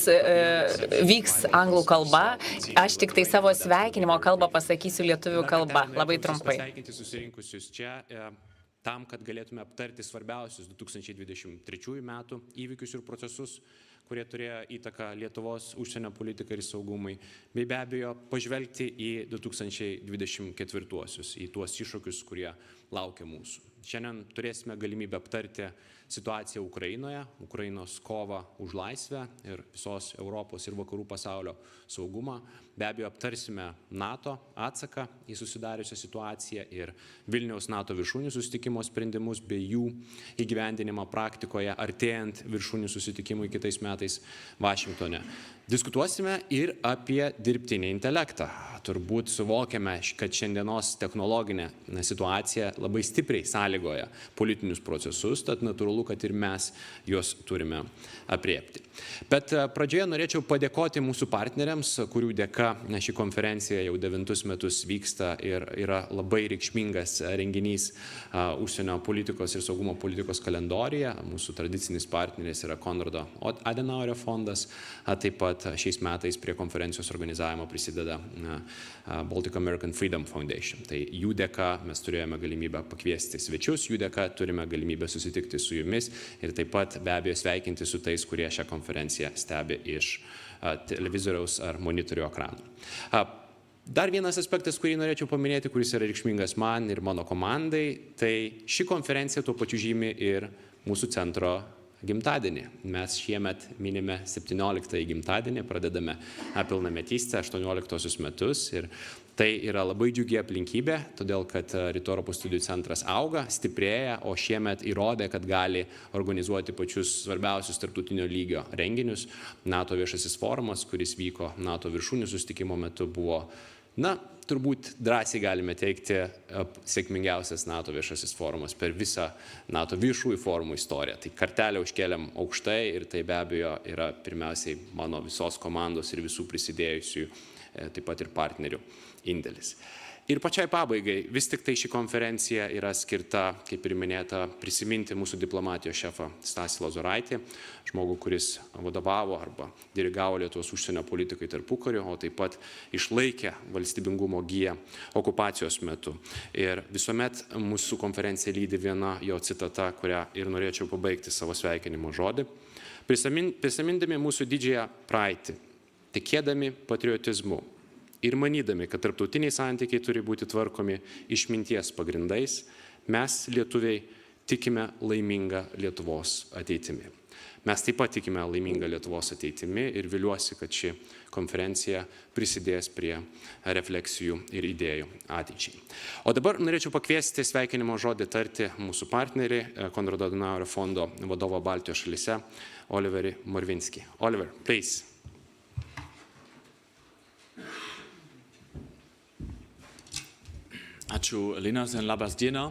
vyks anglų kalba, aš tik tai savo sveikinimo kalbą pasakysiu lietuvių kalba, labai trumpai. Sveikinti susirinkusius čia tam, kad galėtume aptarti svarbiausius 2023 metų įvykius ir procesus, kurie turėjo įtaką Lietuvos užsienio politikai ir saugumui, bei be abejo pažvelgti į 2024-uosius, į tuos iššūkius, kurie laukia mūsų. Šiandien turėsime galimybę aptarti situaciją Ukrainoje, Ukrainos kovą už laisvę ir visos Europos ir vakarų pasaulio saugumą. Be abejo aptarsime NATO atsaką į susidariusią situaciją ir Vilniaus NATO viršūnių susitikimo sprendimus bei jų įgyvendinimą praktikoje artėjant viršūnių susitikimui kitais metais Vašingtone. Diskutuosime ir apie dirbtinį intelektą. Turbūt suvokiame, kad šiandienos technologinė situacija labai stipriai sąlygoja politinius procesus, tad natūralu, kad ir mes juos turime apriepti. Bet pradžioje norėčiau padėkoti mūsų partneriams, kurių dėka ši konferencija jau 9 metus vyksta ir yra labai reikšmingas renginys užsienio politikos ir saugumo politikos kalendoriuje. Mūsų tradicinis partneris yra Konrado Adenauerio fondas, taip pat šiais metais prie konferencijos organizavimo prisideda Baltijos-Amerikos Freedom Foundation. Tai jų dėka mes turėjome galimybę pakviesti svečius, jų dėka turime galimybę susitikti su jumis ir taip pat be abejo sveikinti su tais, kurie šią konferenciją stebi iš televizoriaus ar monitorių ekranų. Dar vienas aspektas, kurį norėčiau paminėti, kuris yra reikšmingas man ir mano komandai, tai ši konferencija tuo pačiu žymi ir mūsų centro gimtadienį. Mes šiemet minime 17-ąjį gimtadienį, pradedame pilnametystę 18 metus ir tai yra labai džiugi aplinkybė, todėl kad Rytų Europos studijų centras auga, stiprėja, o šiemet įrodė, kad gali organizuoti pačius svarbiausius tarptautinio lygio renginius. NATO viešasis forumas, kuris vyko NATO viršūnių susitikimo metu, buvo, turbūt drąsiai galime teikti, sėkmingiausias NATO viešasis forumas per visą NATO viešųjų forumų istoriją. Tai kartelę užkėlėm aukštai ir tai be abejo yra pirmiausiai mano visos komandos ir visų prisidėjusių, taip pat ir partnerių indėlis. Ir pačiai pabaigai, vis tik tai ši konferencija yra skirta, kaip ir minėta, prisiminti mūsų diplomatijos šefą Stasių Lozoraičių, žmogų, kuris vadovavo arba dirigavo Lietuvos užsienio politikai tarpukariu, o taip pat išlaikė valstybingumo giją okupacijos metu. Ir visuomet mūsų konferencija lydi viena jo citata, kurią ir norėčiau pabaigti savo sveikinimo žodį. Prisimindami mūsų didžiąją praeitį, tikėdami patriotizmu, ir manydami, kad tarptautiniai santykiai turi būti tvarkomi išminties pagrindais, mes, lietuviai, tikime laimingą Lietuvos ateitimi. Mes taip pat tikime laimingą Lietuvos ateitimi ir viliuosi, kad ši konferencija prisidės prie refleksijų ir idėjų ateičiai. O dabar norėčiau pakviesti sveikinimo žodį tarti mūsų partnerį, Konrado Adenauerio fondo vadovo Baltijos šalyse, Oliverį Morvinskį. Oliver, please. Ačiū, Linas, and labas diena.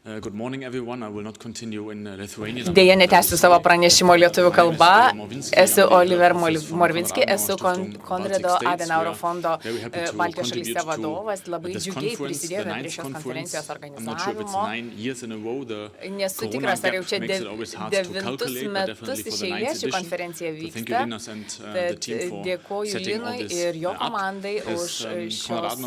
Good morning, everyone. I will not continue in Lithuanian. Deja, netęsiu savo pranešimo lietuvių kalba. Esu Oliver Morvinski, esu Konrado Adenauerio fondo Baltijos šalyse vadovas. Labai džiugiai prisidėjome prie šios konferencijos organizavimo. Nesu tikras, ar jau čia 9 metus iš eilės ši konferencija vyksta. Tad dėkoju Linui ir jo komandai už šios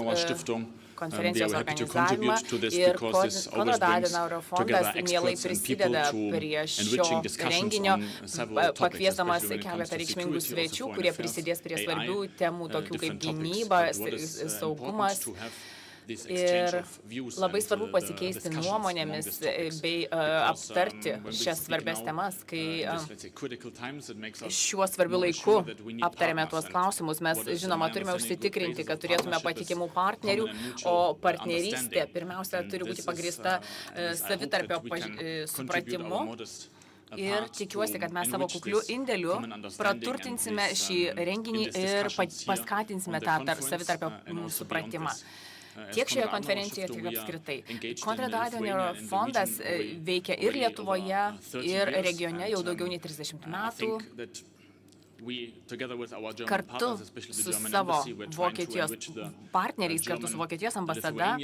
konferencijos organizavimą ir Konrado Adenauerio fondas mielai prisideda prie šio renginio, pakviesdamas keletą reikšmingų svečių, kurie prisidės prie svarbių temų, tokių kaip gynyba, saugumas. Ir labai svarbu pasikeisti nuomonėmis bei aptarti šias svarbias temas, kai šiuo svarbiu laiku aptarėme tuos klausimus. Mes, žinoma, turime užsitikrinti, kad turėtume patikimų partnerių, o partnerystė pirmiausia turi būti pagrįsta savitarpio supratimu. Ir tikiuosi, kad mes savo kukliu indėliu praturtinsime šį renginį ir paskatinsime tą savitarpio supratimą. Tiek šioje konferencijoje, tiek apskritai. Konrado Adenauerio fondas veikia ir Lietuvoje, ir regione jau daugiau nei 30 metų. kartu su savo Vokietijos partneriais, kartu su Vokietijos ambasada,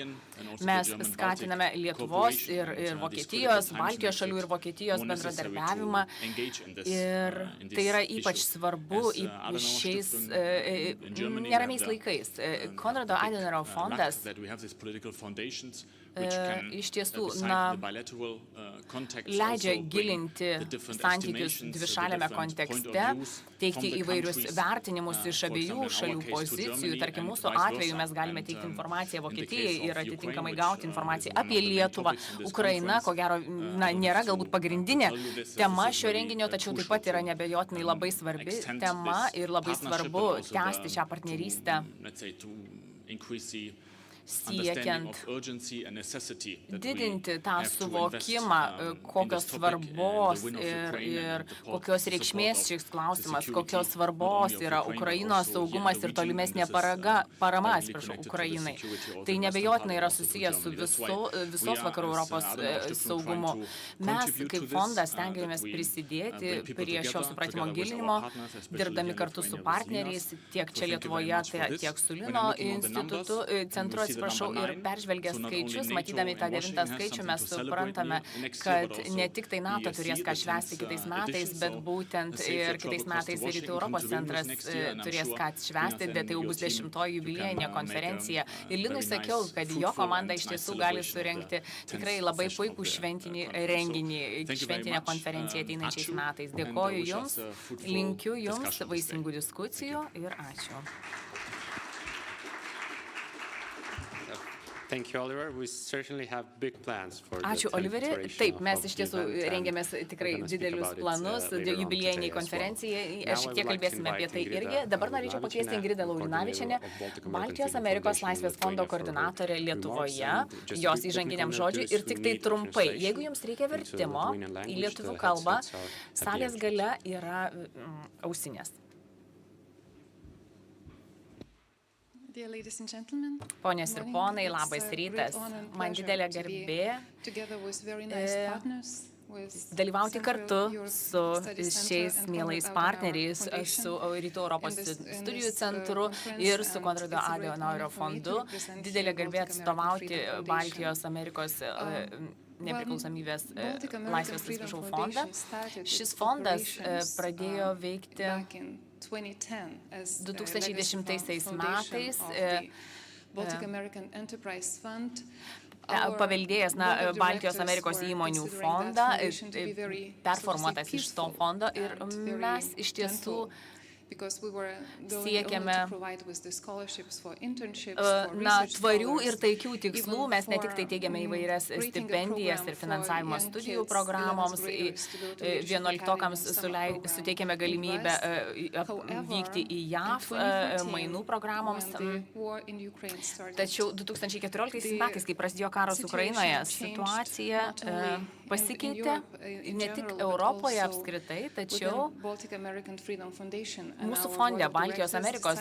mes skatiname Lietuvos ir Vokietijos, Baltijos šalių ir Vokietijos bendradarbiavimą. Ir tai yra ypač svarbu šiais neramiais laikais. Konrado Adenauerio fondas iš tiesų leidžia gilinti santykius dvišaliame kontekste, teikti įvairius vertinimus iš abiejų šalių pozicijų. Tarkim, mūsų atveju mes galime teikti informaciją Vokietijai ir atitinkamai gauti informaciją apie Lietuvą. Ukraina, ko gero, nėra galbūt pagrindinė tema šio renginio, tačiau taip pat yra neabejotinai labai svarbi tema ir labai svarbu tęsti šią partnerystę, siekiant didinti tą suvokimą, kokios svarbos ir kokios reikšmės šis klausimas, kokios svarbos yra Ukrainos saugumas ir tolimesnė parama, Ukrainai. Tai neabejotinai yra susijęs su visos vakarų Europos saugumu. Mes kaip fondas stengiamės prisidėti prie šio supratimo gilinimo, dirbdami kartu su partneriais, tiek čia Lietuvoje, tiek su Lino institutu, centru, ir peržvelgę skaičius, matydami tą 9 skaičių, mes suprantame, kad ne tik tai NATO turės ką švęsti kitais metais, bet būtent ir kitais metais ir Rytų Europos centras turės ką švęsti, bet tai jau bus 10-oji jubiliejinė konferencija. Ir Linui sakiau, kad jo komanda iš tiesų gali surengti tikrai labai puikų šventinį renginį, šventinę konferenciją ateinančiais metais. Dėkoju Jums, linkiu Jums vaisingų diskusijų ir ačiū. Ačiū, Oliveri. Taip, mes iš tiesų rengiamės tikrai didelius planus jubiliejiniai konferencijai. Šiek tiek kalbėsime apie tai irgi. Dabar norėčiau pakviesti Ingridą Laurinavičienę, Baltijos-Amerikos Laisvės fondo koordinatorė Lietuvoje, jos įžanginiam žodžiui. Ir tik tai trumpai, jeigu jums reikia vertimo į lietuvių kalbą, salės gale yra ausinės. Ponios ir ponai, labas rytas. Man didelė garbė dalyvauti kartu su šiais mielais partneriais, su Rytų Europos studijų centru ir su Konrado Adenauerio fondu. Didelė garbė atstovauti Baltijos-Amerikos nepriklausomybės Laisvės fondą. Šis fondas pradėjo veikti 2010 metais, paveldėjęs Baltijos-Amerikos įmonių fondą, performuotas iš to fondo ir mes iš tiesų siekiame tvarių ir taikių tikslų. Mes ne tik tai teigiame įvairias stipendijas ir finansavimo studijų programoms, 11-okams suteikiame galimybę vykti į JAV mainų programoms. Tačiau 2014 metais, kai prasidėjo karas Ukrainoje, situacija pasikeitė ne tik Europoje apskritai, tačiau mūsų fonde, Baltijos-Amerikos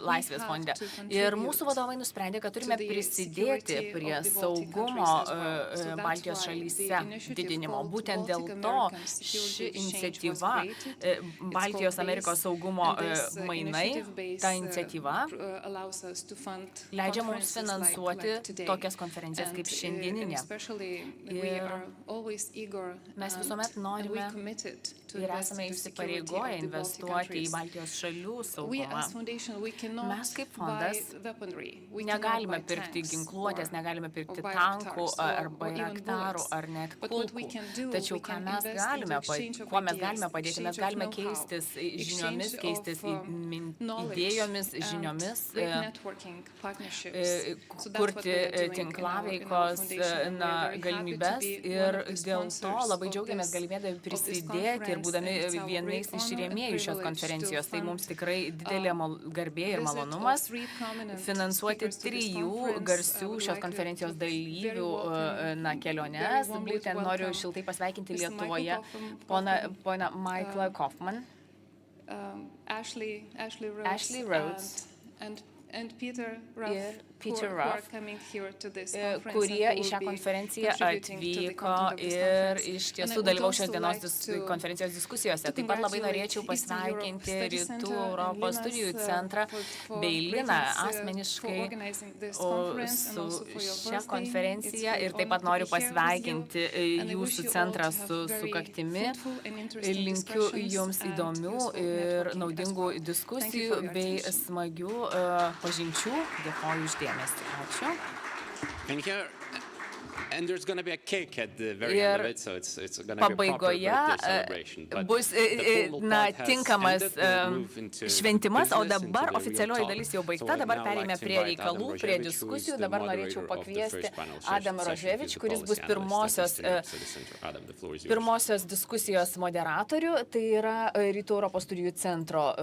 Laisvės fonde. Ir mūsų vadovai nusprendė, kad turime prisidėti prie saugumo Baltijos šalyse didinimo. Būtent dėl to ši iniciatyva, Baltijos-Amerikos saugumo mainai, ta iniciatyva leidžia mums finansuoti tokias konferencijas kaip šiandieninė. Ir mes visuomet norime ir esame įsipareigoję investuoti į Baltijos šalių saugumą. Mes kaip fondas negalime pirkti ginkluotės, negalime pirkti tankų ar bairaktarų ar net kulkų. Tačiau kuo mes galime padėti, mes galime keistis žiniomis, keistis idėjomis, žiniomis, kurti tinklaveikos galimybės ir dėl to labai džiaugiamės galimėdami prisidėti ir būdami vienais iš rėmėjų šios konferencijos. Tai mums tikrai didelė garbė ir malonumas finansuoti 3 garsių šios konferencijos dalyvių keliones. Būtent noriu šiltai pasveikinti Lietuvoje poną Michaelą Kaufman, Ashley Rhodes ir Peter Ruff, kurie į šią konferenciją atvyko ir iš tiesų dalyvau šios dienos konferencijos diskusijose. Taip pat labai norėčiau pasveikinti Rytų Europos studijų centrą bei Liną asmeniškai su šią konferenciją ir taip pat noriu pasveikinti jūsų centrą su sukaktimi. Linkiu jums įdomių ir naudingų diskusijų bei smagių pažinčių. Dėkoju už dėmesį. Ačiū. Ir pabaigoje bus tinkamas šventimas, o dabar oficialioji dalis jau baigta, dabar perėjame prie reikalų, prie diskusijų. Dabar norėčiau pakviesti Adamą Roževičių, kuris bus pirmosios diskusijos moderatorių. Tai yra Rytų Europos studijų centro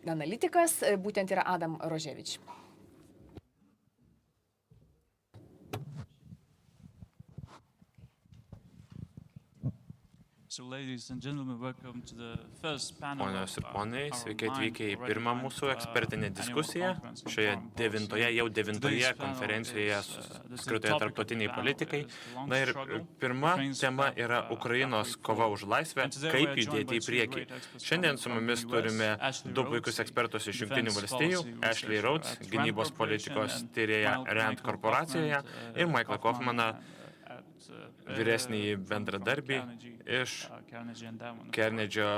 analitikas, būtent yra Adam Roževič. Ponios ir ponai, sveiki atvykę į pirmą mūsų ekspertinę diskusiją šioje jau devintoje konferencijoje skirtoje tarptautiniai politikai. Na ir pirma tema yra Ukrainos kova už laisvę, kaip judėti į priekį. Šiandien su mumis turime du puikius ekspertus iš Jungtinių valstijų, Ashley Rhodes, gynybos politikos tyrėja Rand korporacijoje, ir Michaelą Kaufmaną, vyresnįjį bendradarbį iš Carnegie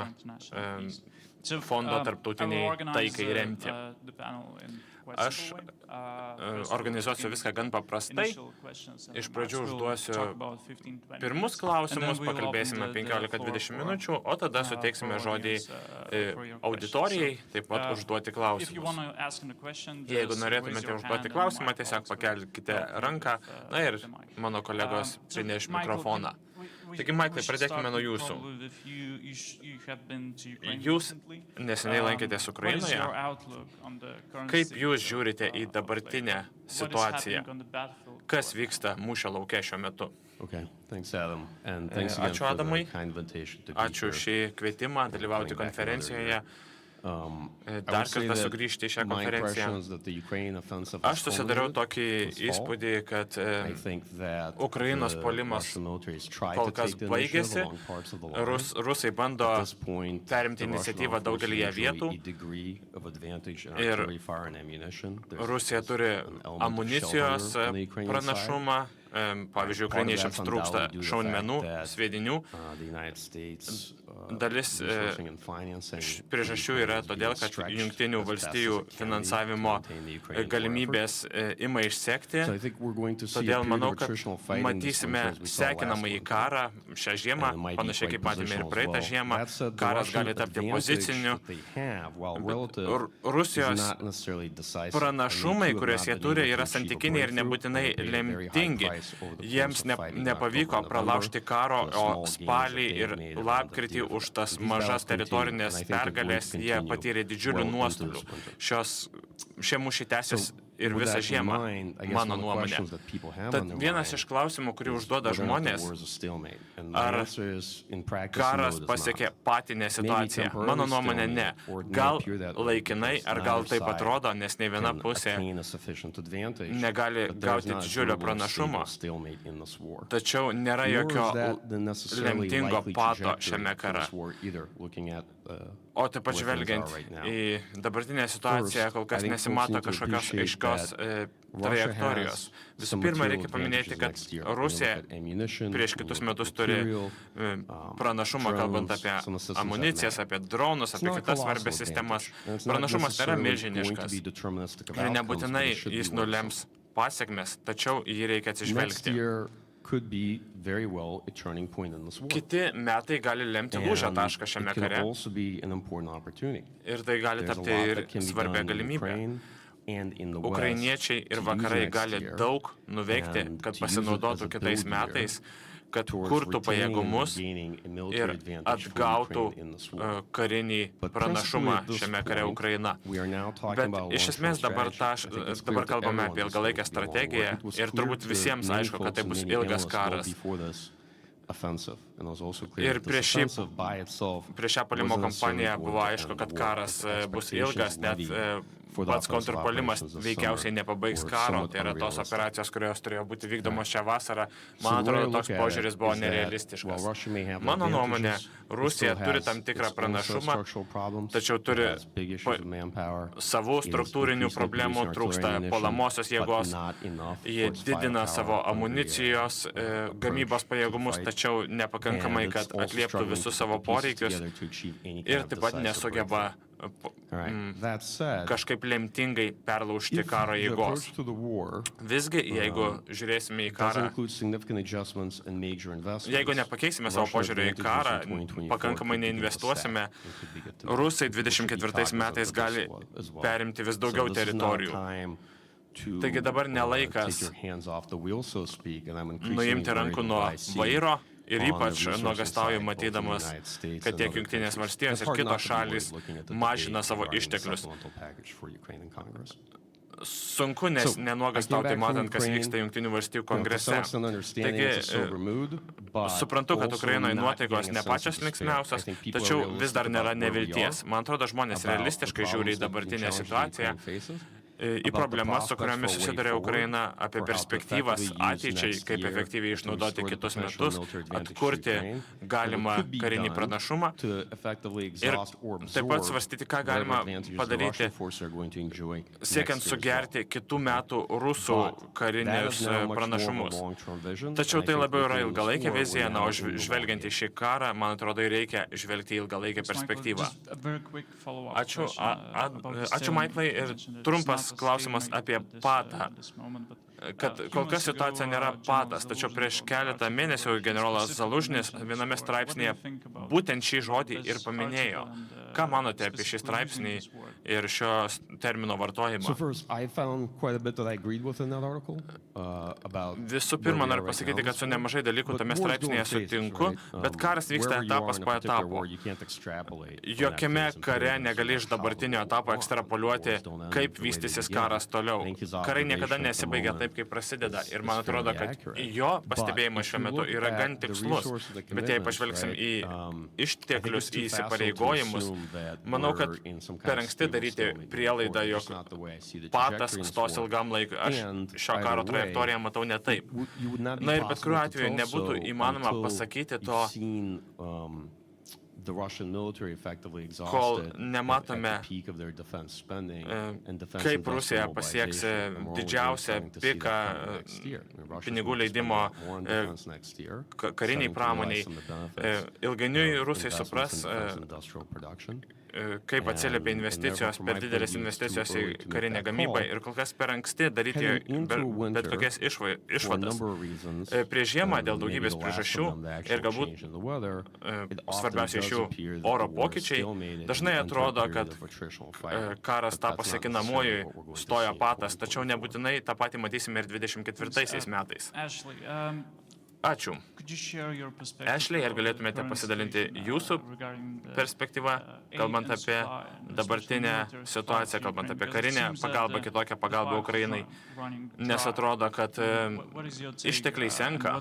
fondo tarptautiniai taikai remti. Aš organizuosiu viską gan paprastai. Iš pradžių užduosiu pirmus klausimus, pakalbėsime 15-20 minučių, o tada suteiksime žodį auditorijai, taip pat užduoti klausimus. Jeigu norėtumėte užduoti klausimą, tiesiog pakelkite ranką, na ir mano kolegos prineš mikrofoną. Taigi, Michaelai, pradėkime nuo jūsų. Jūs neseniai lankėtės Ukrainoje. Kaip jūs žiūrite į dabartinę situaciją? Kas vyksta mūšio lauke šiuo metu? Ačiū, Adamai. Ačiū šį kvietimą dalyvauti konferencijoje. Dar kartą sugrįžti į šią konferenciją. Aš susidariau tokį įspūdį, kad Ukrainos puolimas kol kas baigėsi. Rusai bando perimti iniciatyvą daugelyje vietų. Ir Rusija turi amunicijos pranašumą. Pavyzdžiui, ukrainiečiams trūksta šaudmenų, sviedinių. Dalis priežasčių yra todėl, kad Jungtinių valstijų finansavimo galimybės ima išsekti. Todėl manau, kad matysime sekinamąjį karą šią žiemą, panašiai kaip matėme ir praeitą žiemą. Karas gali tapti poziciniu. Rusijos pranašumai, kuriuos jie turi, yra santykiniai ir nebūtinai lemtingi. Jiems nepavyko pralaužti karo, o spalį ir lapkritį už tas mažas teritorinės pergalės jie patyrė didžiulių nuostolių. Šie mūšiai tęsis ir visą žiemą, mano nuomonė. Tad vienas iš klausimų, kurį užduoda žmonės, ar karas pasiekė patinę situaciją? Mano nuomonė, ne. Gal laikinai, ar gal taip atrodo, nes nei viena pusė negali gauti didžiulio pranašumo. Tačiau nėra jokio lemtingo pato šiame kare. O taip pat žvelgiant į dabartinę situaciją, kol kas nesimato kažkokios aiškios trajektorijos. Visų pirma, reikia paminėti, kad Rusija prieš kitus metus turi pranašumą, kalbant apie amunicijas, apie dronus, apie kitas svarbias sistemas. Pranašumas nėra milžiniškas ir nebūtinai jis nulems pasiekmes, tačiau jį reikia atsižvelgti. Kiti metai gali lemti lūžio tašką šiame kare ir tai gali tapti ir svarbia galimybė. Ukrainiečiai ir vakarai gali daug nuveikti, kad pasinaudotų kitais metais, kad kurtų pajėgumus ir atgautų karinį pranašumą šiame kare Ukraina. Bet iš esmės dabar kalbame apie ilgalaikę strategiją ir turbūt visiems aišku, kad tai bus ilgas karas. Ir prieš šią puolimo kampaniją buvo aišku, kad karas bus ilgas, net pats kontrpuolimas veikiausiai nepabaigs karo, tai yra tos operacijos, kurios turėjo būti vykdomos šią vasarą. Man atrodo, toks požiūris buvo nerealistiškas. Mano nuomonė, Rusija turi tam tikrą pranašumą, tačiau turi savų struktūrinių problemų, trūksta puolamosios jėgos, jie didina savo amunicijos gamybos pajėgumus, tačiau nepakankamai, kad atlieptų visus savo poreikius ir taip pat nesugeba kažkaip lemtingai perlaužti karo jėgos. Visgi, jeigu žiūrėsime į karą, jeigu nepakeisime savo požiūrį į karą, pakankamai neinvestuosime, Rusai 24 metais gali perimti vis daugiau teritorijų. Taigi dabar nelaikas nuimti rankų nuo vairo. Ir ypač nuogastauju matydamas, kad tiek Jungtinės valstijos ir kitos šalys mažina savo išteklius. Sunku nenuogastauti, matant, kas vyksta Jungtinių valstijų kongrese. Taigi, suprantu, kad Ukrainoje nuotaikos ne pačios linksmiausios, tačiau vis dar nėra nevilties. Man atrodo, žmonės realistiškai žiūri į dabartinę situaciją, į problemas, su kuriomis susiduria Ukraina, apie perspektyvas ateičiai, kaip efektyviai išnaudoti kitus metus, atkurti galimą karinį pranašumą ir taip pat svarstyti, ką galima padaryti, siekiant sugerti kitų metų rusų karinius pranašumus. Tačiau tai labiau yra ilgalaikė vizija, o žvelgiant į šį karą, man atrodo, reikia žvelgti į ilgalaikę perspektyvą. Ačiū, Maiklai, ir trumpas klausimas apie patą. Kad kol kas situacija nėra patas, tačiau prieš keletą mėnesių generolas Zalužnis viename straipsnėje būtent šį žodį ir paminėjo. Ką manote apie šį straipsnį ir šios termino vartojimą? Visų pirma, noriu pasakyti, kad su nemažai dalykų tame straipsnėje sutinku, bet karas vyksta etapas po etapo. Jokiame kare negali iš dabartinio etapo ekstrapoliuoti, kaip vystysis karas toliau. Karai niekada nesibaigia taip, kaip prasideda. Ir man atrodo, kad jo pastebėjimas šiuo metu yra gan tikslus. Bet jei pažvelgsim į išteklius, į įsipareigojimus, manau, kad per anksti daryti prielaidą, jog patas stos ilgam laikui. Aš šio karo trajektoriją matau ne taip. Na ir bet kuriuo atveju nebūtų įmanoma pasakyti to, kol nematome, kaip Rusija pasieks didžiausią piką pinigų leidimo kariniai pramoniai. Ilgainiui Rusai supras, kaip atsiliepia investicijos, per didelės investicijos į karinę gamybą ir kol kas per anksti daryti bet kokias išvadas. Prieš žiemą dėl daugybės priežasčių ir galbūt svarbiausia iš jų oro pokyčiai, dažnai atrodo, kad karas tapo sekinamuoju, stojo patas, tačiau nebūtinai tą patį matysime ir 24 metais. Ačiū. Ashley, ar galėtumėte pasidalinti jūsų perspektyvą, kalbant apie dabartinę situaciją, kalbant apie karinę pagalbą, kitokią pagalbą Ukrainai, nes atrodo, kad ištekliai senka.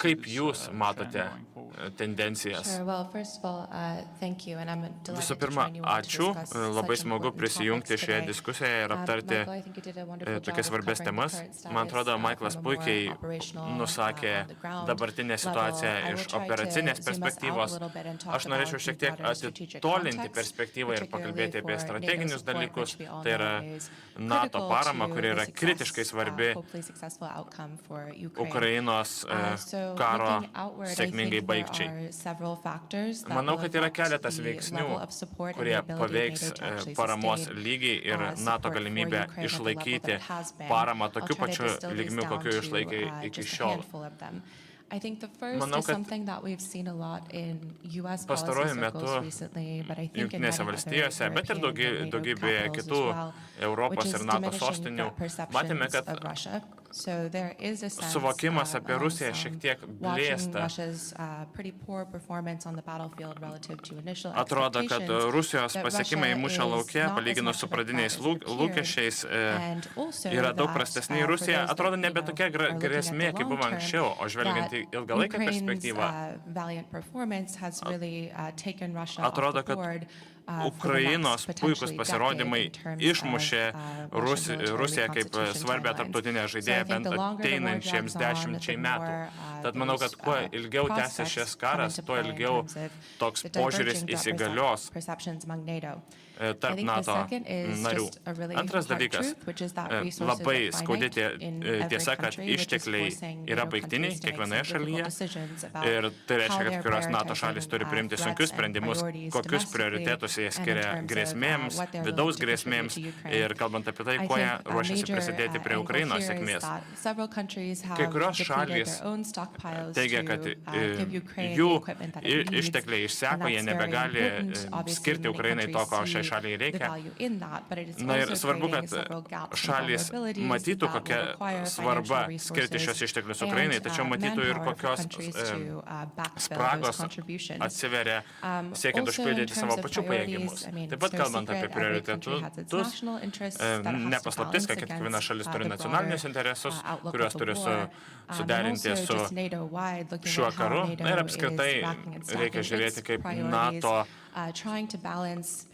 Kaip jūs matote tendencijas? Visų pirma, ačiū. Labai smagu prisijungti šioje diskusijoje ir aptarti tokias svarbės temas. Man atrodo, Maiklas puikiai nusakė dabartinę situaciją iš operacinės perspektyvos. Aš norėčiau šiek tiek atitolinti perspektyvą ir pakalbėti apie strateginius dalykus. Tai yra NATO parama, kuri yra kritiškai svarbi Ukrainos karo sėkmingai baigčiai. Manau, kad yra keletas veiksnių, kurie paveiks paramos lygį ir NATO galimybę išlaikyti paramą tokiu pačiu lygmiu, kokiu išlaikė iki šiol. Manau, kad pastaruoju metu Jungtinėse valstijose, bet ir daugybėje kitų Europos ir NATO sostinių, matėme, kad suvokimas apie Rusiją šiek tiek blėsta. Atrodo, kad Rusijos pasiekimai mūšio lauke, palyginus su pradiniais lūkesčiais, yra daug prastesni. Rusija atrodo nebe tokia grėsmė, kaip buvo anksčiau, o žvelgiant į ilgalaikę perspektyvą, atrodo, kad Ukrainos puikus pasirodymai išmušė Rusiją kaip svarbią tarptautinę žaidėją bent ateinančiems 10 metų. Tad manau, kad kuo ilgiau tęsia šis karas, tuo ilgiau toks požiūris įsigalios tarp NATO narių. Antras dalykas, labai skaudi tiesa, kad ištekliai yra baigtiniai kiekvienoje šalyje ir tai reiškia, kad kurios NATO šalys turi priimti sunkius sprendimus, kokius prioritetus jie skiria grėsmėms, vidaus grėsmėms ir kalbant apie tai, kuo jie ruošiasi prisidėti prie Ukrainos sėkmės. Kai kurios šalys teigia, kad jų ištekliai išseko, jie nebegali skirti Ukrainai to, ko šiai šaliai reikia. Na ir svarbu, kad šalys matytų, kokia svarba skirti šios išteklius Ukrainai, tačiau matytų ir kokios spragos atsiveria siekiant užpildyti savo pačių pajėgimus. Taip pat kalbant apie prioritetus, nepaslaptis, kad kiekviena šalis turi nacionalinius interesus, kuriuos turi suderinti su šiuo karu. Na ir apskritai reikia žiūrėti, kaip NATO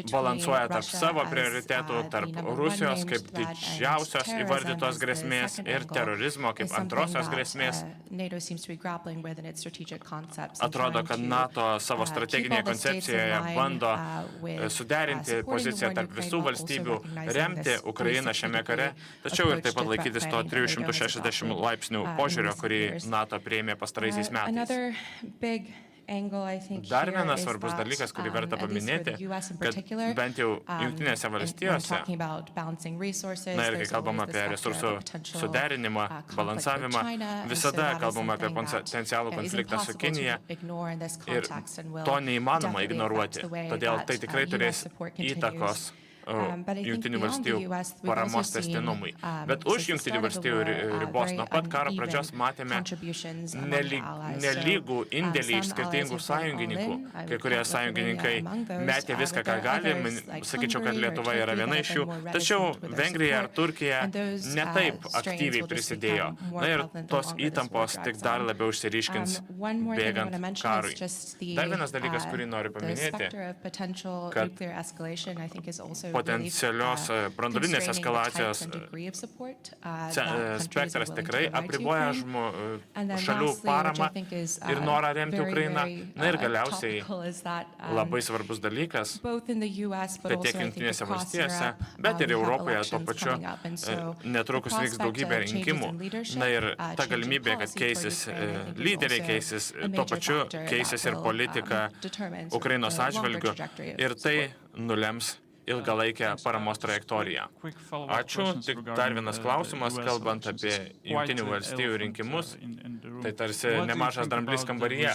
balansuoja tarp savo prioritetų, tarp Rusijos kaip didžiausios įvardytos grėsmės ir terorizmo kaip antrosios grėsmės. Atrodo, kad NATO savo strateginėje koncepcijoje bando suderinti poziciją tarp visų valstybių, remti Ukrainą šiame kare, tačiau ir taip pat laikytis to 360 laipsnių požiūrio, kurį NATO priėmė pastaraisiais metais. Dar vienas svarbus dalykas, kurį verta paminėti, kad bent jau Jungtinėse valstijose, na ir kai kalbam apie resursų suderinimą, balansavimą, visada kalbam apie potencialų konfliktą su Kinija ir to neįmanoma ignoruoti. Todėl tai tikrai turės įtakos Jungtinių valstijų paramos tęstinumui. Bet už Jungtinių valstijų ribos nuo pat karo pradžios matėme nelygų indėlį iš skirtingų sąjungininkų. Kai kurie sąjungininkai metė viską, ką gali, sakyčiau, kad Lietuva yra viena iš jų, tačiau Vengrija ar Turkija netaip aktyviai prisidėjo. Na ir tos įtampos tik dar labiau išsiryškins bėgant karui. Dar vienas dalykas, kurį noriu paminėti, kad potencialios branduolinės eskalacijos spektras tikrai apriboja šalių paramą ir norą remti Ukrainą. Na ir galiausiai labai svarbus dalykas, kad tiek Jungtinėse valstijose, bet ir Europoje tuo pačiu netrukus vyks daugybė rinkimų. Na ir ta galimybė, kad keisis lyderiai, keisis tuo pačiu, keisis ir politika Ukrainos atžvilgiu ir tai nulems ilgalaikę paramos trajektoriją. Ačiū. Tik dar vienas klausimas, kalbant apie Jungtinių valstijų rinkimus. Tai tarsi nemažas dramblys kambaryje.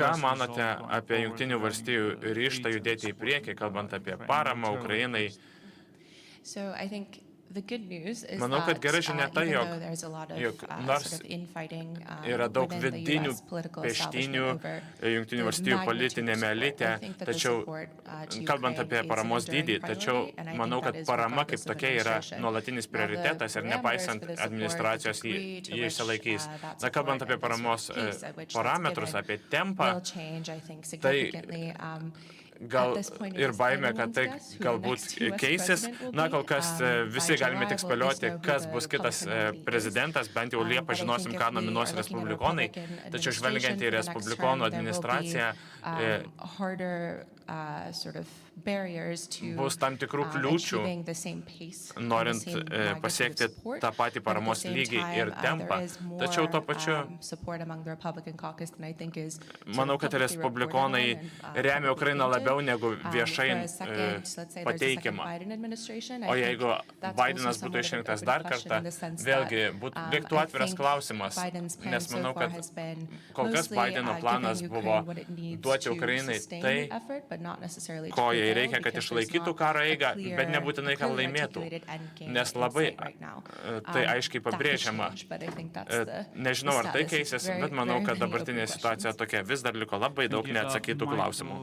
Ką manote apie Jungtinių valstijų ryžtą judėti į priekį, kalbant apie paramą Ukrainai? Manau, kad gera žinia tai, jog nors yra daug vidinių peštynių Jungtinių valstijų politinėme elite, tačiau, kalbant apie paramos dydį, tačiau manau, kad parama kaip tokia yra nuolatinis prioritetas ir nepaisant administracijos jie išsilaikys. Na, kalbant apie paramos parametrus, apie tempą, tai gal ir baimė, kad tai galbūt keisis. Na, kol kas visi galime tik spėlioti, kas bus kitas prezidentas, bent jau Liepą žinosim, ką nominuos respublikonai, tačiau žvelgiant į respublikonų administraciją, bus tam tikrų kliūčių, norint pasiekti tą patį paramos lygį ir tempą. Tačiau tuo pačiu, manau, kad respublikonai remia Ukrainą labiau negu viešai pateikiama. O jeigu Bidenas būtų išrinktas dar kartą, vėlgi liktų atviras klausimas, nes manau, kad kol kas Bideno planas buvo duoti Ukrainai tai, ko jai reikia, kad išlaikytų karo eigą, bet nebūtinai, kad laimėtų. Nes labai tai aiškiai pabrėžiama. Nežinau, ar tai keisis, bet manau, kad dabartinė situacija tokia. Vis dar liko labai daug neatsakytų klausimų.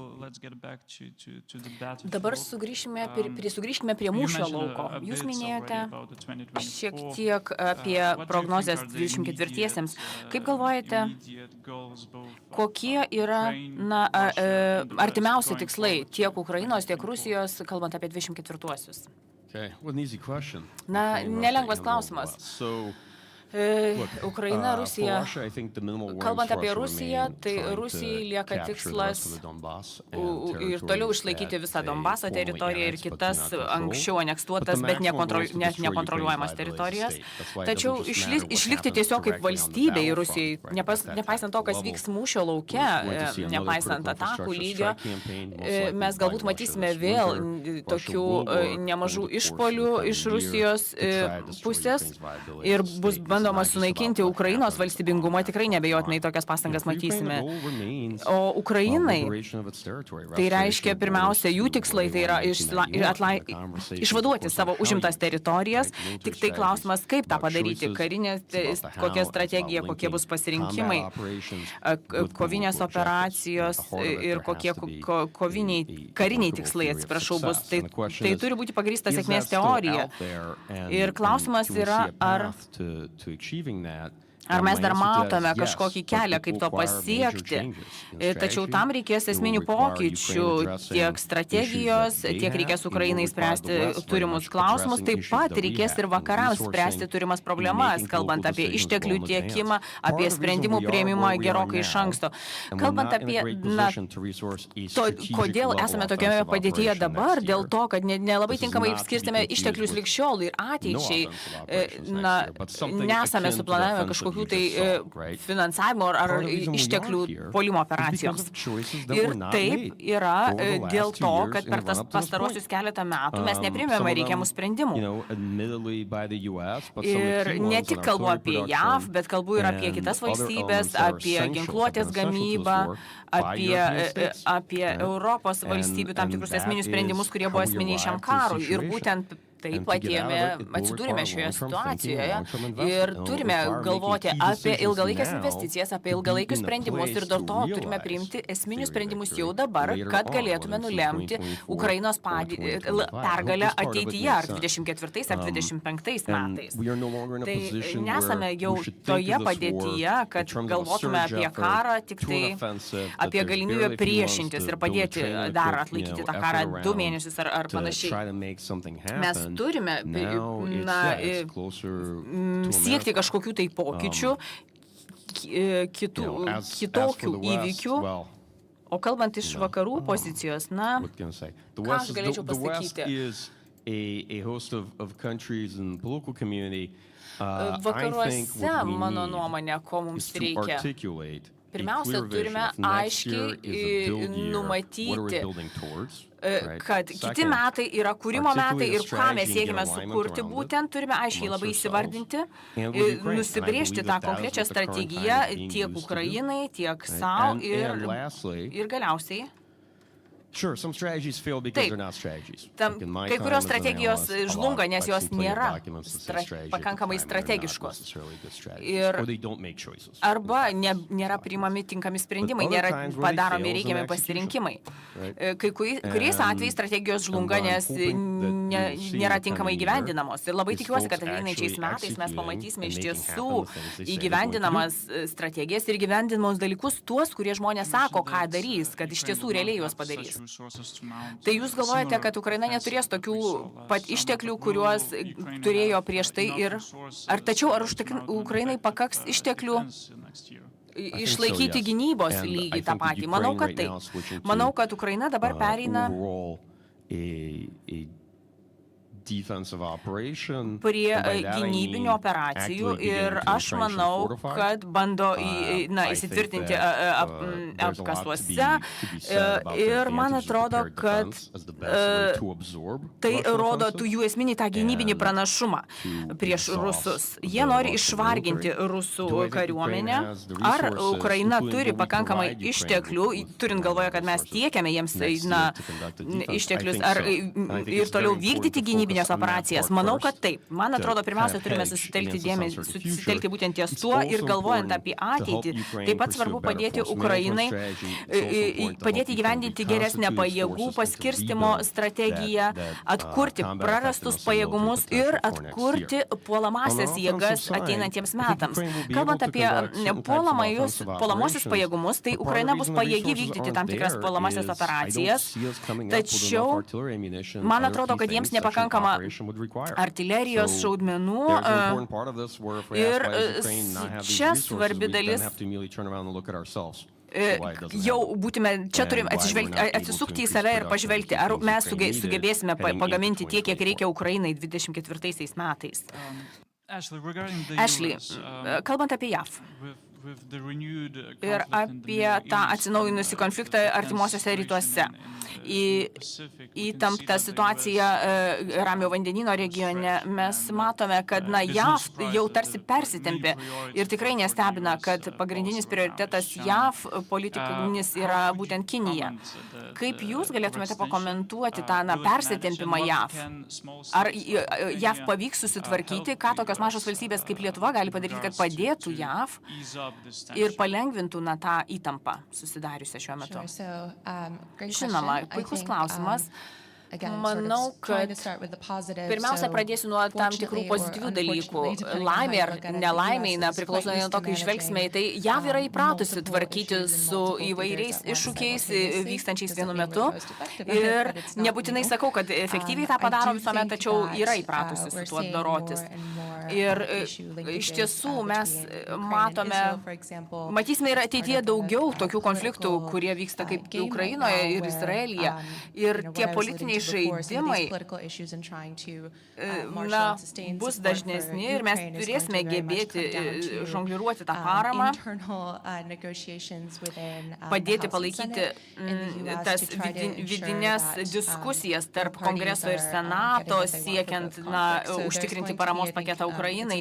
Dabar sugrįžkime prie mūšio lauko. Jūs minėjote šiek tiek apie prognozes 24-iesiems. Kaip galvojate, kokie yra artimiausi tikslai tiek Ukrainos, tiek Rusijos, kalbant apie 24-uosius? Na, nelengvas klausimas. Ukraina, Rusija. Kalbant apie Rusiją, tai Rusijai lieka tikslas ir toliau išlaikyti visą Donbaso teritoriją ir kitas anksčiau aneksuotas, bet nekontroliuojamas teritorijas. Tačiau išlikti tiesiog kaip valstybei Rusijai, nepaisant to, kas vyks mūšio lauke, nepaisant atakų lygio, mes galbūt matysime vėl tokių nemažų išpolių iš Rusijos pusės ir bus bandoma sunaikinti Ukrainos valstybingumą, tikrai nebejotinai tokias pastangas matysime. O Ukrainai, tai reiškia pirmiausia, jų tikslai tai yra išvaduoti savo užimtas teritorijas, tik tai klausimas, kaip tą padaryti, karinė, kokia strategija, kokie bus pasirinkimai, kovinės operacijos ir kokie kariniai tikslai, atsiprašau, bus. Tai turi būti pagrįsta sėkmės teorija. Ir klausimas yra, ar mes dar matome kažkokį kelią, kaip to pasiekti. Tačiau tam reikės esminių pokyčių, tiek strategijos, tiek reikės Ukrainai spręsti turimus klausimus, taip pat reikės ir vakarams spręsti turimas problemas, kalbant apie išteklių tiekimą, apie sprendimų priėmimą gerokai iš anksto. Kalbant apie, kodėl esame tokioje padėtyje dabar, dėl to, kad nelabai tinkamai skirstėme išteklius lig šiol ir ateičiai, nesame suplanavę kažkokių tai finansavimo ar išteklių puolimo operacijoms. Ir taip yra dėl to, kad per tas pastarosius keletą metų mes nepriėmėme reikiamų sprendimų. Ir ne tik kalbu apie JAV, bet kalbu ir apie kitas valstybės, apie ginkluotės gamybą, apie Europos valstybių tam tikrus esminius sprendimus, kurie buvo esminiai šiam karui. Ir būtent taip atsidūrėme šioje situacijoje ir turime galvoti apie ilgalaikės investicijas, apie ilgalaikius sprendimus ir dėl to turime priimti esminius sprendimus jau dabar, kad galėtume nulemti Ukrainos pergalę ateityje, ar 24 ar 25 metais. Tai nesame jau toje padėtyje, kad galvotume apie karą, tik tai apie galimybę priešintis ir padėti dar atlaikyti tą karą 2 mėnesius ar panašiai. Mes turime siekti kažkokių tai pokyčių, kitokių įvykių. O kalbant iš vakarų pozicijos, ką aš galėčiau pasakyti? Vakaruose, mano nuomonė, ko mums reikia. Pirmiausia, turime aiškiai numatyti, kad kiti metai yra kūrimo metai ir ką mes siekime sukurti, būtent turime aiškiai labai įsivardinti, nusibrėžti tą konkrečią strategiją tiek Ukrainai, tiek savo ir galiausiai. Taip, kai kurios strategijos žlunga, nes jos nėra pakankamai strategiškos. Arba nėra priimami tinkami sprendimai, nėra padaromi reikiami pasirinkimai. Kai kuriais atvejais strategijos žlunga, nes nėra tinkamai įgyvendinamos. Ir labai tikiuosi, kad ateinančiais metais mes pamatysime iš tiesų įgyvendinamas strategijas ir įgyvendinamus dalykus tuos, kurie žmonės sako, ką darys, kad iš tiesų realiai juos padarys. Tai jūs galvojate, kad Ukraina neturės tokių pat išteklių, kuriuos turėjo prieš tai ir ar Ukrainai pakaks išteklių išlaikyti gynybos lygį tą patį? Manau, kad taip. Manau, kad Ukraina dabar pereina prie gynybinių operacijų ir aš manau, kad bando įsitvirtinti apkasuose ir man atrodo, kad tai rodo jų esminį tą gynybinį pranašumą prieš rusus. Jie nori išvarginti rusų kariuomenę. Ar Ukraina turi pakankamai išteklių, turint galvoje, kad mes tiekiame jiems išteklius, ar ir toliau vykdyti gynybinę karinės operacijas? Manau, kad taip. Man atrodo, pirmiausia, turime susitelkti būtent ties tuo ir galvojant apie ateitį. Taip pat svarbu padėti Ukrainai, padėti įgyvendinti geresnę pajėgų paskirstimo strategiją, atkurti prarastus pajėgumus ir atkurti puolamąsias jėgas ateinantiems metams. Kalbant apie puolamosius pajėgumus, tai Ukraina bus pajėgi vykdyti tam tikras puolamąsias operacijas, tačiau man atrodo, kad jiems nepakankama artilerijos šaudmenų ir čia svarbi dalis jau būtume, čia turim atsisukti į save ir pažvelgti, ar mes sugebėsime pagaminti tiek, kiek reikia Ukrainai 24 metais. Ashley, kalbant apie JAV ir apie tą atsinaujinusį konfliktą artimuosiuose rytuose, įtemptą situaciją Ramiojo vandenyno regione, mes matome, kad JAV jau tarsi persitempė ir tikrai nestebina, kad pagrindinis prioritetas JAV politikinis yra būtent Kinija. Kaip jūs galėtumėte pakomentuoti tą persitempimą JAV? Ar JAV pavyks susitvarkyti, ką tokios mažos valstybės kaip Lietuva gali padaryti, kad padėtų JAV ir palengvintų tą įtampą susidariusią šiuo metu? Žinoma, puikus klausimas. Manau, kad pirmiausia pradėsiu nuo tam tikrų pozityvių dalykų. Laimė ar nelaimė, priklausomai nuo to, kai žvelgsime į tai, JAV yra įpratusi tvarkyti su įvairiais iššūkiais vykstančiais vienu metu. Ir nebūtinai sakau, kad efektyviai tą padaro visuomet, tačiau yra įpratusi su tuo dorotis. Ir iš tiesų mes matysime ir ateityje daugiau tokių konfliktų, kurie vyksta kaip Ukrainoje ir Izraelyje. Ir tie politiniai žaidimai bus dažnesni ir mes turėsime gebėti žongliruoti tą paramą, padėti palaikyti tas vidinės diskusijas tarp Kongreso ir Senato, siekiant užtikrinti paramos paketą Ukrainai.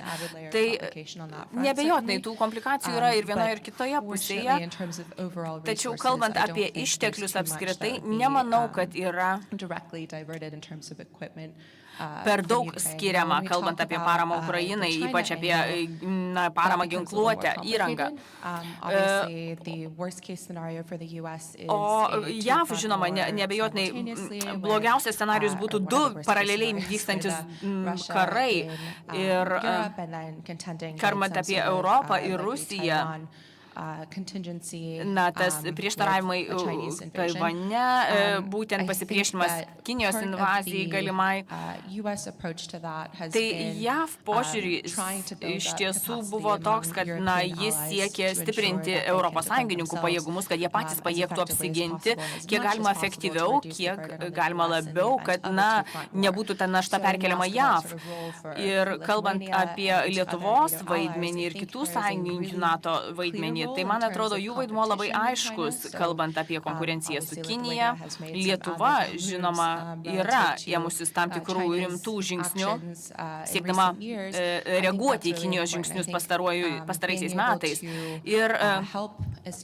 Tai neabejotinai tų komplikacijų yra ir vienoje ir kitoje pusėje. Tačiau kalbant apie išteklius apskritai, nemanau, kad yra per daug skiriama, kalbant apie paramą Ukrainai, ypač apie paramą ginkluotę, įrangą. O JAV, žinoma, neabejotinai blogiausias scenarijus būtų 2 paraleliai vykstantis karai. Ir kalbant apie Europą ir Rusiją, tas prieštaravimai Taivane, būtent pasipriešinimas Kinijos invazijai galimai. Tai JAV požiūris iš tiesų buvo toks, kad jis siekė stiprinti Europos Sąjungininkų pajėgumus, kad jie patys pajėgtų apsiginti, kiek galima efektyviau, kiek galima labiau, kad nebūtų ta našta perkeliama JAV. Ir kalbant apie Lietuvos vaidmenį ir kitų sąjungininkų NATO vaidmenį, tai man atrodo, jų vaidmuo labai aiškus, kalbant apie konkurenciją su Kinija. Lietuva, žinoma, yra ėmusis tam tikrų rimtų žingsnių, siekdama reaguoti į Kinijos žingsnius pastaraisiais metais. Ir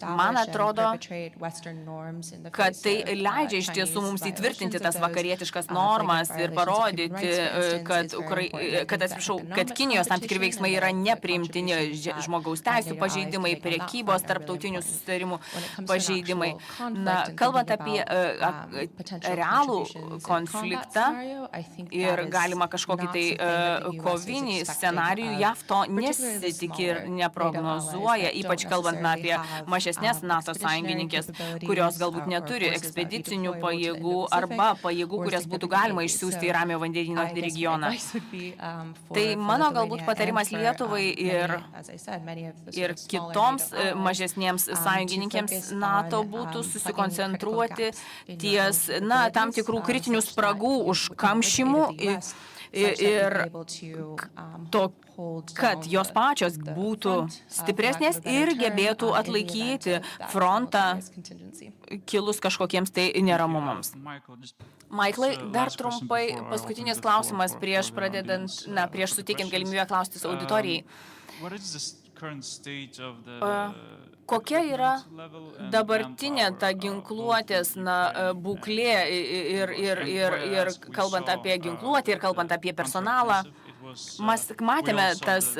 man atrodo, kad tai leidžia iš tiesų mums įtvirtinti tas vakarietiškas normas ir parodyti, kad Kinijos tam tikri veiksmai yra nepriimtini, žmogaus teisių pažeidimai, priekybos, tarptautinių susitarimų pažeidimai. Kalbant apie realų konfliktą ir galima kažkokį tai kovinį scenarijų, JAV to nesitikė ir neprognozuoja, ypač kalbant apie mažesnės NATO sąjungininkės, kurios galbūt neturi ekspedicinių pajėgų arba pajėgų, kurias būtų galima išsiųsti į Ramiojo vandenyno regioną. Tai mano galbūt patarimas Lietuvai ir kitoms mažesniems sąjungininkėms NATO būtų susikoncentruoti ties tam tikrų kritinių spragų užkamšymų ir kad jos pačios būtų stipresnės ir gebėtų atlaikyti frontą kilus kažkokiems tai neramumams. Maiklai, dar trumpai paskutinis klausimas prieš suteikiant galimybę klaustis auditorijai. Kokia yra dabartinė ta ginkluotės būklė ir kalbant apie ginkluotę, ir kalbant apie personalą? Mes matėme tas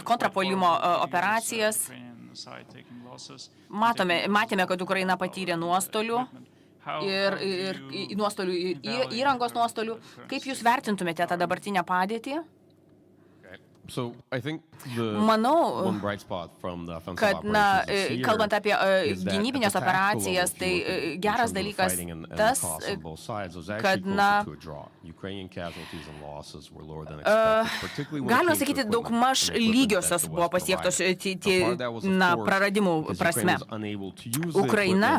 kontrapuolimo operacijas, matėme, kad Ukraina patyrė nuostolių ir nuostolių, įrangos nuostolių. Kaip jūs vertintumėte tą dabartinę padėtį? Manau, kad, kalbant apie gynybinės operacijas, tai geras dalykas tas, kad, galima sakyti, daugmaž lygiosios buvo pasiektos praradimų prasme. Ukraina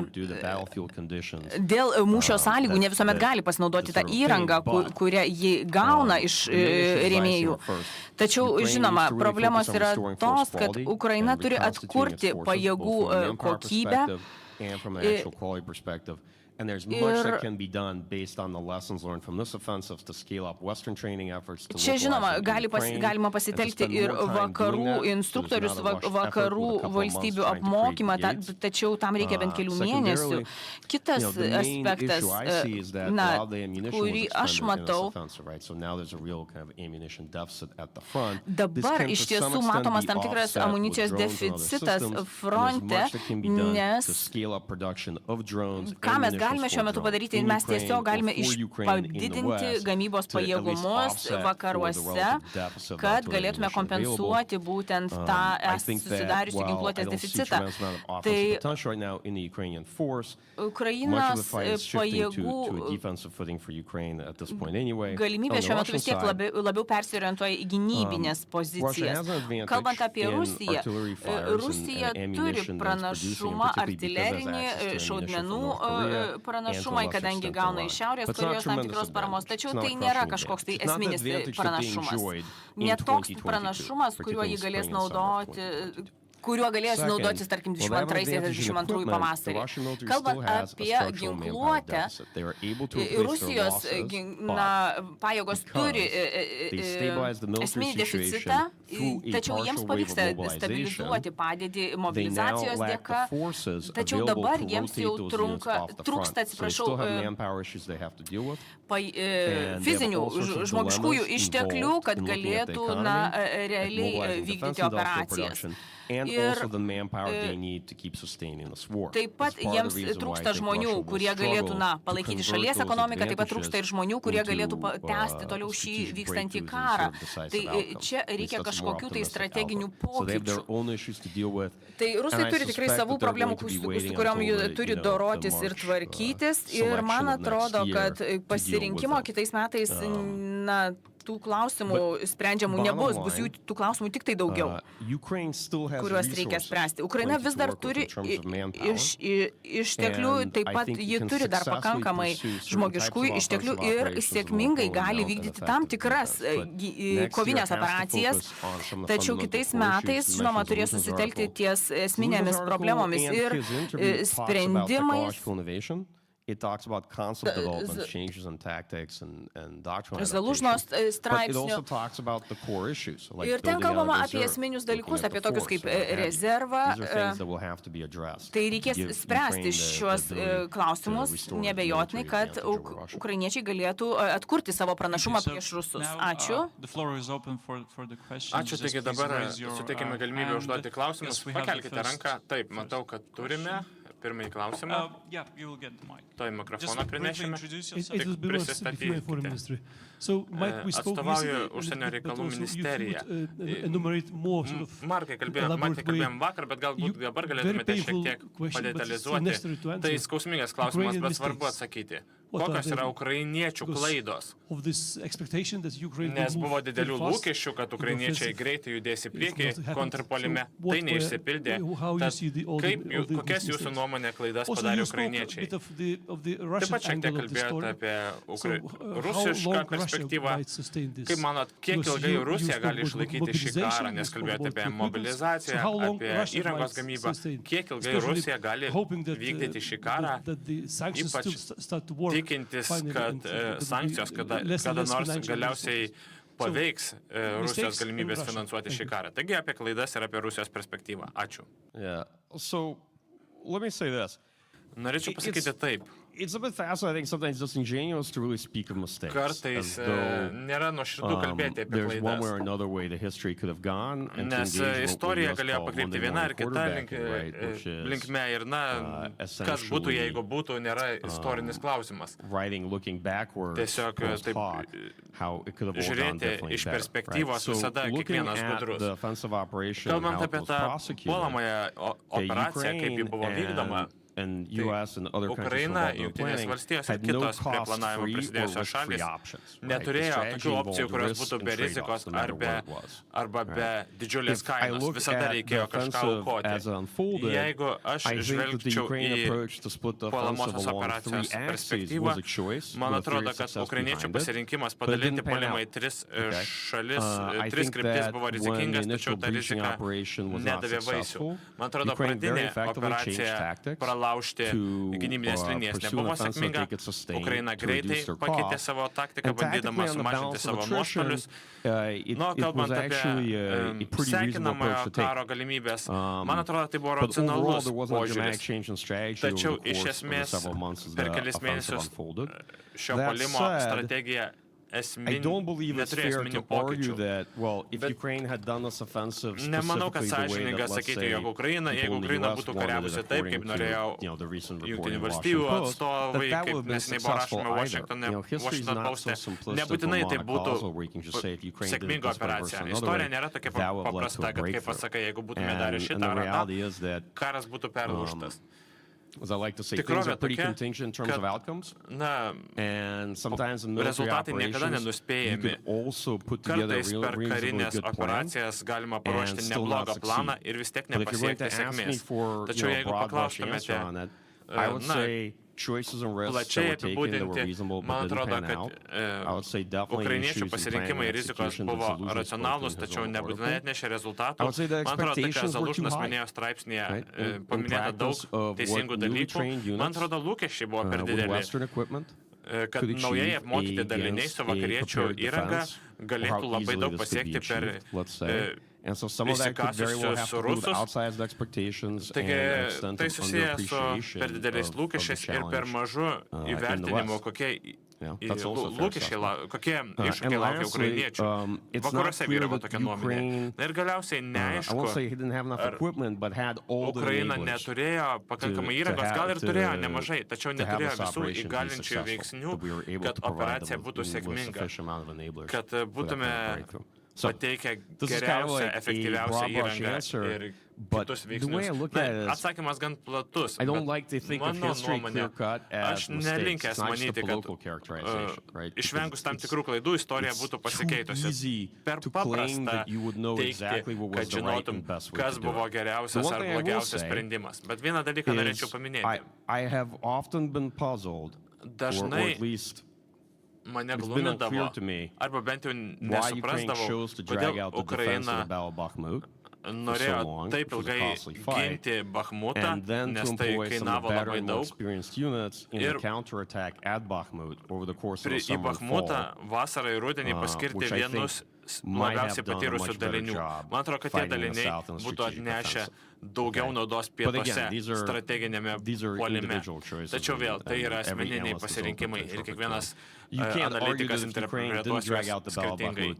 dėl mūšio sąlygų ne visuomet gali pasinaudoti tą įrangą, kurią ji gauna iš rėmėjų. Tačiau, žinoma, problemos yra tos, kad Ukraina turi atkurti pajėgų kokybę Čia, žinoma, galima pasitelkti ir vakarų instruktorius, vakarų valstybių apmokymą, tačiau tam reikia bent kelių mėnesių. Kitas aspektas, kurį aš matau, dabar iš tiesų matomas tam tikras amunicijos deficitas fronte, nes ką mes galime šiuo metu padaryti, mes tiesiog galime padidinti gamybos pajėgumus vakaruose, kad galėtume kompensuoti būtent tą susidariusių ginkluotės deficitą. Tai Ukrainos pajėgų galimybė šiuo metu vis tiek labiau persiorientuoja į gynybinės pozicijas. Kalbant apie Rusiją, Rusija turi pranašumą artilerinį, šaudmenų pranašumai, kadangi gauna iš Šiaurės Korėjos tam tikros paramos, tačiau tai nėra kažkoks tai esminis pranašumas. Ne toks pranašumas, kuriuo jį galės naudoti, kuriuo galės naudotis, tarkim, 22 pavasarį. Kalbant apie ginkluotę, Rusijos pajėgos turi esminį deficitą, tačiau jiems pavyksta stabilizuoti padėtį mobilizacijos dėka, tačiau dabar jiems jau trūksta, fizinių, žmogiškųjų išteklių, kad galėtų realiai vykdyti operacijas. Ir taip pat jiems trūksta žmonių, kurie galėtų palaikyti šalies ekonomiką, taip pat trūksta ir žmonių, kurie galėtų tęsti toliau šį vykstantį karą. Tai čia reikia kažkokių tai strateginių pokyčių. Tai rusai turi tikrai savų problemų, su kuriom jie turi dorotis ir tvarkytis. Ir man atrodo, kad pasirinkimo kitais metais, tų klausimų sprendžiamų nebus, bus jų tų klausimų tik tai daugiau, kuriuos reikia spręsti. Ukraina vis dar turi išteklių, taip pat ji turi dar pakankamai žmogiškųjų išteklių ir sėkmingai gali vykdyti tam tikras kovinės operacijas, tačiau kitais metais, žinoma, turės susitelkti ties esminėmis problemomis ir sprendimais. Zalūžnos straipsnių. Ir ten kalbama apie esminius dalykus, apie tokius kaip rezervą. Tai reikės spręsti šiuos klausimus, nebejotinai, kad ukrainiečiai galėtų atkurti savo pranašumą prieš rusus. Ačiū. Ačiū, taigi dabar suteikime galimybę užduoti klausimus. Pakelkite ranką. Taip, matau, kad turime. Pirmąjį klausimą. Toj mikrofoną prinešime. Tik prisistatykite. Atstovauju užsienio reikalų ministeriją. Markai, kalbėjom vakar, bet galbūt dabar galėtumėte šiek tiek padetalizuoti. Tai skausmingas klausimas, bet svarbu atsakyti. Kokios yra ukrainiečių klaidos? Nes buvo didelių lūkesčių, kad ukrainiečiai greitai judės į priekį kontrpuolime. Tai neišsipildė. Tad kokias jūsų nuomonė klaidas padarė ukrainiečiai? Taip pat šiek tiek kalbėjote apie rusišką perspektyvą. Kaip manot, kiek ilgai Rusija gali išlaikyti šį karą, nes kalbėjote apie mobilizaciją, apie įrangos gamybą. Kiek ilgai Rusija gali vykdyti šį karą, ypač tikintis, kad sankcijos kada nors galiausiai paveiks Rusijos galimybės finansuoti šį karą. Taigi apie klaidas ir apie Rusijos perspektyvą. Ačiū. Norėčiau pasakyti taip. Kartais nėra nuoširdų kalbėti apie klaidas. Nes istorija galėjo pakreipti vieną ar kitą linkme ir kas būtų, jeigu būtų, nėra istorinis klausimas. Tiesiog taip žiūrėti iš perspektyvos visada kiekvienas gudrus. Kalbant apie tą puolamąją operaciją, kaip ji buvo vykdoma, Ukraina, Jungtinės valstijos ir kitos prie planavimo prisidėjusios šalys neturėjo tokių opcijų, kurios būtų be rizikos arba be didžiulės kainos. Visada reikėjo kažką aukoti. Jeigu aš žvelgčiau į puolamosios operacijos perspektyvą, man atrodo, kad ukrainiečių pasirinkimas padalinti puolimą į tris šalis, tris kryptis buvo rizikingas, tačiau ta rizika nedavė vaisių. Man atrodo, pradinė operacija laužti gynybinės linijas nebuvo sėkminga. Ukraina greitai pakeitė savo taktiką, bandydama sumažinti savo nuostolius. Kalbant apie sveikinamąjo karo galimybės, man atrodo, tai buvo racionalus požiūris. Tačiau iš esmės per kelis mėnesius šio puolimo strategija neturėjo esminių pokyčių. Nemanau, kad sąžininga sakyti, jeigu Ukraina būtų kariavusi taip, kaip norėjo Jungtinių valstybių atstovai, kaip neseniai buvo rašoma Washington Poste, nebūtinai tai būtų sėkminga operacija. Istorija nėra tokia paprasta, kad kaip pasakai, jeigu būtume darę šitą ar aną, karas būtų perlūžtas. Tikrovė tokia, kad rezultatai niekada nenuspėjami. Kartais per karinės operacijas galima paruošti neblogą planą ir vis tiek nepasiekti sėkmės. Tačiau jeigu paklaustumėte, plačiai apibūdinti, man atrodo, kad ukrainiečių pasirinkimai rizikos buvo racionalūs, tačiau nebūtinai atnešė rezultatų. Man atrodo, tai, ką Zalužnas minėjo straipsnėje, paminėta daug teisingų dalykų. Man atrodo, lūkesčiai buvo per dideli, kad naujai apmokyti daliniai su vakariečių įranga galėtų labai daug pasiekti per įsikasusius rusus. Taigi, tai susiję su per dideliais lūkesčiais ir per mažu įvertinimu, kokie iššūkiai laukia ukrainiečių. Vakaruose vyravo tokia nuomonė. Ir galiausiai neaišku, ar Ukraina neturėjo pakankamai įrangos, gal ir turėjo nemažai, tačiau neturėjo visų įgalinčių veiksnių, kad operacija būtų sėkminga, kad būtume pateikia geriausią, efektyviausią įrangą ir kitus veiksnius. Atsakymas gan platus, bet mano nuomonė, aš nelinkęs manyti, kad išvengus tam tikrų klaidų istorija būtų pasikeitusi. Per paprasta teikti, kad žinotum, kas buvo geriausias ar blogiausias sprendimas. Bet vieną dalyką norėčiau paminėti. Dažnai mane glumindavo, arba bent jau nesuprasdavau, kodėl Ukraina norėjo taip ilgai ginti Bakhmutą, nes tai kainavo labai daug. Ir į Bakhmutą vasarą ir rudenį paskirti vienus labiausiai patyrusių dalinių. Man atrodo, kad tie daliniai būtų atnešę daugiau naudos pietuose strateginėme puolime. Tačiau vėl, tai yra asmeniniai pasirinkimai ir kiekvienas analitikas interpretuos juos skirtingai.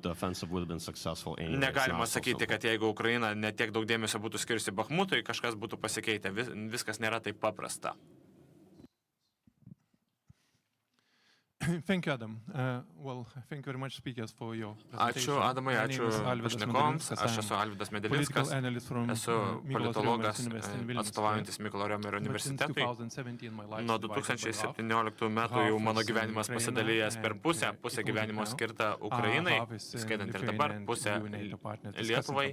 Negalima sakyti, kad jeigu Ukraina netiek daug dėmesio būtų skirsi Bakhmutui, kažkas būtų pasikeitę. Viskas nėra taip paprasta. Thank you, Adam. Thank you very much, speakers, for your Ačiū, Adamai, ačiū pašnekovams. Aš esu Alvydas Medelinskas, esu politologas atstovaujantis Mykolo Riomerio universitetui. Nuo 2017 metų jau mano gyvenimas pasidalijęs per pusę gyvenimo skirta Ukrainai, skaitant ir dabar, pusę Lietuvai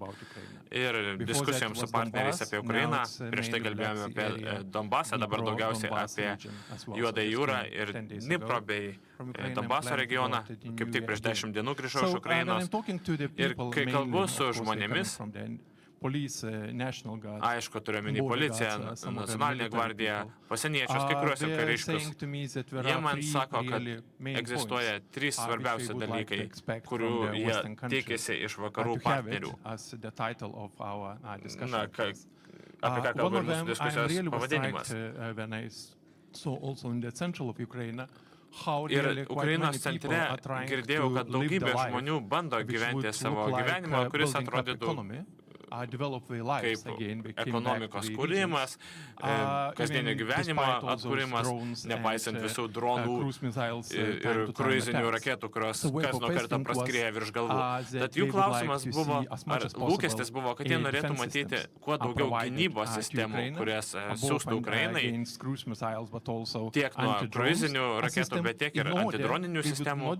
ir diskusijoms su partneriais apie Ukrainą. Prieš tai kalbėjome apie Donbasą, dabar daugiausiai apie Juodąją jūrą ir Dnipro bei Donbaso regioną. Kaip tik prieš 10 dienų grįžau iš Ukrainos. Ir kai kalbu su žmonėmis, police, National Guard, Aišku, turiuomenį policiją, nacionalinę gvardiją, pasieniečius, kai kuriuos ir kariškius. Jie man sako, kad egzistuoja 3 svarbiausi dalykai, kurių jie tikisi iš vakarų partnerių. Na, apie ką kalba ir mūsų diskusijos pavadinimas. Ir Ukrainos centre girdėjau, kad daugybė žmonių bando gyventi savo gyvenimą, kuris atrodytų kaip ekonomikos kūrimas, kasdienio gyvenimo atkūrimas, nepaisant visų dronų ir kruizinių raketų, kurios kas nuo karto praskrieja virš galvų. Tad jų klausimas buvo, ar lūkestis buvo, kad jie norėtų matyti kuo daugiau gynybos sistemų, kurias siųstų Ukrainai, tiek nuo kruizinių raketų, bet tiek ir antidroninių sistemų,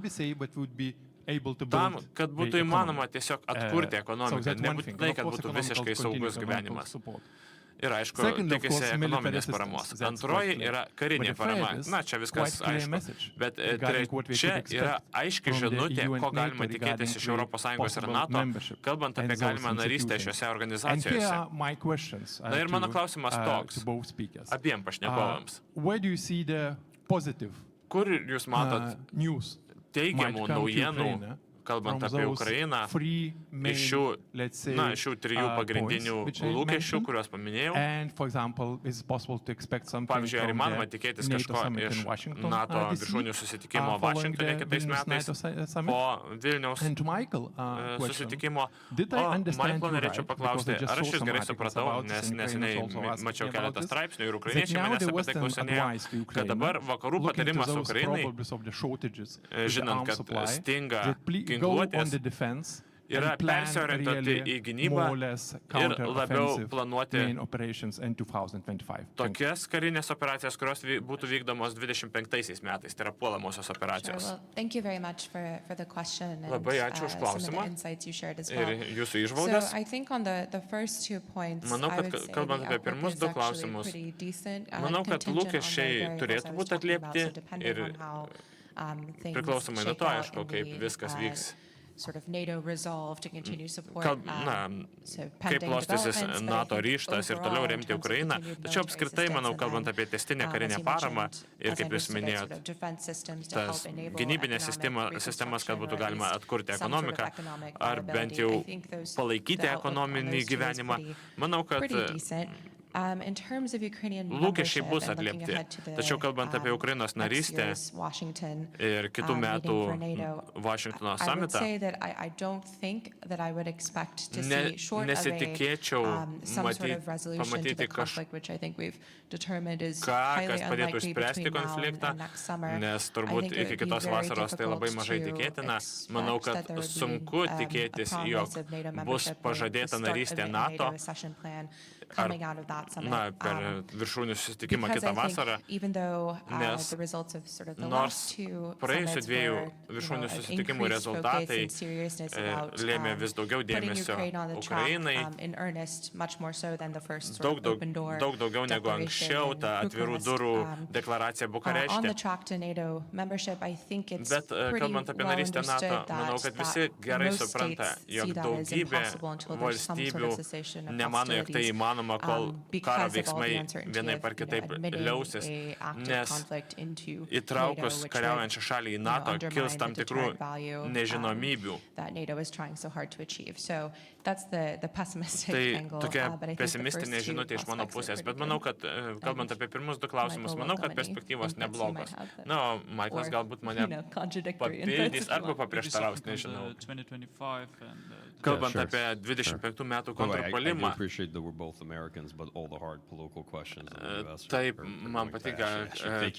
tam, kad būtų įmanoma tiesiog atkurti ekonomiką, nebūtinai, kad būtų visiškai saugus gyvenimas. Ir aišku, tikisi ekonominės paramos. Antroji yra karinė parama. Na, čia viskas aišku. Bet trečia yra aiški žinutė, ko galima tikėtis iš ES ir NATO, kalbant apie galimą narystę šiuose organizacijose. Na ir mano klausimas toks, abiem pašnekovams. Kur jūs matot teigiamų naujienų, kalbant apie Ukrainą, iš šių 3 pagrindinių lūkesčių, kuriuos paminėjau. Pavyzdžiui, ar įmanoma tikėtis kažko iš NATO viršūnių susitikimo Vašingtone kitais metais po Vilniaus susitikimo. O Maiklo norėčiau paklausti, ar aš jūs gerai supratau, nes neseniai mačiau keletą straipsnių ir ukrainiečiai manęs apie tai klausinėjo, kad dabar vakarų patarimas Ukrainai, žinant, kad stinga ginkluotės, yra persiorientuoti į gynybą ir labiau planuoti tokias karinės operacijas, kurios būtų vykdomos 25 metais, tai yra puolamosios operacijos. Labai ačiū už klausimą ir jūsų įžvalgas. Manau, kad kalbant apie pirmus 2 klausimus, manau, kad lūkesčiai turėtų būti atliepti ir priklausomai nuo to, aišku, kaip viskas vyks. Kaip klostysis NATO ryžtas ir toliau remti Ukrainą. Tačiau apskritai, manau, kalbant apie tęstinę karinę paramą ir, kaip jūs minėjot, tas gynybinės sistemas, kad būtų galima atkurti ekonomiką, ar bent jau palaikyti ekonominį gyvenimą, manau, kad lūkesčiai bus atliepti. Tačiau kalbant apie Ukrainos narystę ir kitų metų Vašingtono samitą, nesitikėčiau pamatyti kažką, kas padėtų išspręsti konfliktą, nes turbūt iki kitos vasaros tai labai mažai tikėtina. Manau, kad sunku tikėtis, jog bus pažadėta narystė NATO ar per viršūnių susitikimą kitą vasarą, nes nors praėjusių 2 viršūnių susitikimų rezultatai lėmė vis daugiau dėmesio Ukrainai, daug daugiau negu anksčiau, ta atvirų durų deklaracija Bukarešte. Bet kalbant apie narystę NATO, manau, kad visi gerai supranta, jog daugybė valstybių nemano, jog tai įmanoma, kol karo veiksmai vienaip ar kitaip liausis, nes įtraukus kariaujančią šalį į NATO kils tam tikrų nežinomybių. Tai tokia pesimistinė žinutė iš mano pusės, bet manau, kad kalbant apie pirmus 2 klausimus, manau, kad perspektyvos neblogos. Na, o Maiklas galbūt mane papildys arba paprieštaraus, nežinau. Kalbant apie 25 metų kontrpuolimą, taip, man patinka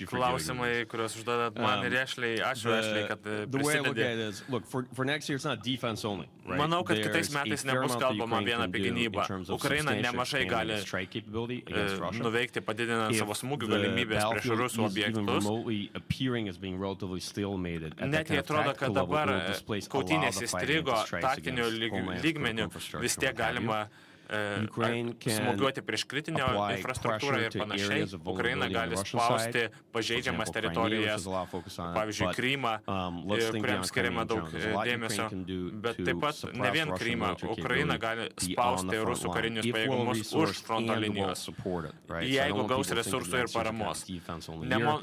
klausimai, kuriuos užduodat man ir Ešliai. Ačiū, Ešliai, kad prisidedi. Manau, kad kitais metais nebus kalbama vien apie gynybą. Ukraina nemažai gali nuveikti, padidinant savo smūgių galimybės prieš rusų objektus. Net jei atrodo, kad dabar kautynės įstrigo taktinių lygmenių, vis tiek galima smūgiuoti prieš kritinio infrastruktūrą ir panašiai. Ukraina gali spausti pažeidžiamas teritorijas, pavyzdžiui, Krymą, kuriam skiriama daug dėmesio, bet taip pat ne vien Krymą. Ukraina gali spausti rusų karinius pajėgumus už fronto linijos, jeigu gaus resursų ir paramos.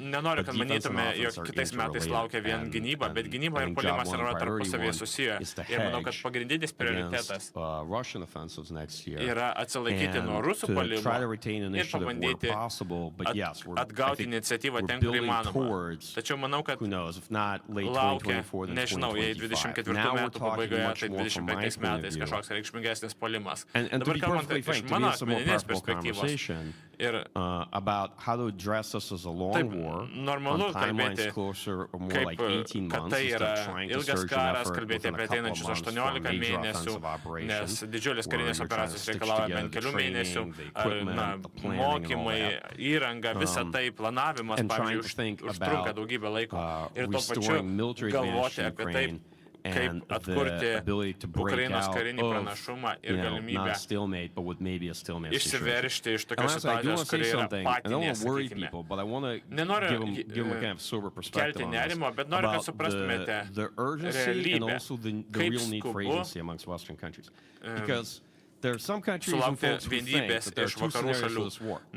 Nenoriu, kad manytume, jog kitais metais laukia vien gynyba, bet gynyba ir puolimas yra tarpusavėje susiję. Ir manau, kad pagrindinis prioritetas yra atsilaikyti nuo rusų puolimo ir pabandyti atgauti iniciatyvą ten, kur įmanoma. Tačiau manau, kad laukia, nežinau, jei 24 metų pabaigoje, tai 25 metais kažkoks reikšmingesnis puolimas. Dabar kalbant iš mano asmeninės perspektyvos ir taip normalu kalbėti, kad tai yra ilgas karas, kalbėti apie ateinančius 18 mėnesių, nes didžiulės karinės operacijos reikalauja bent kelių mėnesių, ar mokymai, įranga, visa tai planavimas, pavyzdžiui, užtrunka daugybę laiko. Ir tuo pačiu galvoti apie taip, kaip atkurti Ukrainos karinį pranašumą ir galimybę išsiveršti iš tokios situacijos, kuri yra patinė, sakykime. Nenoriu kelti nerimo, bet noriu, kad suprastumėte realybę, kaip skubu sulaukti vienybės iš vakarų šalių.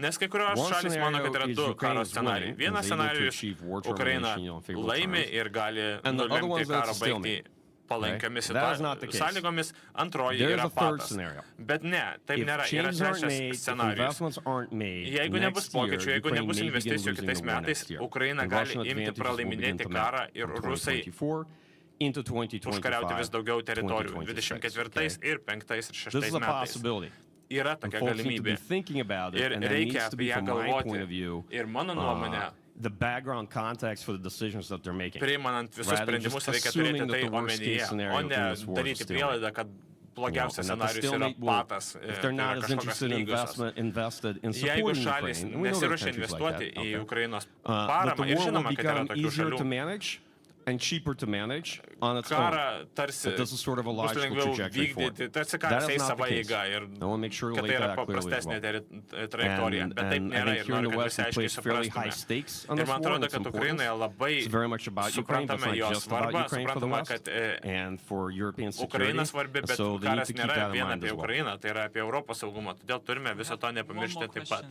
Nes kai kurios šalis mano, kad yra du karo scenarijai. Vienas scenarijus - Ukraina laimi ir gali nulemti karo baigti palankiomis sąlygomis, antroji yra fatas. Bet ne, taip nėra. Yra trečias scenarijus. Jeigu nebus pokyčių, jeigu nebus investicijų kitais metais, Ukraina gali imti pralaiminėti karą ir rusai užkariauti vis daugiau teritorijų 24 ir 5 ir 6 metais. Yra tokia galimybė. Ir reikia apie ją galvoti. Ir mano nuomonė, priimant visus sprendimus, reikia turėti tai omenyje, o ne daryti prielaidą, kad blogiausias scenarijus yra patas, tai yra kažkokios lygiosios. Jeigu šalis nesiruošia investuoti į Ukrainos paramą, ir žinoma, kad yra tokių šalių, karą tarsi bus lengviau vykdyti, tarsi karas eis savo eigą ir kad tai yra paprastesnė trajektorija, bet taip nėra ir noriu, kad visi aiškiai suprastume. Ir man atrodo, kad Ukrainoje labai suprantame jos svarbą, suprantame, kad Ukraina svarbi, bet karas nėra vien apie Ukrainą, tai yra apie Europos saugumą, todėl turime viso to nepamiršti taip pat.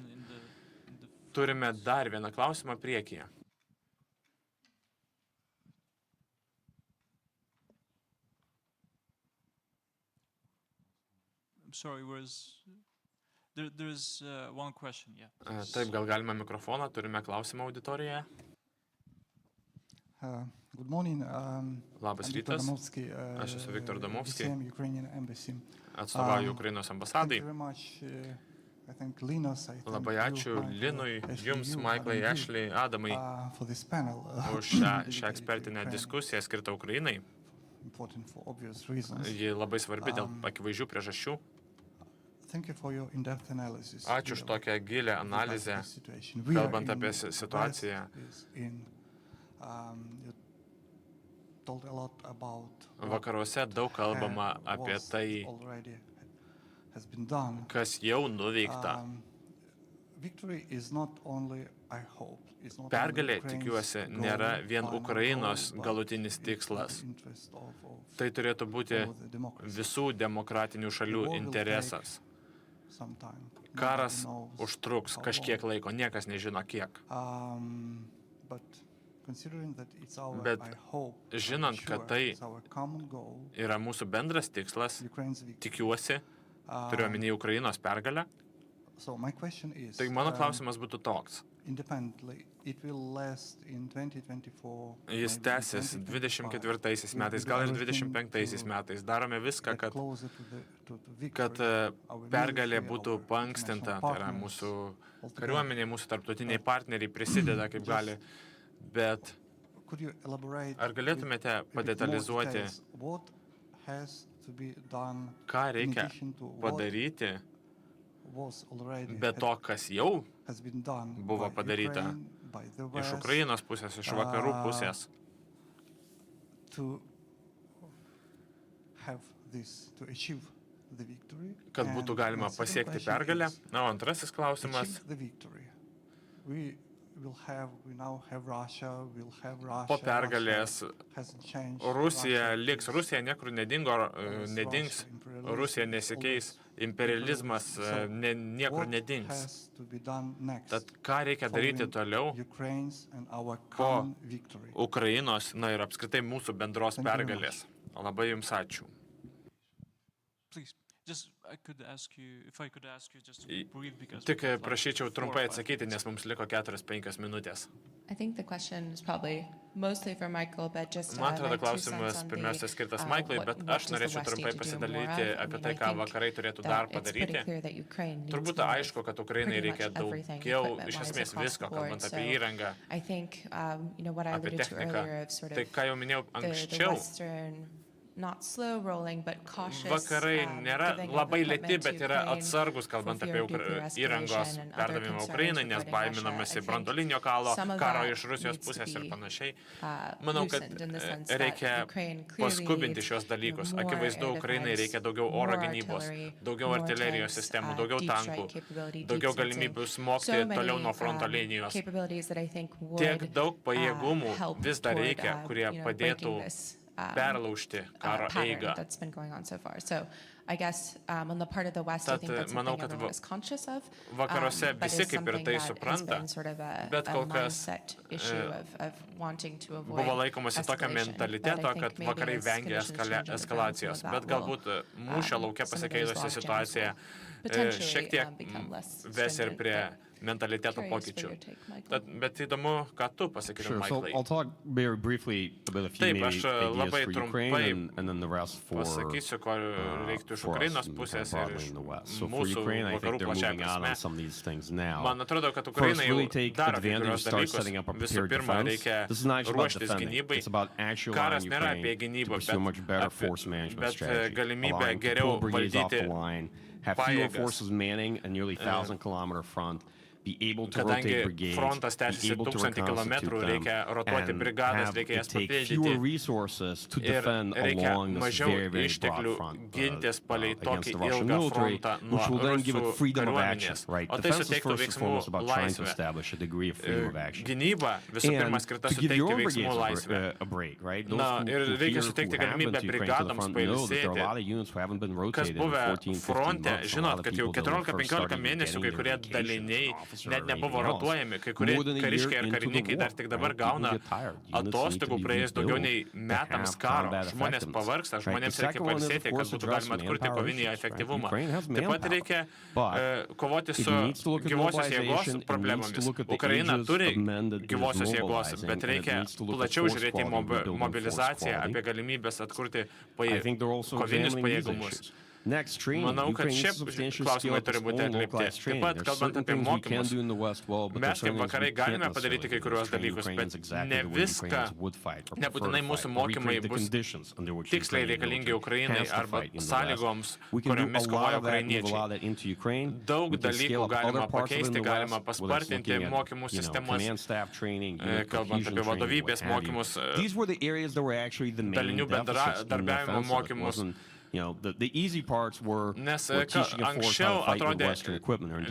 Turime dar vieną klausimą priekyje. Sorry, there's one question, yeah. Taip, gal galime mikrofoną, turime klausimą auditorijoje. Good morning. Labas rytas, aš esu Viktor Domovski, atstovauju Ukrainos ambasadai. Labai ačiū Linui, jums, Maiklai, Ashley, Adamai, už šią ekspertinę diskusiją skirtą Ukrainai. Ji labai svarbi dėl akivaizdžių priežasčių. Ačiū už tokią gilę analizę, kalbant apie situaciją. Vakaruose daug kalbama apie tai, kas jau nuveikta. Pergalė, tikiuosi, nėra vien Ukrainos galutinis tikslas. Tai turėtų būti visų demokratinių šalių interesas. Karas užtruks kažkiek laiko, niekas nežino kiek. Bet žinant, kad tai yra mūsų bendras tikslas, tikiuosi, turiu omeny Ukrainos pergalę, tai mano klausimas būtų toks. Jis tęsis 24 metais, gal ir 25 metais. Darome viską, kad pergalė būtų paankstinta. Tai yra mūsų kariuomenė, mūsų tarptautiniai partneriai prisideda kaip gali. Bet ar galėtumėte padetalizuoti, ką reikia padaryti be to, kas jau buvo padaryta iš Ukrainos pusės, iš vakarų pusės, kad būtų galima pasiekti pergalę. Na, o antrasis klausimas. Po pergalės Rusija liks, Rusija niekur nedings, Rusija nesikeis, imperializmas niekur nedings. Tad ką reikia daryti toliau po Ukrainos, na ir apskritai mūsų bendros pergalės. Labai jums ačiū. Tik prašyčiau trumpai atsakyti, nes mums liko 4-5 minutės. Man atrodo, klausimas pirmiausia skirtas Maiklui, bet aš norėčiau trumpai pasidalyti apie tai, ką vakarai turėtų dar padaryti. Turbūt aišku, kad Ukrainai reikia daugiau, iš esmės visko, kalbant apie įrangą, apie techniką. Tai, ką jau minėjau anksčiau, vakarai nėra labai lėti, bet yra atsargus, kalbant apie įrangos perdavimą Ukrainai, nes baiminamasi branduolinio karo iš Rusijos pusės ir panašiai. Manau, kad reikia paskubinti šios dalykus. Akivaizdu, Ukrainai reikia daugiau oro gynybos, daugiau artilerijos sistemų, daugiau tankų, daugiau galimybių smogti toliau nuo fronto linijos. Tiek daug pajėgumų vis dar reikia, kurie padėtų perlaužti karo eigą. Tad manau, kad vakaruose visi kaip ir tai supranta, bet kol kas buvo laikomasi tokio mentaliteto, kad vakarai vengia eskalacijos, bet galbūt mūšio lauke pasikeitusi situacija šiek tiek ves ir prie mentaliteto pokyčių. Bet įdomu, ką tu pasakytum, Maiklai. Taip, aš labai trumpai pasakysiu, ko reiktų iš Ukrainos pusės ir iš mūsų vakarų plačiąja prasme. Man atrodo, kad Ukraina jau daro kai kurios dalykus. Visų pirma, reikia ruoštis gynybai. Karas nėra apie gynybą, bet galimybę geriau valdyti pajėgas. Kadangi frontas tęsiasi 1000 kilometrų, reikia rotuoti brigadas, reikia jas papildyti ir reikia mažiau išteklių gintis palei tokį ilgą frontą nuo rusų kariuomenės. O tai suteiktų veiksmų laisvę. Gynyba visų pirma skirta suteikti veiksmų laisvę. Na, ir reikia suteikti galimybę brigadoms pailsėti. Kas buvę fronte, žinot, kad jau 14-15 mėnesių kai kurie daliniai net nebuvo rotuojami, kai kurie kariškiai ir karininkai dar tik dabar gauna atostogų praėjus daugiau nei metams karo. Žmonės pavargsta, žmonėms reikia pailsėti, kad būtų galima atkurti kovinį efektyvumą. Taip pat reikia kovoti su gyvosios jėgos problemomis. Ukraina turi gyvosios jėgos, bet reikia plačiau žiūrėti į mobilizaciją, apie galimybės atkurti kovinius pajėgumus. Manau, kad šie klausimai turi būti atlikti. Taip pat, kalbant apie mokymus, mes kaip vakarai galime padaryti kai kuriuos dalykus, bet ne viską, nebūtinai mūsų mokymai bus tiksliai reikalingi Ukrainai arba sąlygoms, kuriomis kovoja ukrainiečiai. Daug dalykų galima pakeisti, galima paspartinti mokymų sistemas, kalbant apie vadovybės mokymus, dalinių bendradarbiavimo mokymus. Nes anksčiau atrodė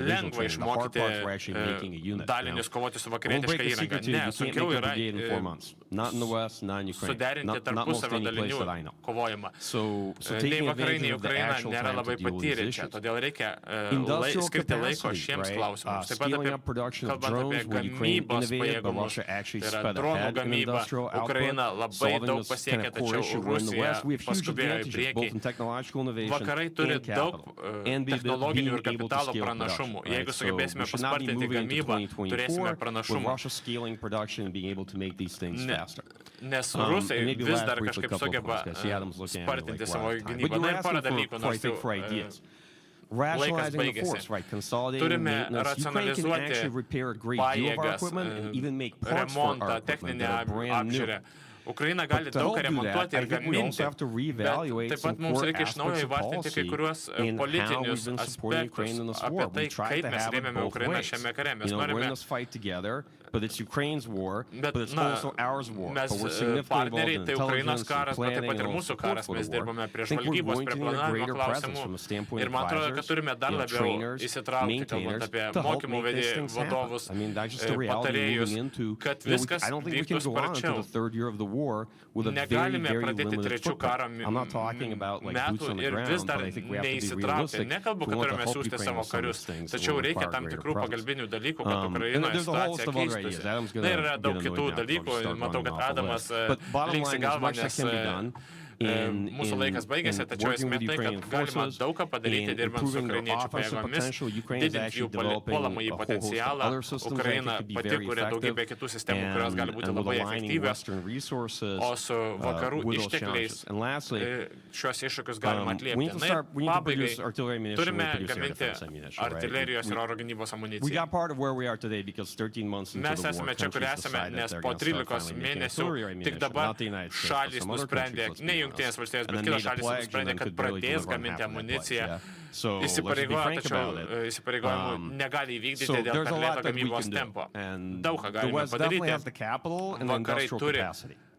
lengva išmokyti dalinius kovoti su vakarietiška įranga. Ne, sunkiau yra suderinti tarpusavio dalinių kovojimą. Nei vakarai, nei Ukraina nėra labai patyrę čia, todėl reikia skirti laiko šiems klausimams. Taip pat kalbant apie gamybos pajėgumus, tai yra dronų gamyba, Ukraina labai daug pasiekė, tačiau Rusija paskubėjo į priekį. Vakarai turi daug technologinių ir kapitalo pranašumų. Jeigu sugebėsime paspartinti gamybą, turėsime pranašumą. Nes rusai vis dar kažkaip sugeba spartinti savo gamybą. Na ir porą dalykų, nors jau laikas baigėsi. Turime racionalizuoti pajėgas, remontą, techninę apžiūrę. Ukraina gali daug remontuoti ir gaminti, bet taip pat mums reikia iš naujo įvartinti kai kuriuos politinius aspektus apie tai, kaip mes rėmėme Ukrainą šiame kare. Mes norime partneriai, tai Ukrainos karas, bet taip pat ir mūsų karas, mes dirbame prie žvalgybos, prie planavimo klausimų ir man atrodo, kad turime dar labiau įsitraukti, kalbant apie mokymų vadovus, patarėjus, kad viskas vyktų sparčiau. Negalime pradėti trečių karo metų ir vis dar neįsitraukti. Nekalbu, kad turime siųsti savo karius, tačiau reikia tam tikrų pagalbinių dalykų, kad Ukrainoje situacija keistųsi. Na ir yra daug kitų dalykų, matau, kad Adamas linksi galvą, nes mūsų laikas baigėsi, tačiau esmė tai, kad galima daug ką padaryti dirbant su ukrainiečių pajėgomis, didinti jų puolamąjį potencialą. Ukraina pati kuria daugybę kitų sistemų, kurios gali būti labai efektyvios, o su vakarų ištekliais šios iššūkius galima atliepti. Na ir pabaigai turime gaminti artilerijos ir oro gynybos amuniciją. Mes esame čia, kur esame, nes po 13 mėnesių tik dabar šalys nusprendė, ne Jungtinės valstijos, bet kitos šalys nusprendė, kad pradės gaminti amuniciją. Įsipareigojo, tačiau įsipareigojimų negali įvykdyti dėl per lėto gamybos tempo. Daug ką galime padaryti. Vakarai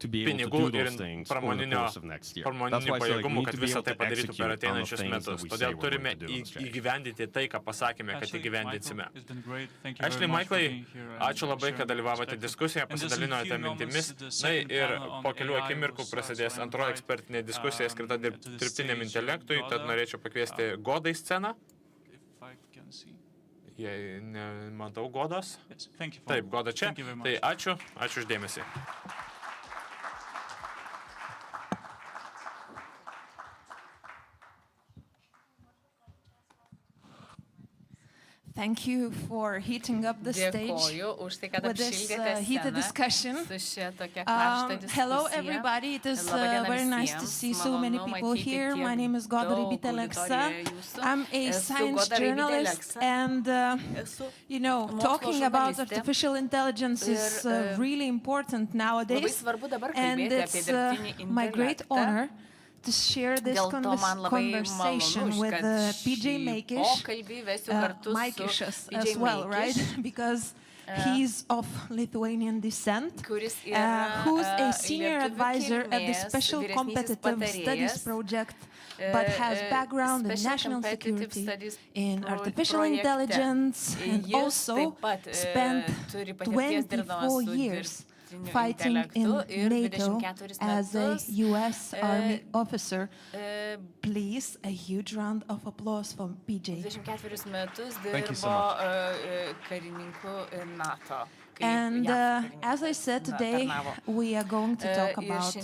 turi pinigų ir pramoninių pajėgumų, kad visą tai padarytų per ateinančius metus. Todėl turime įgyvendinti tai, ką pasakėme, kad įgyvendinsime. Ashley, Maiklai, ačiū labai, kad dalyvavote diskusijoje, pasidalinote mintimis. Na ir po kelių akimirkų prasidės antroji ekspertinė diskusija skirta dirbtiniam intelektui, tad norėčiau pakviesti Godą į sceną. Jei nematau Godos. Taip, Goda čia. Tai ačiū uždėmesį. Thank you for heating up the stage with this heated discussion. Hello everybody, it is very nice to see so many people here. My name is Goda. I'm a science journalist and, talking about artificial intelligence is really important nowadays. And it's my great honor to share this conversation with PJ Maikišas as well, right? Because he's of Lithuanian descent, who's a senior advisor at the Special Competitive Studies Project, but has background in national security, in artificial intelligence, and also spent 24 years fighting in NATO as a U.S. Army officer. Please, a huge round of applause for PJ. Thank you so much. And as I said, today we are going to talk about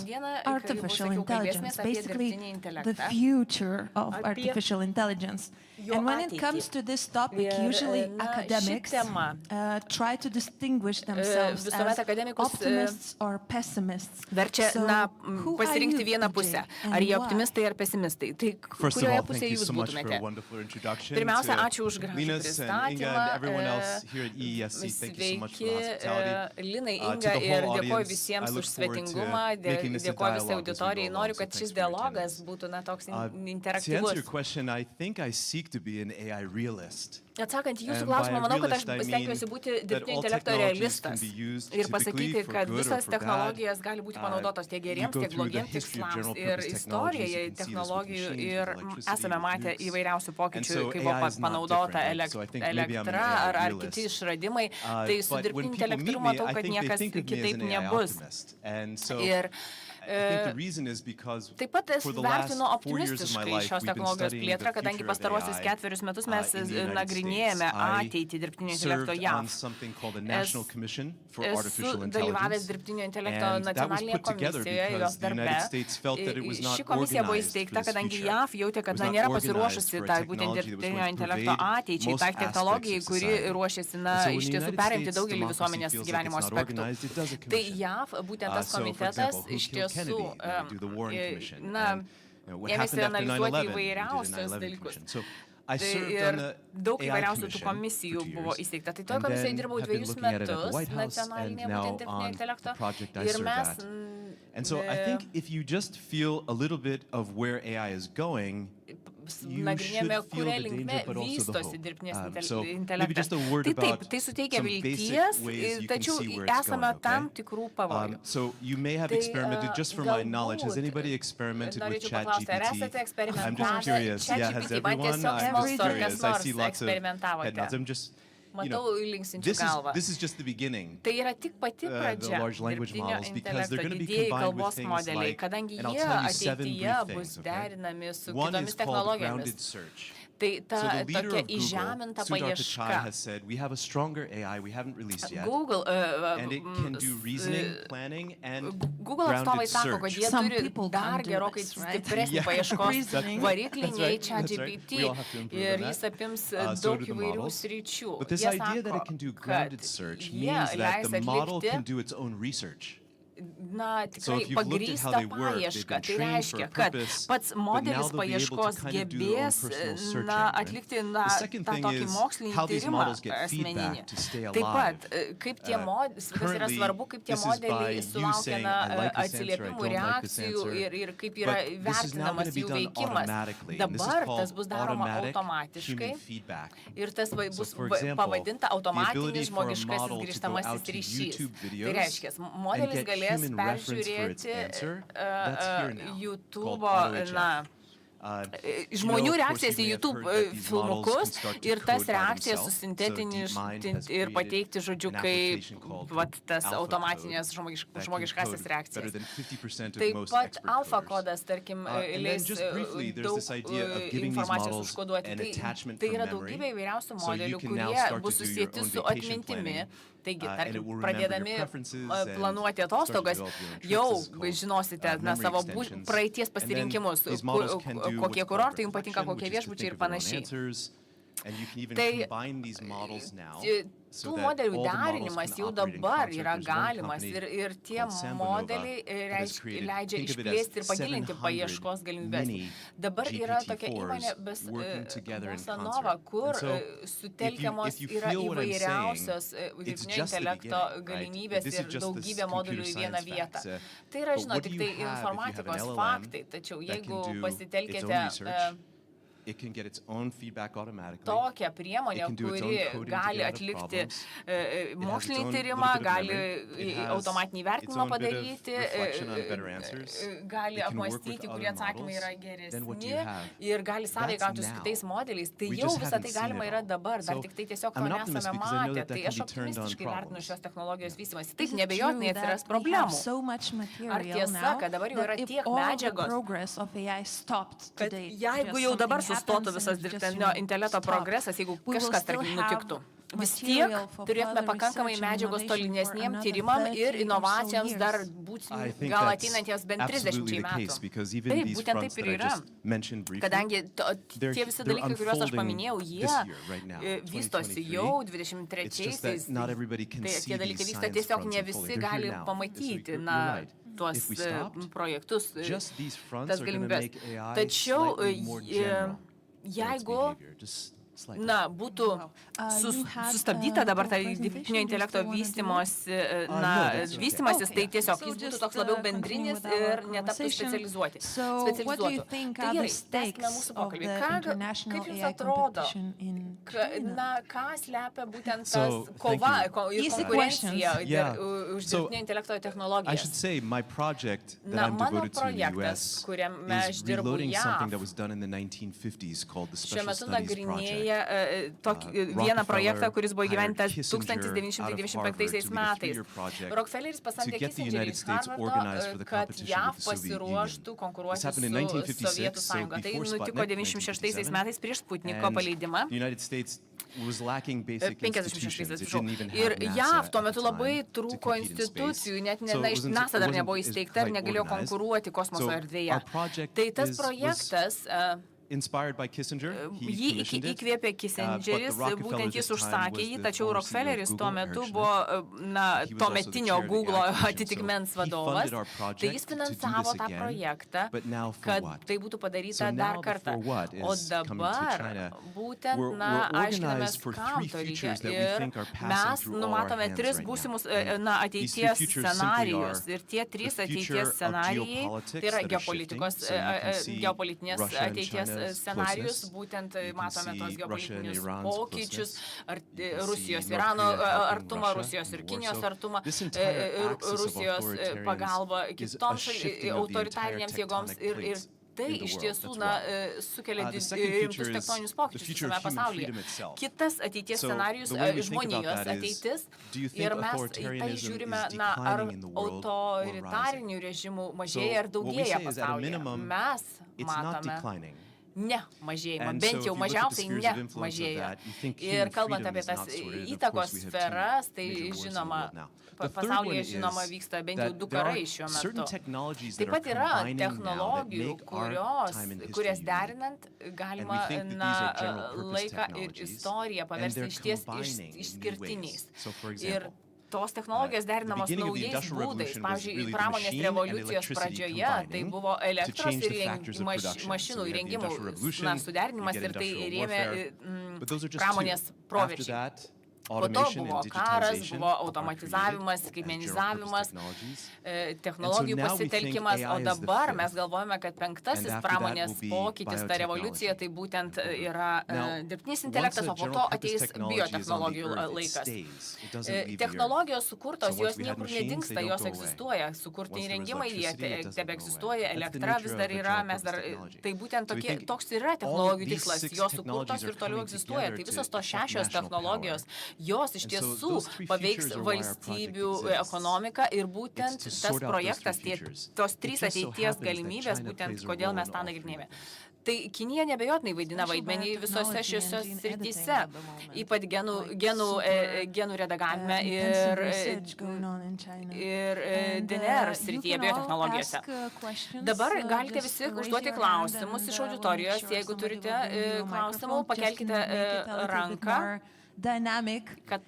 artificial intelligence, basically the future of artificial intelligence. And when it comes to this topic, usually academics try to distinguish themselves as optimists or pessimists. Verčia, pasirinkti vieną pusę. Ar jie optimistai ar pesimistai. Tai kurioje pusėje jūs būtumėte? Pirmiausia, ačiū už gražų pristatymą. Sveiki, Linai, Inga, ir dėkoju visiems už svetingumą, dėkoju visai auditorijai. Noriu, kad šis dialogas būtų toks interaktyvus. Atsakant į jūsų klausimą, manau, kad aš stengiuosi būti dirbtinio intelekto realistas ir pasakyti, kad visas technologijas gali būti panaudotos tiek geriems, tiek blogiems tikslams. Ir istorijoje technologijų ir esame matę įvairiausių pokyčių, kai buvo panaudota elektra ar kiti išradimai. Tai su dirbtiniu intelektu matau, kad niekas kitaip nebus. Ir taip pat vertinu optimistiškai šios technologijos plėtrą, kadangi pastaruosius 4 metus mes nagrinėjame ateitį dirbtinio intelekto JAV. Esu dalyvavęs dirbtinio intelekto nacionalinėje komisijoje, jos darbe. Ši komisija buvo įsteigta, kadangi JAV jautė, kad nėra pasiruošusi tai būtent dirbtinio intelekto ateičiai, tai technologijai, kuri ruošiasi iš tiesų perimti daugelį visuomenės gyvenimo aspektų. Tai JAV, būtent tas komitetas, iš tiesų ėmėsi analizuoti įvairiausius dalykus. Ir daug įvairiausių tų komisijų buvo įsteigta. Tai toje komisijoje dirbau 2 metus nacionalinėje būtent dirbtinio intelekto. Ir mes... nagrinėjame, kuria linkme vystosi dirbtinis intelektas. Tai taip, tai suteikia vilties, tačiau esame tam tikrų pavojų. Tai norėčiau paklausti, ar esate eksperimentavę ChatGPT, man tiesiog smalsu, ar kas nors eksperimentavote. Matau linksinčių galvą. Tai yra tik pati pradžia dirbtinio intelekto, didieji kalbos modeliai, kadangi jie ateityje bus derinami su kitomis technologijomis. Tai ta tokia įžeminta paieška. Google atstovai sako, kad jie turi dar gerokai stipresnį paieškos variklį nei ChatGPT ir jis apims daug įvairių sričių. Jie sako, kad jie leis atlikti tikrai pagrįstą paiešką. Tai reiškia, kad pats modelis paieškos gebės atlikti tą tokį mokslinį tyrimą asmeninį. Taip pat, kaip tie kas yra svarbu, kaip tie modeliai sulaukia atsiliepimų, reakcijų ir kaip yra vertinamas jų veikimas. Dabar tas bus daroma automatiškai ir tas bus pavadinta automatinis žmogiškasis grįžtamasis ryšys. Tai reiškia, modelis galės peržiūrėti YouTube'o, žmonių reakcijas į YouTube filmukus ir tas reakcijas susintetinti ir pateikti, žodžiu, kaip tas automatinės žmogiškasis reakcijas. Taip pat alfa kodas, tarkim, leis daug informacijos užkoduoti. Tai yra daugybė įvairiausių modelių, kurie bus susijęti su atmintimi. Taigi, tarkim, pradėdami planuoti atostogas, jau žinosite savo praeities pasirinkimus, kokie kurortai jums patinka, kokie viešbučiai ir panašiai. Tai tų modelių derinimas jau dabar yra galimas ir tie modeliai leidžia išplėsti ir pagilinti paieškos galimybės. Dabar yra tokia įmonė Bosanova, kur sutelkiamos yra įvairiausios dirbtinio intelekto galimybės ir daugybė modulių į vieną vietą. Tai yra, žinot, tik tai informatikos faktai, tačiau jeigu pasitelkėte tokią priemonę, kuri gali atlikti mokslinį tyrimą, gali automatinį vertinimą padaryti, gali apmąstyti, kurie atsakymai yra geresni ir gali sąveikauti su kitais modeliais. Tai jau visą tai galima yra dabar, dar tik tai tiesiog to nesame matę. Tai aš optimistiškai vertinu šios technologijos vystymąsi. Taip, nebejotinai atsiras problemų. Ar tiesa, kad dabar jau yra tiek medžiagos, kad jeigu jau dabar sustotų visas dirbtinio intelekto progresas, jeigu kažkas, tarkim, nutiktų. Vis tiek turėtume pakankamai medžiagos tolimesniem tyrimam ir inovacijoms dar gal ateinantiems bent 30 metų. Taip, būtent taip ir yra. Kadangi tie visi dalykai, kuriuos aš paminėjau, jie vystosi jau 23-aisiais. Tai tie dalykai vyksta, tiesiog ne visi gali pamatyti, tuos projektus, tas galimybės. Tačiau jeigu būtų sustabdyta dabar ta dirbtinio intelekto vystymasis, tai tiesiog jis būtų toks labiau bendrinis ir netaptų specializuoti. Tai gerai, tęskime mūsų pokalbį. Kaip jums atrodo, ką slepia būtent tas kova ir konkurencija už dirbtinio intelekto technologijas? Mano projektas, kuriame aš dirbu JAV, šiuo metu nagrinėja vieną projektą, kuris buvo įgyventas 1995 metais. Rockefelleris pasamdė Kissingerį iš Harvardo, kad JAV pasiruoštų konkuruoti su Sovietų sąjunga. Tai nutiko 96 metais prieš Sputniko paleidimą. 56, atsiprašau. Ir JAV tuo metu labai trūko institucijų, net NASA dar nebuvo įsteigta ir negalėjo konkuruoti kosmoso erdvėje. Tai tas projektas jį įkvėpė Kissingeris, būtent jis užsakė jį, tačiau Rockefelleris tuo metu buvo tuometinio Google atitikmens vadovas, tai jis finansavo tą projektą, kad tai būtų padaryta dar kartą. O dabar būtent, aiškinamės, kam to reikia. Ir mes numatome 3 būsimus ateities scenarijus. Ir tie 3 ateities scenarijai, tai yra geopolitinės ateities scenarijus, būtent matome tos geopolitinius pokyčius, Rusijos Irano artumą, Rusijos ir Kinijos artumą, Rusijos pagalba kitoms autoritarinėms jėgoms ir tai iš tiesų sukelia rimtus tektoninius pokyčius visame pasaulyje. Kitas ateities scenarijus - žmonijos ateitis ir mes į tai žiūrime, ar autoritarinių režimų mažėja ar daugėja pasaulyje. Mes matome ne mažėjimą, bent jau mažiausiai ne mažėja. Ir kalbant apie tas įtakos sferas, tai žinoma, pasaulyje žinoma vyksta bent jau 2 karai šiuo metu. Taip pat yra technologijų, kurias derinant galima laiką ir istoriją paversti išties išskirtiniais. Ir tos technologijos derinamos naujais būdais. Pavyzdžiui, pramonės revoliucijos pradžioje tai buvo elektros ir mašinų įrengimų suderinimas ir tai rėmė pramonės proveržį. Po to buvo karas, buvo automatizavimas, skaitmenizavimas, technologijų pasitelkimas, o dabar mes galvojame, kad 5. pramonės pokytis, ta revoliucija, tai būtent yra dirbtinis intelektas, o po to ateis biotechnologijų laikas. Technologijos sukurtos, jos niekur nedingsta, jos egzistuoja. Sukurti įrengimai, jie tebe egzistuoja, elektra vis dar yra, tai būtent toks yra technologijų tikslas, jos sukurtos ir toliau egzistuoja. Tai visos tos 6 technologijos, jos iš tiesų paveiks valstybių ekonomiką ir būtent tas projektas, tos 3 ateities galimybės, būtent kodėl mes tą nagrinėjame. Tai Kinija nebejotinai vaidina vaidmenį visose šiose srityse, ypač genų redagavime ir DNR srityje biotechnologijose. Dabar galite visi užduoti klausimus iš auditorijos. Jeigu turite klausimų, pakelkite ranką, kad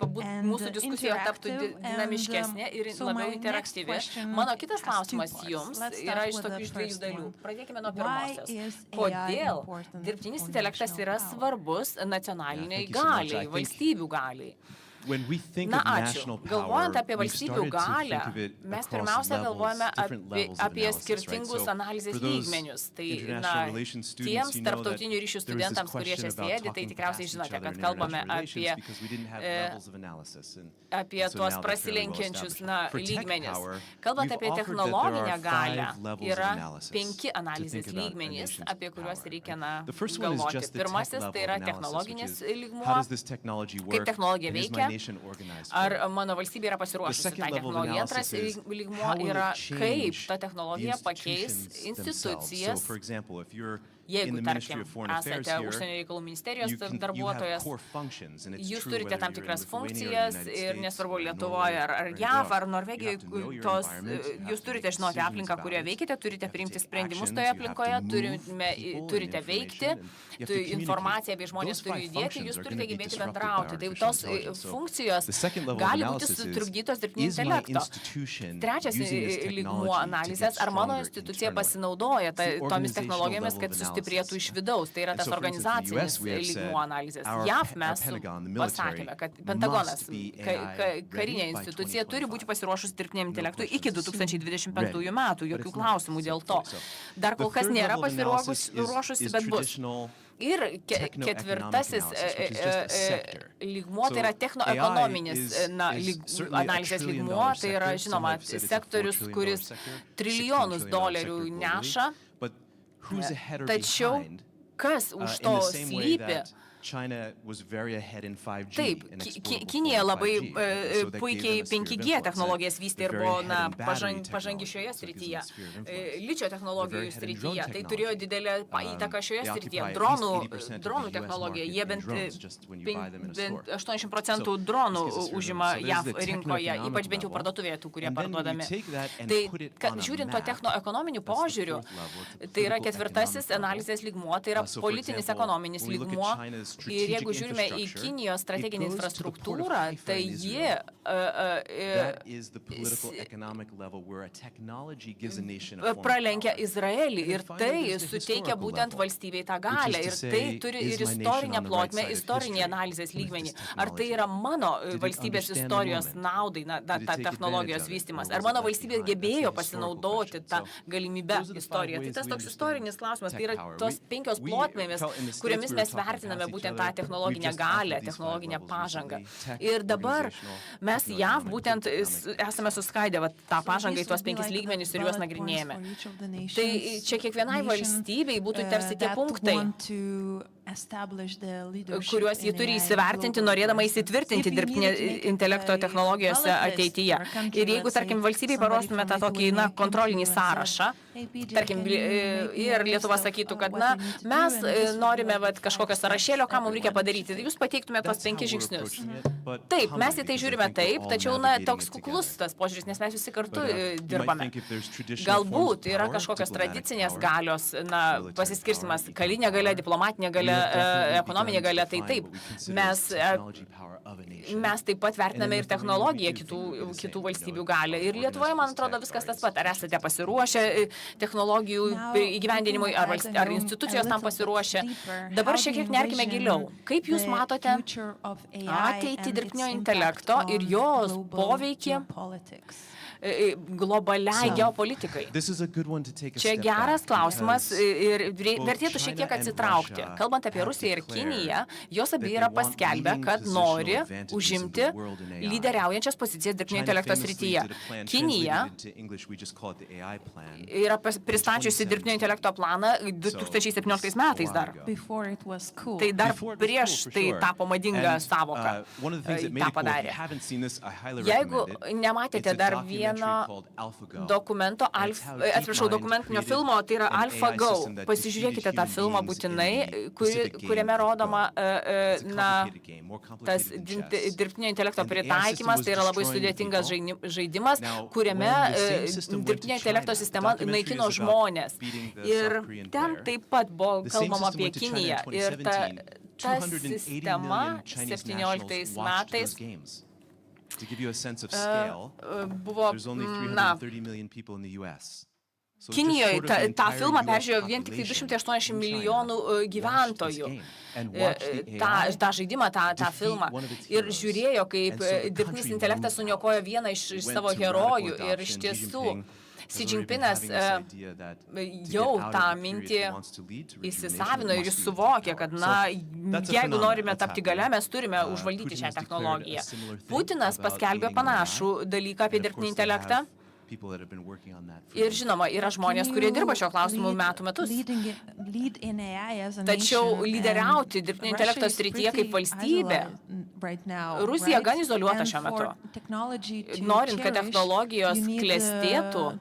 mūsų diskusija taptų dinamiškesnė ir labiau interaktyvi. Mano kitas klausimas jums yra iš 2 dalių. Pradėkime nuo pirmosios. Kodėl dirbtinis intelektas yra svarbus nacionaliniai galiai, valstybių galiai? Na, ačiū. Galvojant apie valstybių galią, mes pirmiausia galvojame apie skirtingus analizės lygmenius. Tai, tiems tarptautinių ryšių studentams, kurie čia sėdi, tai tikriausiai žinote, kad kalbame apie tuos prasilenkiančius lygmenis. Kalbant apie technologinę galią, yra 5 analizės lygmenys, apie kuriuos reikia galvoti. Pirmasis tai yra technologinis lygmuo, kaip technologija veikia. Ar mano valstybė yra pasiruošusi tą technologiją? Antras lygmuo yra, kaip ta technologija pakeis institucijas. Jeigu, tarkim, esate užsienio reikalų ministerijos darbuotojas, jūs turite tam tikras funkcijas ir nesvarbu Lietuvoje ar JAV ar Norvegijoje, jūs turite žinoti aplinką, kurioje veikite, turite priimti sprendimus toje aplinkoje, turite veikti, informacija apie žmonės turi judėti, jūs turite gebėti bendrauti. Tai tos funkcijos gali būti sutrukdytos dirbtinio intelekto. Trečias lygmuo analizės, ar mano institucija pasinaudoja tomis technologijomis, kad sustiprėtų iš vidaus. Tai yra tas organizacinis lygmuo analizės. JAV mes pasakėme, kad Pentagonas, karinė institucija, turi būti pasiruošus dirbtiniam intelektui iki 2025 metų. Jokių klausimų dėl to. Dar kol kas nėra pasiruošusi, bet bus. Ir ketvirtasis lygmuo, tai yra technoekonominis analizės lygmuo, tai yra, žinoma, sektorius, kuris trilijonus dolerių neša. Tačiau kas už to slypi? Taip, Kinija labai puikiai 5G technologijas vystė ir buvo pažangi šioje srityje, ličio technologijų srityje. Tai turėjo didelę įtaką šioje srityje. Dronų technologija, jie bent 80% dronų užima JAV rinkoje, ypač bent jau parduotuvėje tų, kurie parduodami. Tai žiūrint to technoekonominių požiūrių, tai yra ketvirtasis analizės lygmuo, tai yra politinis ekonominis lygmuo. Ir jeigu žiūrime į Kinijos strateginę infrastruktūrą, tai ji pralenkia Izraelį ir tai suteikia būtent valstybei tą galią. Ir tai turi ir istorinę plotmę, istorinį analizės lygmenį. Ar tai yra mano valstybės istorijos naudai, ta technologijos vystymas? Ar mano valstybė gebėjo pasinaudoti tą galimybę istoriją? Tai tas toks istorinis klausimas. Tai yra tos 5 plotmėmis, kuriomis mes vertiname būtent tą technologinę galę, technologinę pažangą. Ir dabar mes JAV būtent esame suskaidę tą pažangą į tuos 5 lygmenis ir juos nagrinėjame. Tai čia kiekvienai valstybei būtų tarsi tie punktai, kuriuos jie turi įsivertinti, norėdama įsitvirtinti dirbtinio intelekto technologijose ateityje. Ir jeigu, tarkim, valstybei paruoštume tą tokį, kontrolinį sąrašą, tarkim, ir Lietuva sakytų, kad, mes norime kažkokio sąrašėlio, ką mums reikia padaryti. Jūs pateiktume tos 5 žingsnius. Taip, mes į tai žiūrime taip, tačiau, toks kuklus tas požiūris, nes mes visi kartu dirbame. Galbūt yra kažkokios tradicinės galios, pasiskirstimas, karinė galia, diplomatinė galia, ekonominė galia, tai taip. Mes taip pat vertiname ir technologiją, kitų valstybių galią. Ir Lietuvoje, man atrodo, viskas tas pat. Ar esate pasiruošę technologijų įgyvendinimui, ar institucijos tam pasiruošę? Dabar šiek tiek nerkime giliau. Kaip jūs matote ateitį dirbtinio intelekto ir jos poveikį globaliai geopolitikai? Čia geras klausimas ir vertėtų šiek tiek atsitraukti. Kalbant apie Rusiją ir Kiniją, jos abi yra paskelbę, kad nori užimti lyderiaujančias pozicijas dirbtinio intelekto srityje. Kinija yra pristačiusi dirbtinio intelekto planą 2017 metais dar. Tai dar prieš tai tapo madinga savoka. Ta padarė. Jeigu nematėte dar vieno dokumentinio filmo, tai yra AlphaGo. Pasižiūrėkite tą filmą būtinai, kuriame rodoma tas dirbtinio intelekto pritaikymas, tai yra labai sudėtingas žaidimas, kuriame dirbtinio intelekto sistema naikino žmonės. Ir ten taip pat buvo kalbama apie Kiniją. Ir ta sistema 17 metais buvo, Kinijoje tą filmą peržiūrėjo vien tik 280 milijonų gyventojų. tą žaidimą, tą filmą. Ir žiūrėjo, kaip dirbtinis intelektas suniokojo vieną iš savo herojų. Ir iš tiesų, Xi Jinpingas jau tą mintį įsisavino ir jis suvokė, kad, jeigu norime tapti galia, mes turime užvaldyti šią technologiją. Putinas paskelbė panašų dalyką apie dirbtinį intelektą. Ir žinoma, yra žmonės, kurie dirba šio klausimu metų metus. Tačiau lyderiauti dirbtinio intelekto srityje kaip valstybė, Rusija gan izoliuota šiuo metu. Norint, kad technologijos klestėtų,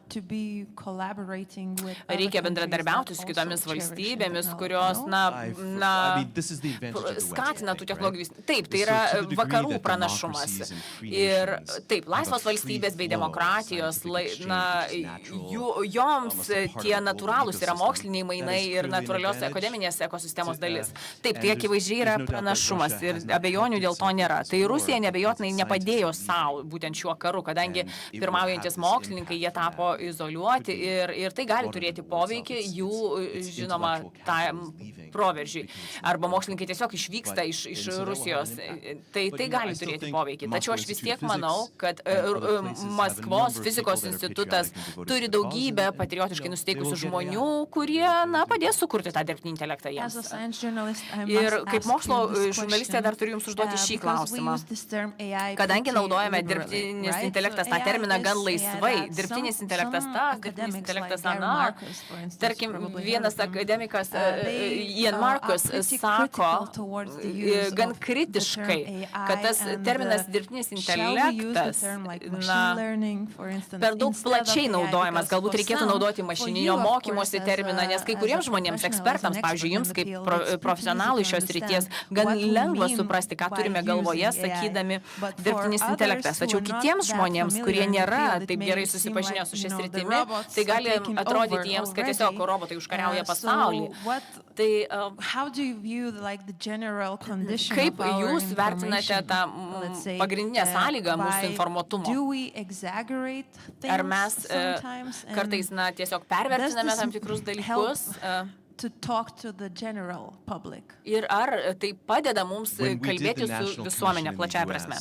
reikia bendradarbiauti su kitomis valstybėmis, kurios, skatina tų technologijų. Taip, tai yra vakarų pranašumas. Ir taip, laisvos valstybės bei demokratijos, joms tie natūralūs yra moksliniai mainai ir natūralios akademinės ekosistemos dalis. Taip, tai akivaizdžiai yra pranašumas ir abejonių dėl to nėra. Tai Rusija neabejotinai nepadėjo savo būtent šiuo karu, kadangi pirmaujantis mokslininkai jie tapo izoliuoti ir tai gali turėti poveikį jų, žinoma, tam proveržiui. Arba mokslininkai tiesiog išvyksta iš Rusijos. Tai gali turėti poveikį. Tačiau aš vis tiek manau, kad Maskvos fizikos institutas turi daugybę patriotiškai nusiteikusių žmonių, kurie, padės sukurti tą dirbtinį intelektą jiems. Ir kaip mokslo žurnalistė dar turiu jums užduoti šį klausimą. Kadangi naudojame dirbtinis intelektas tą terminą gan laisvai, dirbtinis intelektas dirbtinis intelektas tarkim, vienas akademikas Ian Marcus sako gan kritiškai, kad tas terminas dirbtinis intelektas per daug plačiai naudojamas. Galbūt reikėtų naudoti mašininio mokymosi terminą, nes kai kuriems žmonėms, ekspertams, pavyzdžiui, jums kaip profesionalui šios srities, gan lengva suprasti, ką turime galvoje, sakydami dirbtinis intelektas. Tačiau kitiems žmonėms, kurie nėra taip gerai susipažinę su šia sritimi, tai gali atrodyti jiems, kad tiesiog robotai užkariauja pasaulį. Tai kaip jūs vertinate tą pagrindinę sąlygą mūsų informuotumo? Ar mes kartais tiesiog pervertiname tam tikrus dalykus? Ir ar tai padeda mums kalbėti su visuomenė plačiaja prasme?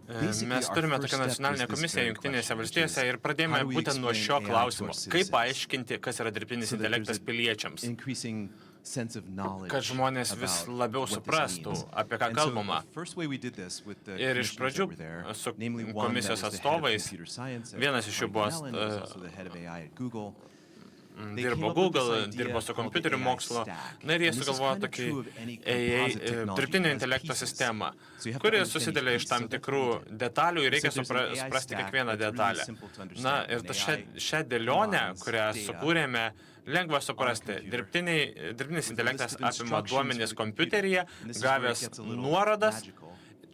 Mes turime tokią nacionalinę komisiją Jungtinėse valstijose ir pradėjome būtent nuo šio klausimo. Kaip paaiškinti, kas yra dirbtinis intelektas piliečiams? Kad žmonės vis labiau suprastų, apie ką kalbama. Ir iš pradžių su komisijos atstovais, vienas iš jų buvo dirbo Google, dirbo su kompiuterių mokslo, ir jie sugalvojo tokį dirbtinio intelekto sistemą, kuri susidėlė iš tam tikrų detalių ir reikia suprasti kiekvieną detalę. Ir šią dėlionę, kurią sukūrėme, lengva suprasti. Dirbtinis intelektas apima duomenis kompiuteryje, gavęs nuorodas.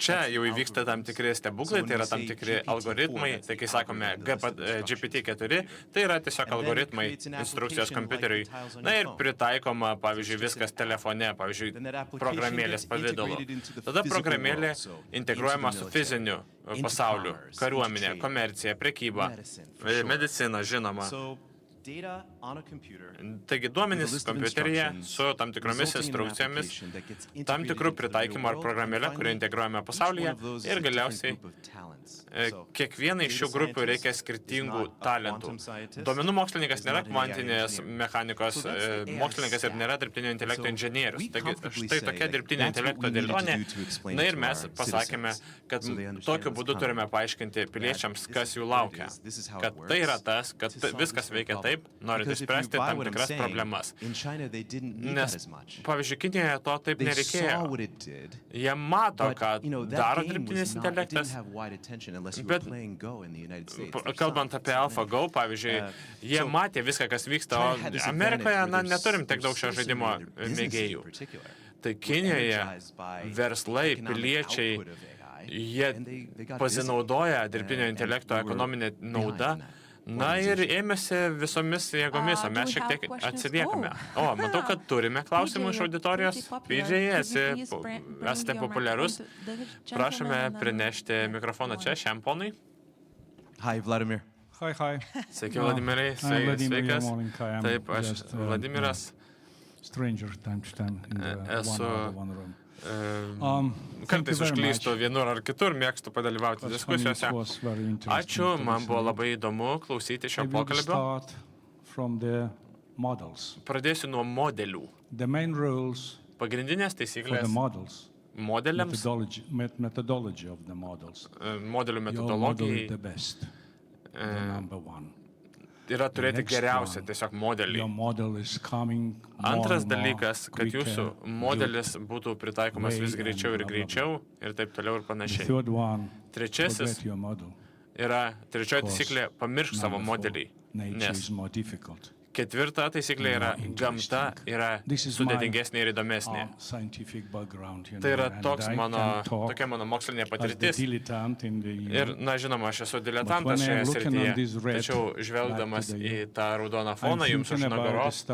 Čia jau įvyksta tam tikri stebuklai, tai yra tam tikri algoritmai, tai kai sakome GPT-4, tai yra tiesiog algoritmai, instrukcijos kompiuteriui. Ir pritaikoma, pavyzdžiui, viskas telefone, pavyzdžiui, programėlės pavidalu. Tada programėlė integruojama su fiziniu pasauliu, kariuomenė, komercija, prekyba, medicina, žinoma. Taigi duomenys kompiuteryje su tam tikromis instrukcijomis, tam tikrų pritaikymų ar programėlę, kurią integruojame pasaulyje ir galiausiai kiekvienai šių grupių reikia skirtingų talentų. Duomenų mokslininkas nėra kvantinės mechanikos mokslininkas ir nėra dirbtinio intelekto inžinierius. Taigi štai tokia dirbtinio intelekto dėlionė. Ir mes pasakėme, kad tokiu būdu turime paaiškinti piliečiams, kas jų laukia. Kad tai yra tas, kad viskas veikia taip, norite spręsti tam tikras problemas. Nes, pavyzdžiui, Kinijoje to taip nereikėjo. Jie mato, ką daro dirbtinis intelektas, bet kalbant apie AlphaGo, pavyzdžiui, jie matė viską, kas vyksta, o Amerikoje neturim tiek daug šio žaidimo mėgėjų. Tai Kinijoje verslai, piliečiai, jie pasinaudoja dirbtinio intelekto ekonominę naudą, ir ėmėsi visomis jėgomis, o mes šiek tiek atsiliekame. Matau, kad turime klausimų iš auditorijos. Pidžiai, esate populiarus. Prašome prinešti mikrofoną čia, šiam ponui. Hi, Vladimir. Hi. Sveiki, Vladimirai. Sveikas. Taip, aš Vladimiras. Esu kartais užklystu vienur ar kitur, mėgstu padalyvauti diskusijose. Ačiū, man buvo labai įdomu klausyti šio pokalbio. Pradėsiu nuo modelių. Pagrindinės taisyklės modeliams, modelių metodologijai yra turėti geriausią tiesiog modelį. Antras dalykas, kad jūsų modelis būtų pritaikomas vis greičiau ir taip toliau ir panašiai. Trečiasis trečioji taisyklė – pamiršk savo modelį, nes ketvirta taisyklė yra gamta yra sudėtingesnė ir įdomesnė. Tai yra tokia mano mokslinė patirtis. Ir, žinoma, aš esu diletantas šioje srityje, tačiau žvelgdamas į tą raudoną foną jums už nugaros,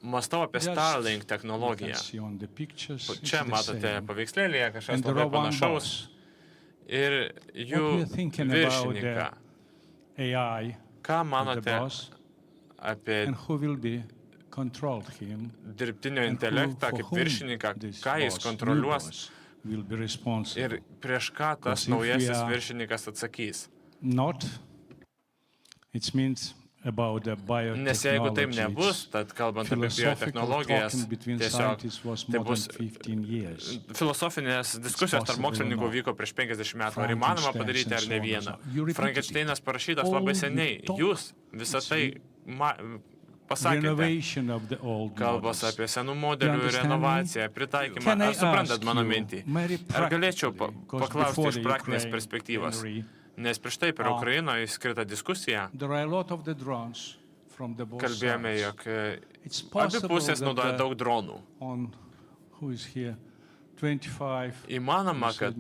mąstau apie Starlink technologiją. Čia matote paveikslėlėje kažkas labai panašaus ir jų viršininką. Ką manote apie dirbtinio intelektą kaip viršininką, ką jis kontroliuos ir prieš ką tas naujasis viršininkas atsakys? Nes jeigu taip nebus, tad kalbant apie biotechnologijas, tiesiog tai bus filosofinės diskusijos tarp mokslininkų vyko prieš 50 metų. Ar įmanoma padaryti ar ne vieną? Frankensteinas parašytas labai seniai. Jūs visą tai pasakėte. Kalbos apie senų modelių renovaciją, pritaikymą. Ar suprantat mano mintį? Ar galėčiau paklausti iš praktinės perspektyvos? Nes prieš tai per Ukrainoje skirtą diskusiją kalbėjome, jog abi pusės naudoja daug dronų. Įmanoma, kad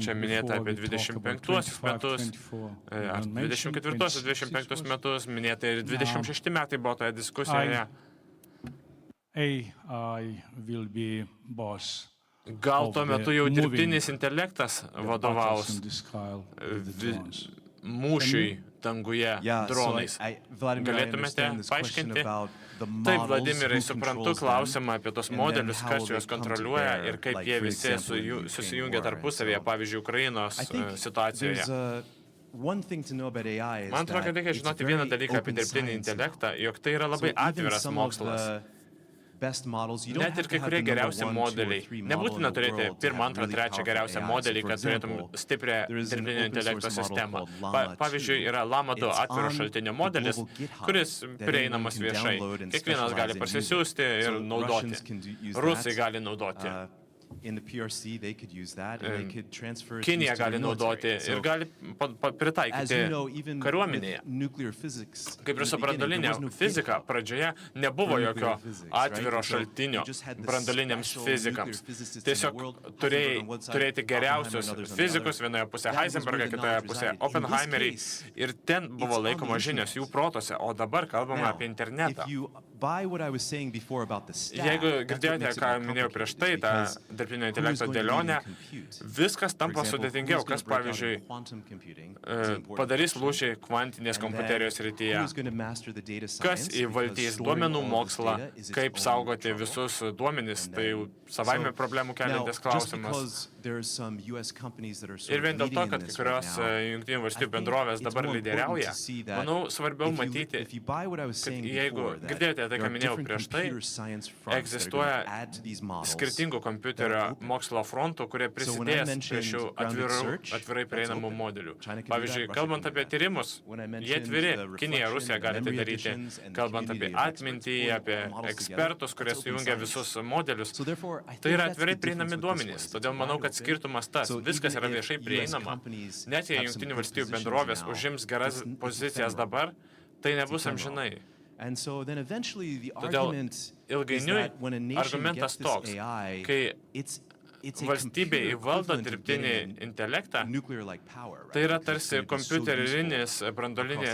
čia minėta apie 25 metus, ar 24-25 metus, minėta ir 26 metai buvo toje diskusijoje. Gal tuo metu jau dirbtinis intelektas vadovaus mūšiui danguje dronais. Galėtumėte paaiškinti? Taip, Vladimirai, suprantu klausimą apie tos modelius, kas juos kontroliuoja ir kaip jie visi susijungia tarpusavėje, pavyzdžiui, Ukrainos situacijoje. Man atrodo, kad reikia žinoti vieną dalyką apie dirbtinį intelektą, jog tai yra labai atviras mokslas. Net ir kai kurie geriausi modeliai. Nebūtina turėti pirmą, antrą, trečią geriausią modelį, kad turėtum stiprią dirbtinio intelekto sistemą. Pavyzdžiui, yra Lama 2 atviro šaltinio modelis, kuris prieinamas viešai. Kiekvienas gali parsisiųsti ir naudoti. Rusai gali naudoti. Kinija gali naudoti ir gali pritaikyti kariuomenėje. Kaip ir su branduolinė fizika, pradžioje nebuvo jokio atviro šaltinio branduoliniams fizikams. Tiesiog turėti geriausius fizikus, vienoje pusėje Heisenbergą, kitoje pusėje Oppenheimerį, ir ten buvo laikoma žinios jų protose, o dabar kalbame apie internetą. Jeigu girdėjote, ką minėjau prieš tai, tą dirbtinio intelekto dėlionę, viskas tampa sudėtingiau, kas, pavyzdžiui, padarys lūžį kvantinės kompiuterijos srityje, kas įvaldys duomenų mokslą, kaip saugoti visus duomenis, tai savaime problemų keliantis klausimas. Ir vien dėl to, kad kai kurios Jungtinių valstybių bendrovės dabar lyderiauja, manau, svarbiau matyti, kad jeigu girdėjote tai, ką minėjau prieš tai, egzistuoja skirtingų kompiuterio mokslo frontų, kurie prisidės prie šių atvirai prieinamų modelių. Pavyzdžiui, kalbant apie tyrimus, jie atviri. Kinija, Rusija gali tai daryti. Kalbant apie atmintį, apie ekspertus, kurie sujungia visus modelius, tai yra atvirai prieinami duomenys. Todėl manau, kad skirtumas tas. Viskas yra viešai prieinama. Net jei Jungtinių valstybių bendrovės užims geras pozicijas dabar, tai nebus amžinai. Todėl ilgainiui argumentas toks, kai valstybė įvaldo dirbtinį intelektą, tai yra tarsi kompiuterinis branduolinių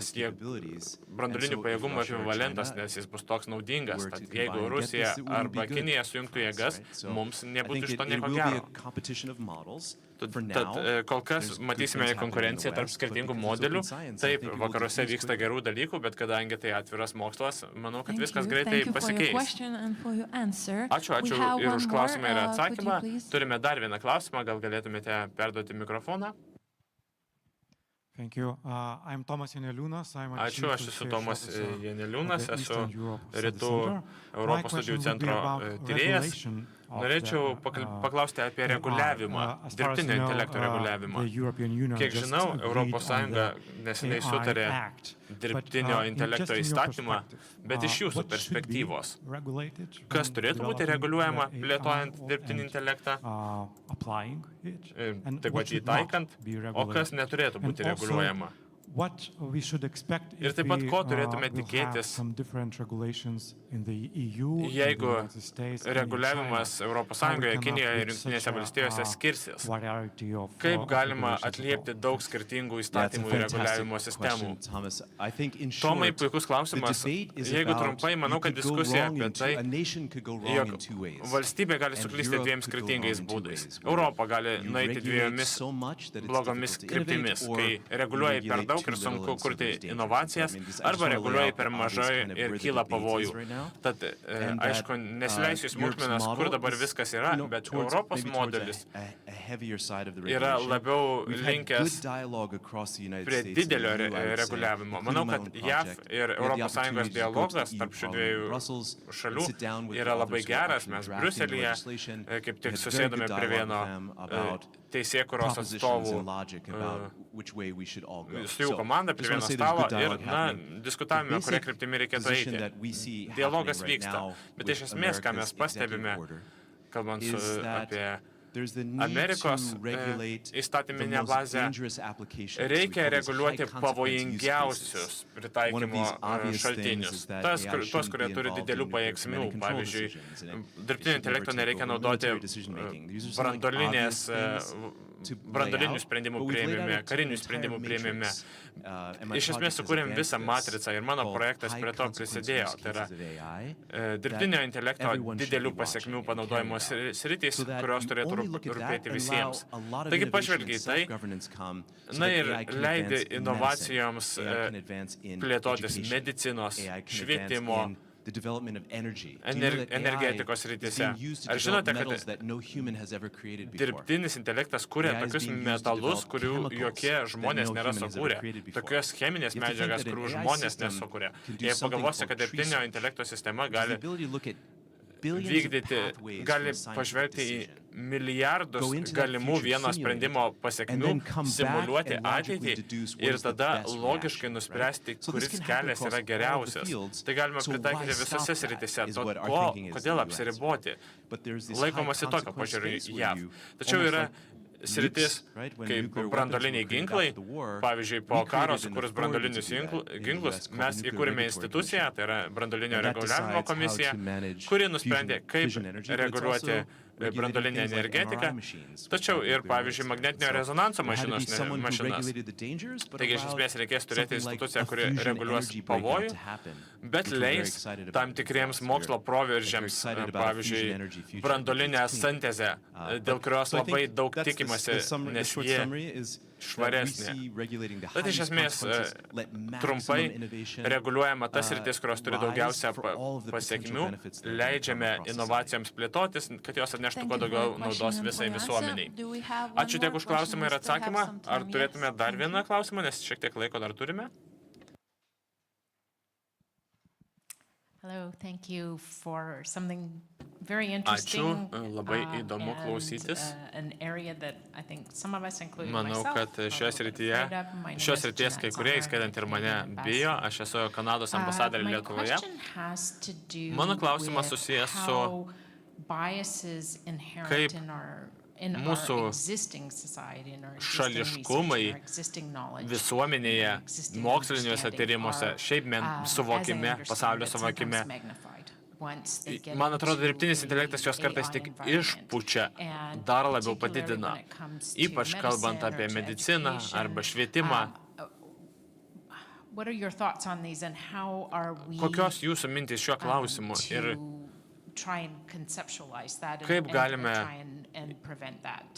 pajėgumų ekvivalentas, nes jis bus toks naudingas. Tad jeigu Rusija arba Kinija sujungtų jėgas, mums nebūtų iš to nieko gero. Tad kol kas matysime konkurenciją tarp skirtingų modelių. Taip, vakaruose vyksta gerų dalykų, bet kadangi tai atviras mokslas, manau, kad viskas greitai pasikeis. Ačiū ir už klausimą ir atsakymą. Turime dar vieną klausimą, gal galėtumėte perduoti mikrofoną? Ačiū, aš esu Tomas Janeliūnas, esu Rytų Europos studijų centro tyrėjas. Norėčiau paklausti apie reguliavimą, dirbtinio intelekto reguliavimą. Kiek žinau, Europos Sąjunga neseniai sutarė dirbtinio intelekto įstatymą, bet iš jūsų perspektyvos, kas turėtų būti reguliuojama plėtojant dirbtinį intelektą, taip pat jį taikant, o kas neturėtų būti reguliuojama? Ir taip pat, ko turėtume tikėtis, jeigu reguliavimas Europos Sąjungoje, Kinijoje ir Jungtinėse valstijose skirsis? Kaip galima atliepti daug skirtingų įstatymų ir reguliavimo sistemų? Tomai, puikus klausimas. Jeigu trumpai, manau, kad diskusija apie tai, jog valstybė gali suklysti dviem skirtingais būdais. Europa gali nueiti dviejomis blogomis kryptimis, kai reguliuoja per daug ir sunku kurti inovacijas, arba reguliuoja per mažai ir kyla pavojų. Tad, aišku, nesileisiu į smulkmenas, kur dabar viskas yra, bet Europos modelis yra labiau linkęs prie didelio reguliavimo. Manau, kad JAV ir ES dialogas tarp šių dviejų šalių yra labai geras. Mes Briuselyje kaip tik susėdome prie vieno teisėkūros atstovų su jų komanda prie vieno stalo ir, diskutavome, kuria kryptimi reikėtų eiti. Dialogas vyksta, bet iš esmės, ką mes pastebime, kalbant apie Amerikos įstatyminę bazę reikia reguliuoti pavojingiausius pritaikymo šaltinius. Tuos, kurie turi didelių pajėgsmių. Pavyzdžiui, dirbtinio intelekto nereikia naudoti brandolinių sprendimų priėmime, karinių sprendimų priėmime. Iš esmės sukūrėm visą matricą ir mano projektas prie to prisidėjo. Tai yra dirbtinio intelekto didelių pasiekmių panaudojimo sritys, kurios turėtų rūpėti visiems. Taigi pažvelgiai tai, ir leidi inovacijoms plėtotis medicinos, švietimo, energetikos rytise. Ar žinote, kad dirbtinis intelektas kuria tokius metalus, kurių jokie žmonės nėra sukūrę. Tokios cheminės medžiagas, kurių žmonės nesukūrė. Jei pagalvosite, kad dirbtinio intelekto sistema gali pažvelgti į milijardus galimų vieno sprendimo pasiekmių, simuliuoti ateitį ir tada logiškai nuspręsti, kuris kelias yra geriausias. Tai galima pritaikyti visose srityse. Kodėl apsiriboti? Laikomasi tokio požiūrio JAV. Tačiau yra sritis, kaip brandoliniai ginklai. Pavyzdžiui, po karo sukūrus brandolinius ginklus, mes įkūrėme instituciją, tai yra brandolinio reguliavimo komisija, kuri nusprendė, kaip reguliuoti brandolinę energetiką, tačiau ir, pavyzdžiui, magnetinio rezonanso mašinas. Taigi, iš esmės, reikės turėti instituciją, kuri reguliuos pavojų, bet leis tam tikriems mokslo proveržiams, pavyzdžiui, brandolinę sintezę, dėl kurios labai daug tikimasi, nes jie švaresnė. Tad iš esmės trumpai reguliuojama tas sritis, kurios turi daugiausia pasiekmių, leidžiame inovacijoms plėtotis, kad jos atneštų kuo daugiau naudos visai visuomeniai. Ačiū tiek už klausimą ir atsakymą. Ar turėtume dar vieną klausimą, nes šiek tiek laiko dar turime? Ačiū, labai įdomu klausytis. Manau, kad šios srities kai kurie, įskaitant ir mane, bijo. Aš esu Kanados ambasadorė Lietuvoje. Mano klausimas susijęs su kaip mūsų šališkumai visuomenėje, moksliniuose tyrimuose, šiaip suvokime, pasaulio suvokime. Man atrodo, dirbtinis intelektas jos kartais tik išpučia, dar labiau padidina, ypač kalbant apie mediciną arba švietimą. Kokios jūsų mintys šiuo klausimu ir kaip galime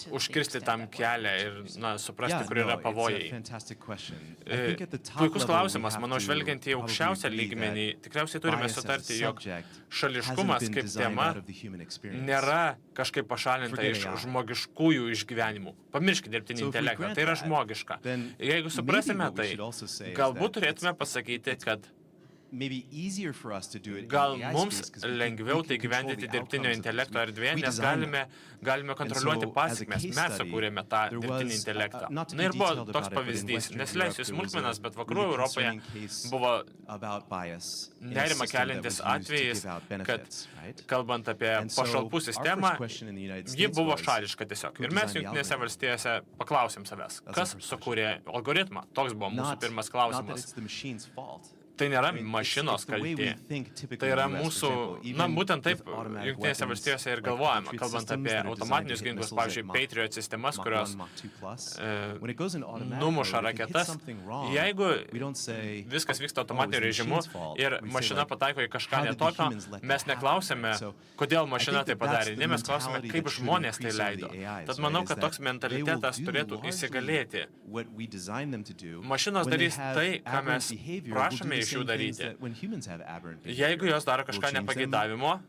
užkirsti tam kelią ir suprasti, kur yra pavojai? Puikus klausimas, manau, žvelgiant į aukščiausią lygmenį, tikriausiai turime sutarti, jog šališkumas kaip tema nėra kažkaip pašalinta iš žmogiškųjų išgyvenimų. Pamirškite dirbtinį intelektą, tai yra žmogiška. Jeigu suprasime tai, galbūt turėtume pasakyti, kad gal mums lengviau tai gyvendyti dirbtinio intelekto erdvėje, nes galime kontroliuoti pasekmes. Mes sukūrėme tą dirbtinį intelektą. Na ir buvo toks pavyzdys, nesileisiu smulkmenas, bet vakarų Europoje buvo nerima keliantis atvejis, kad kalbant apie pašalpų sistemą, ji buvo šališka tiesiog. Ir mes Jungtinėse valstijose paklausėm savęs, kas sukūrė algoritmą. Toks buvo mūsų pirmas klausimas. Tai nėra mašinos kaltė. Tai yra mūsų, būtent taip Jungtinėse valstijose ir galvojama, kalbant apie automatinius ginklus, pavyzdžiui, Patriot sistemas, kurios numuša raketas. Jeigu viskas vyksta automatiniu režimu ir mašina pataiko į kažką netokio, mes neklausėme, kodėl mašina tai padarė. Ne, mes klausėme, kaip žmonės tai leido. Tad manau, kad toks mentalitetas turėtų įsigalėti. Mašinos darys tai, ką mes prašome iš jų daryti. Jeigu jos daro kažką nepageidavimo,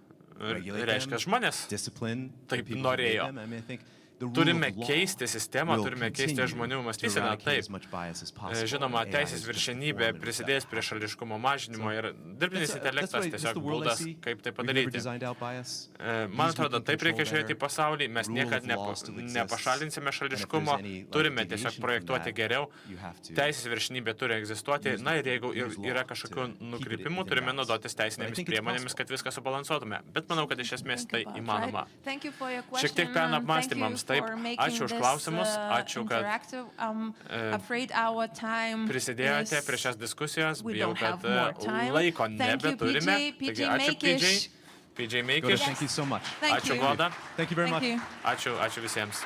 reiškia žmonės taip norėjo. turime keisti sistemą, turime keisti žmonių mąstyseną. Taip, žinoma, teisės viršenybė prisidės prie šališkumo mažinimo ir dirbtinis intelektas tiesiog būdas, kaip tai padaryti. Man atrodo, taip reikia žiūrėti į pasaulį, mes niekad nepašalinsime šališkumo, turime tiesiog projektuoti geriau, teisės viršenybė turi egzistuoti, na ir jeigu yra kažkokių nukrypimų, turime naudotis teisinėmis priemonėmis, kad viską subalansuotume. Bet manau, kad iš esmės tai įmanoma. Šiek tiek peno apmąstymams, taip, ačiū už klausimus, ačiū, kad prisidėjote prie šias diskusijos, bijau, kad laiko nebeturime, taigi ačiū PJ Makers, ačiū Goda, ačiū visiems.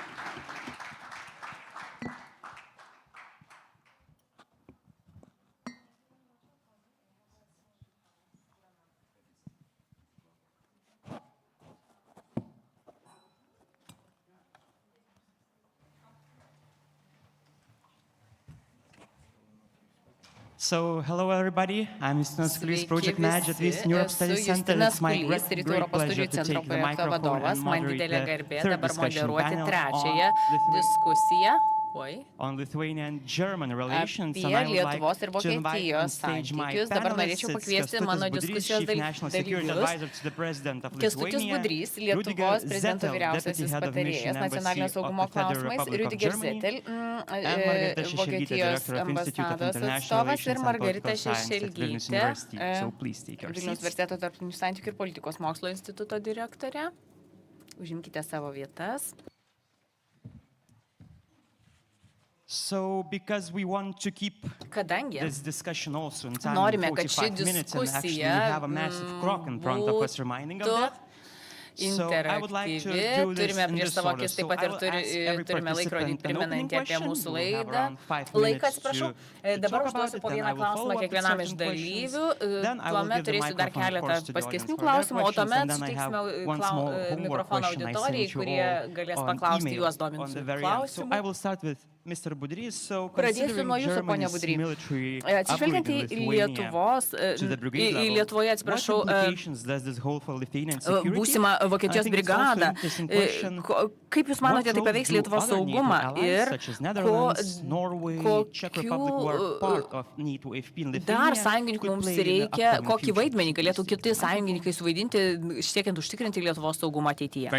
So, hello everybody, I'm Linas Kojala, Project Manager at Rytų Europos Center. It's my great pleasure to take the microphone and moderate the third discussion panel on Lithuanian-German relations. Apie Lietuvos ir Vokietijos santykius. Dabar norėčiau pakviesti mano diskusijos dalyvius. Kęstutis Budrys, Lietuvos prezidento vyriausiasis patarėjas nacionalinio saugumo klausimais, Rüdiger Zettel, Vokietijos ambasados atstovas ir Margarita Šešelgytė, Vilniaus universiteto tarptautinių santykių ir politikos mokslo instituto direktorė. Užimkite savo vietas. So, because we want to keep Kadangi this discussion also in time, norime, kad 45 ši minutes, and actually we diskusija have a massive clock in front of us reminding of that. interaktyvi, turime prieš savo akis taip pat ir turime laikrodį primenantį apie mūsų laidą. Laiką, atsiprašau, dabar užduosiu po vieną klausimą kiekvienam iš dalyvių, tuomet turėsiu dar keletą paskesnių klausimų, o tuomet suteiksime mikrofoną auditorijai, kurie galės paklausti juos dominsių klausimų. Pradėsiu nuo jūsų, ponia Budry. Atsižvelgiant į Lietuvoje, atsiprašau, būsimą Vokietijos brigadą, kaip Jūs manote, tai paveiks Lietuvos saugumą ir kokių dar sąjungininkų mums reikia, kokį vaidmenį galėtų kiti sąjungininkai suvaidinti, siekiant užtikrinti Lietuvos saugumą ateityje?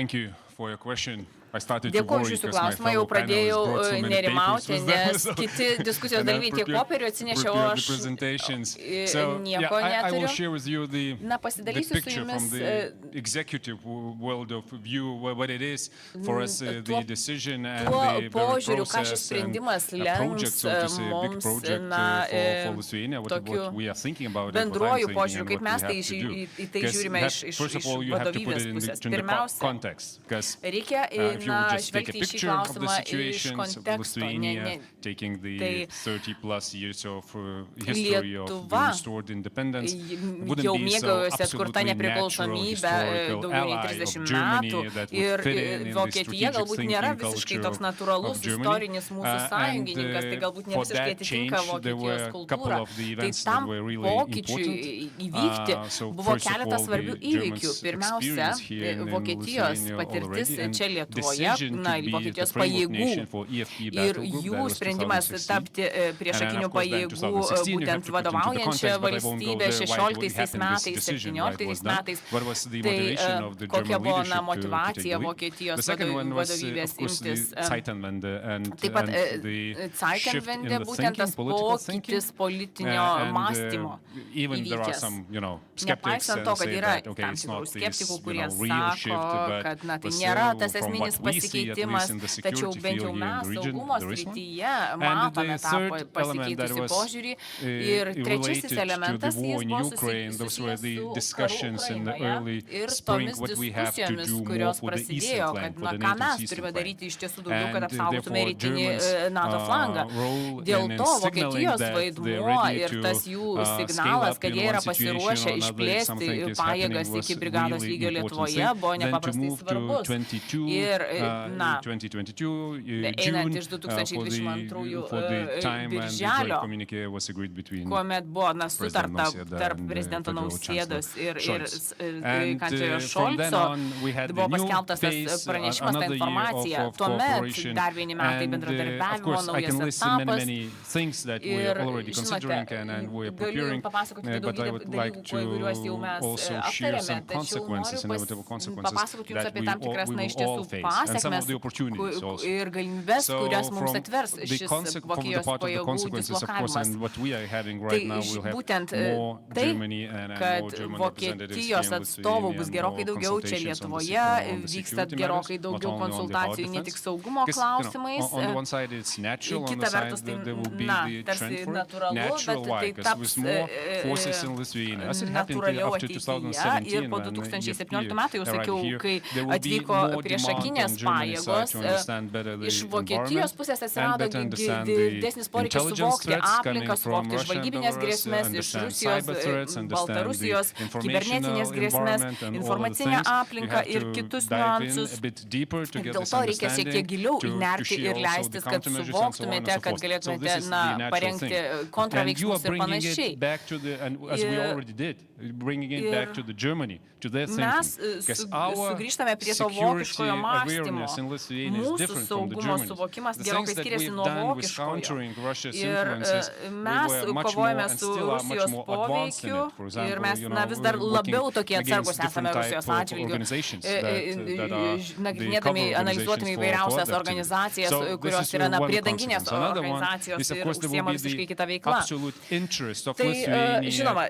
Dėkuoju už jūsų klausimą, jau pradėjau nerimauti, nes kiti diskusijos dalyviai tiek popierių atsinešė, o aš nieko neturiu. Na, pasidalysiu su jumis tuo požiūriu, ką šis sprendimas lems mums, na, tokiu bendruoju požiūriu, kaip mes tai į tai žiūrime iš vadovybės pusės. Pirmiausia, reikia žvelgti į šį klausimą iš konteksto. Tai Lietuva jau mėgavosi atkurta nepriklausomybę daugiau nei 30 metų ir Vokietija galbūt nėra visiškai toks natūralus istorinis mūsų sąjungininkas, tai galbūt ne visiškai atitinka Vokietijos kultūrą. Tai tam pokyčiui įvykti buvo keletas svarbių įvykių. Pirmiausia, Vokietijos patirtis čia Lietuvoje, Vokietijos pajėgų ir jų sprendimas tapti priešakinių pajėgų būtent vadovaujančią valstybę 16 metais, 17 metais. Tai kokia buvo motyvacija Vokietijos vadovybės imtis. Taip pat Zeitenwende būtent tas pokytis politinio mąstymo įvykęs. Nepaisant to, kad yra tam tikrų skeptikų, kurie sako, kad tai nėra tas esminis pasikeitimas, tačiau bent jau mes saugumo srityje matome tą pasikeitusi požiūrį. Ir trečiasis elementas, jis buvo susijęs su karu Ukrainoje ir tomis diskusijomis, kurios prasidėjo, kad ką mes turime daryti iš tiesų daugiau, kad apsaugotume rytinį NATO flangą. Dėl to Vokietijos vaidmuo ir tas jų signalas, kad jie yra pasiruošę išplėsti pajėgas iki brigados lygio Lietuvoje, buvo nepaprastai svarbus. Ir einant iš 2022 birželio, kuomet buvo sutarta tarp prezidento Nausėdos ir kanclerio Šolco, buvo paskelbtas tas pranešimas, ta informacija. Tuomet dar vieni metai bendradarbiavimo, naujas etapas. Ir žinote, galiu jums papasakoti daugybę dalykų, kuriuos jau mes aptarėme, tačiau noriu papasakoti jums apie tam tikras, iš tiesų, pasekmes ir galimybės, kurias mums atvers šis Vokietijos pajėgų dislokavimas. Tai būtent tai, kad Vokietijos atstovų bus gerokai daugiau čia Lietuvoje, vyksta gerokai daugiau konsultacijų ne tik saugumo klausimais. Kita vertus, tai tarsi natūralu, bet tai taps natūraliau ateityje. Ir po 2017 metų, jau sakiau, kai atvyko priešakinės pajėgos, iš Vokietijos pusės atsirado didesnis poreikis suvokti aplinką, suvokti žvalgybinės grėsmės iš Rusijos, Baltarusijos, kibernetinės grėsmės, informacinę aplinką ir kitus niuansus. Dėl to reikia šiek tiek giliau įnerti ir leistis, kad suvoktumėte, kad galėtumėte parengti kontraveiksmus ir panašiai. Mes sugrįžtame prie to vokiškojo mąstymo. Mūsų saugumo suvokimas gerokai skiriasi nuo vokiškojo. Ir mes kovojame su Rusijos poveikiu ir mes vis dar labiau tokie atsargus esame Rusijos atžvilgiu, nagrinėdami, analizuodami įvairiausias organizacijas, kurios yra priedanginės organizacijos ir užsiema visiškai kitą veiklą. Tai, žinoma,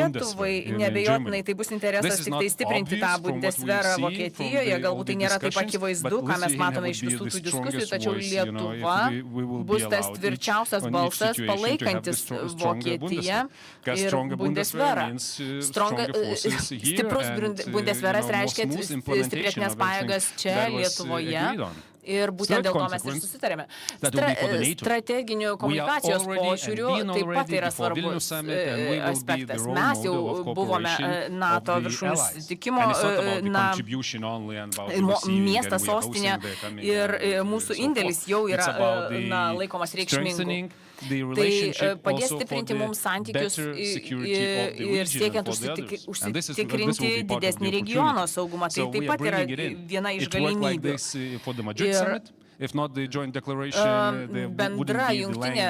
Lietuvai neabejotinai tai bus interesas tik tai stiprinti tą Bundeswehrą Vokietijoje. Galbūt tai nėra taip akivaizdu, ką mes matome iš visų tų diskusijų, tačiau Lietuva bus tas tvirčiausias balsas palaikantis Vokietiją ir Bundeswehrą. Stiprus Bundeswehras reiškia stipresnės pajėgas čia Lietuvoje. Ir būtent dėl to mes ir susitarėme. Strateginių komunikacijos požiūrių taip pat yra svarbus aspektas. Mes jau buvome NATO viršūnių susitikimo miestas, sostinė ir mūsų indėlis jau yra laikomas reikšmingu. Tai padės stiprinti mums santykius ir siekiant užsitikrinti didesnį regiono saugumą. Tai taip pat yra viena iš galimybių. Bendra jungtinė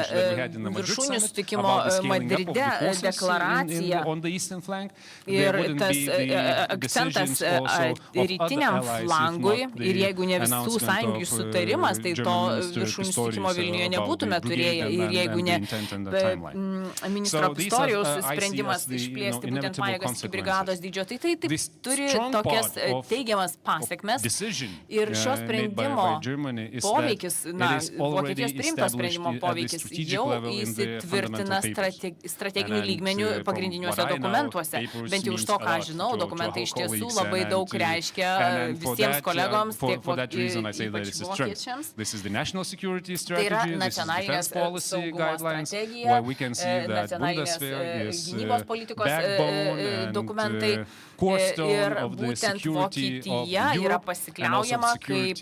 viršūnių susitikimo Madride deklaracija ir tas akcentas rytiniam flangui ir jeigu ne visų sąjungų sutarimas, tai to viršūnių susitikimo Vilniuje nebūtume turėję ir jeigu ne ministro Pistoriaus sprendimas išplėsti būtent pajėgas iki brigados dydžio, tai taip turi tokias teigiamas pasekmes ir šio sprendimo poveikis, Vokietijos priimto sprendimo poveikis jau įsitvirtina strateginių lygmenių pagrindiniuose dokumentuose. Bent jau iš to, ką žinau, dokumentai iš tiesų labai daug reiškia visiems kolegoms, tiek ypač vokiečiams. Tai yra nacionalinės saugumo strategija, nacionalinės gynybos politikos dokumentai. Ir būtent Vokietija yra pasikliaujama kaip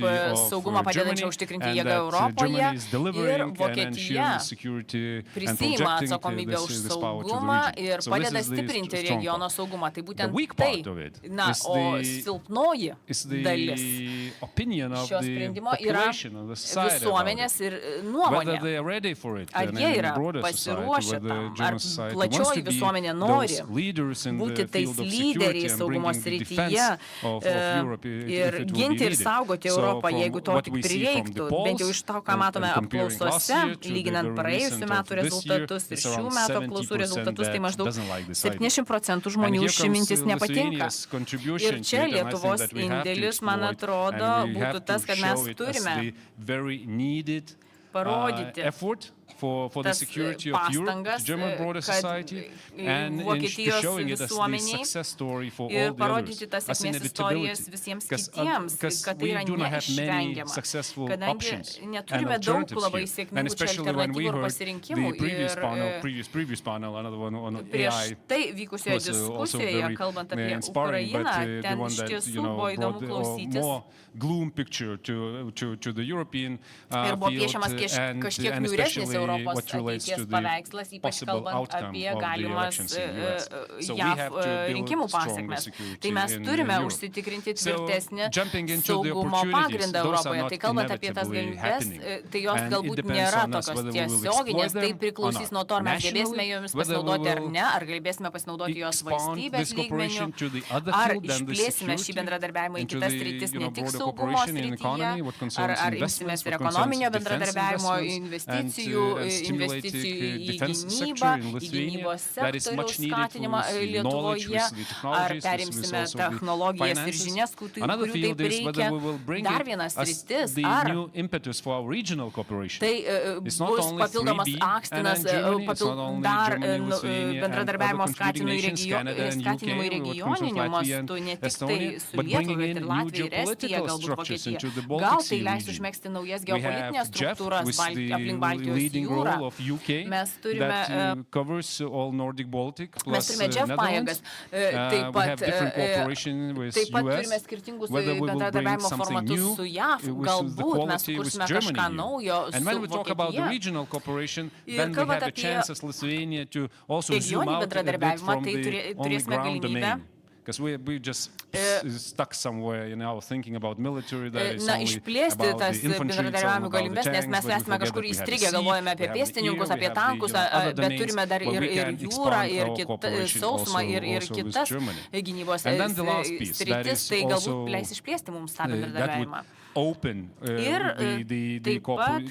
saugumą padedančia užtikrinti jėgą Europoje ir Vokietija prisiima atsakomybę už saugumą ir padeda stiprinti regiono saugumą. Tai būtent tai, o silpnoji dalis šio sprendimo yra visuomenės ir nuomonė. Ar jie yra pasiruošę tam, ar plačioji visuomenė nori būti tais lyderiais saugumo srityje ir ginti ir saugoti Europą, jeigu to tik prireiktų. Bent jau iš to, ką matome apklausose, lyginant praėjusių metų rezultatus ir šių metų apklausų rezultatus, tai maždaug 70% žmonių ši mintis nepatinka. Ir čia Lietuvos indėlis, man atrodo, būtų tas, kad mes turime parodyti tas pastangas, kad Vokietijos visuomeniai ir parodyti tas sėkmės istorijas visiems kitiems, kad tai yra neišvengiama, kadangi neturime daug labai sėkmingų čia alternatyvų ir pasirinkimų. Ir prieš tai vykusioje diskusijoje, kalbant apie Ukrainą, ten iš tiesų buvo įdomu klausytis. Ir buvo piešiamas kažkiek niūresnis Europos ateities paveikslas, ypač kalbant apie galimas JAV rinkimų pasekmes. Tai mes turime užsitikrinti tvirtesnį saugumo pagrindą Europoje. Tai kalbant apie tas galimybes, tai jos galbūt nėra tokios tiesioginės, tai priklausys nuo to, ar mes gebėsime jomis pasinaudoti ar ne, ar galėsime pasinaudoti jos valstybės lygmenių, ar išplėsime šį bendradarbiavimą į kitas sritis, ne tik saugumo srityje, ar imsimės ir ekonominio bendradarbiavimo, investicijų į gynybą, į gynybos sektoriaus skatinimą Lietuvoje, ar perimsime technologijas ir žinias, kurių taip reikia. Dar vienas sritis, ar tai bus papildomas akstinas dar bendradarbiavimo skatinimui regioniniu mastu, ne tik tai su Lietuva, bet ir Latvija ir Estija, galbūt Vokietija. Gal tai leis užmegzti naujas geopolitinės struktūras aplink Baltijos jūrą. Mes turime JEF pajėgas, taip pat turime skirtingus bendradarbiavimo formatus su JAV, galbūt mes kursime kažką naujo su Vokietija. Ir kalbant apie regioninį bendradarbiavimą, tai turėsime galimybę išplėsti tas bendradarbiavimo galimybes, nes mes esame kažkur įstrigę, galvojame apie pėstininkus, apie tankus, bet turime dar ir jūrą, ir sausumą, ir kitas gynybos sritis, tai galbūt leis išplėsti mums tą bendradarbiavimą. Ir taip pat,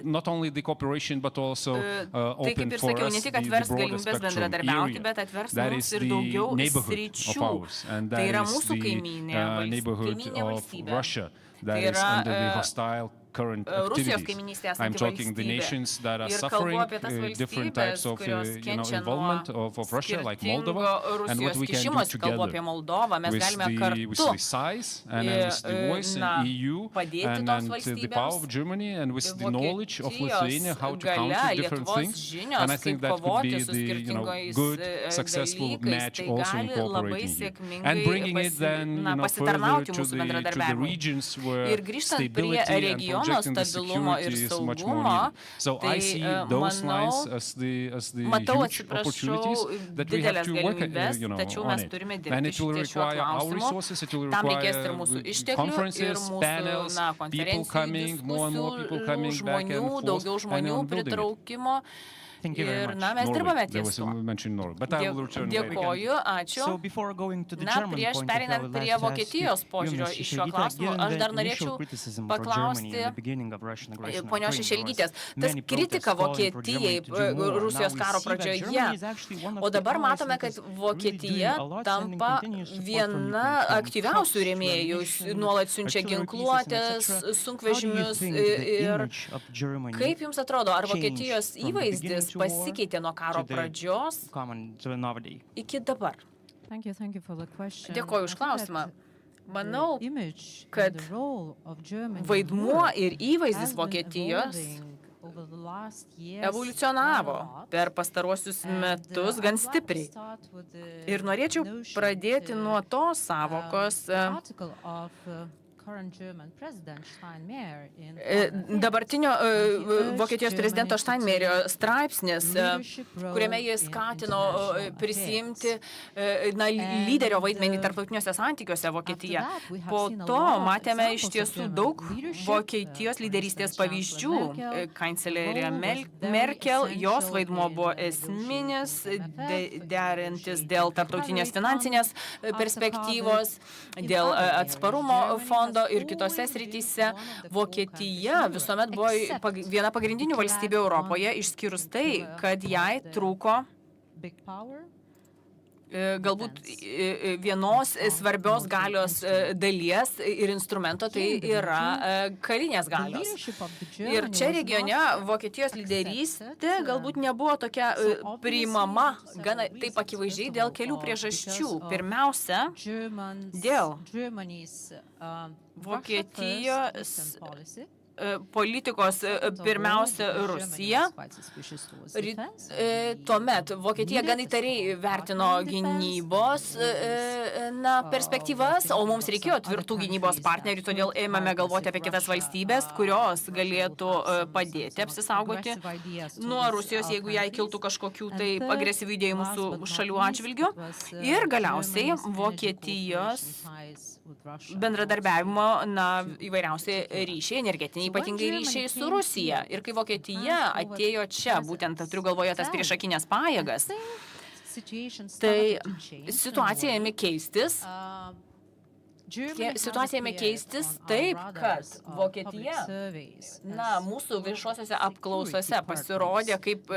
tai kaip ir sakiau, ne tik atvers galimybės bendradarbiauti, bet atvers mums ir daugiau sričių. Tai yra mūsų kaiminė valstybė. Tai yra Rusijos kaiminystė esanti valstybė. Ir kalbu apie tas valstybės, kurios kenčia nuo skirtingo Rusijos kišimosi, kalbu apie Moldovą. Mes galime kartu padėti toms valstybėms. Vokietijos galia, Lietuvos žinios, kaip kovoti su skirtingais dalykais, tai gali labai sėkmingai pasitarnauti mūsų bendradarbiavimui. Ir grįžtant prie regionų, stabilumo ir saugumo, tai matau, atsiprašau, didelės galimybės, tačiau mes turime dirbti šiuo klausimu. Tam reikės ir mūsų išteklių, ir mūsų konferencijų diskusijų, daugiau žmonių pritraukimo. Ir, mes dirbame ties to. Dėkoju, ačiū. Prieš pereinant prie Vokietijos požiūrio iš šio klausimo, aš dar norėčiau paklausti ponios Šešelgytės. Tas kritika Vokietijai Rusijos karo pradžioje, o dabar matome, kad Vokietija tampa viena aktyviausių rėmėjų, nuolat siunčia ginkluotės, sunkvežimius. Ir kaip jums atrodo, ar Vokietijos įvaizdis pasikeitė nuo karo pradžios iki dabar? Dėkoju už klausimą. Manau, kad vaidmuo ir įvaizdis Vokietijos evoliucionavo per pastaruosius metus gan stipriai. Ir norėčiau pradėti nuo tos savokos, dabartinio Vokietijos prezidento Steinmeierio straipsnis, kuriame jis skatino prisimti lyderio vaidmenį tarptautiniuose santykiuose Vokietija. Po to matėme iš tiesų daug Vokietijos lyderystės pavyzdžių. Kanclerė Merkel, jos vaidmuo buvo esminis, derintis dėl tarptautinės finansinės perspektyvos, dėl atsparumo fondo ir kitose srityse. Vokietija visuomet buvo viena pagrindinių valstybių Europoje, išskyrus tai, kad jai trūko galbūt vienos svarbios galios dalies ir instrumento, tai yra karinės galios. Ir čia regione Vokietijos lyderystė galbūt nebuvo tokia priimama gana taip akivaizdžiai dėl kelių priežasčių. Pirmiausia, dėl Vokietijos politikos pirmiausia Rusija. Tuomet Vokietija gan įtariai vertino gynybos perspektyvas, o mums reikėjo tvirtų gynybos partnerių, todėl ėmėme galvoti apie kitas valstybės, kurios galėtų padėti apsisaugoti nuo Rusijos, jeigu jai kiltų kažkokių tai agresyvių idėjų mūsų šalių atžvilgių. Ir galiausiai Vokietijos bendradarbiavimo įvairiausiai ryšiai, energetiniai ypatingai ryšiai su Rusija. Ir kai Vokietija atėjo čia, būtent turiu galvoje tas priešakinės pajėgas, tai situacija ėmė keistis. Situacija ėmė keistis taip, kad Vokietija mūsų viešuosiuose apklausose pasirodė kaip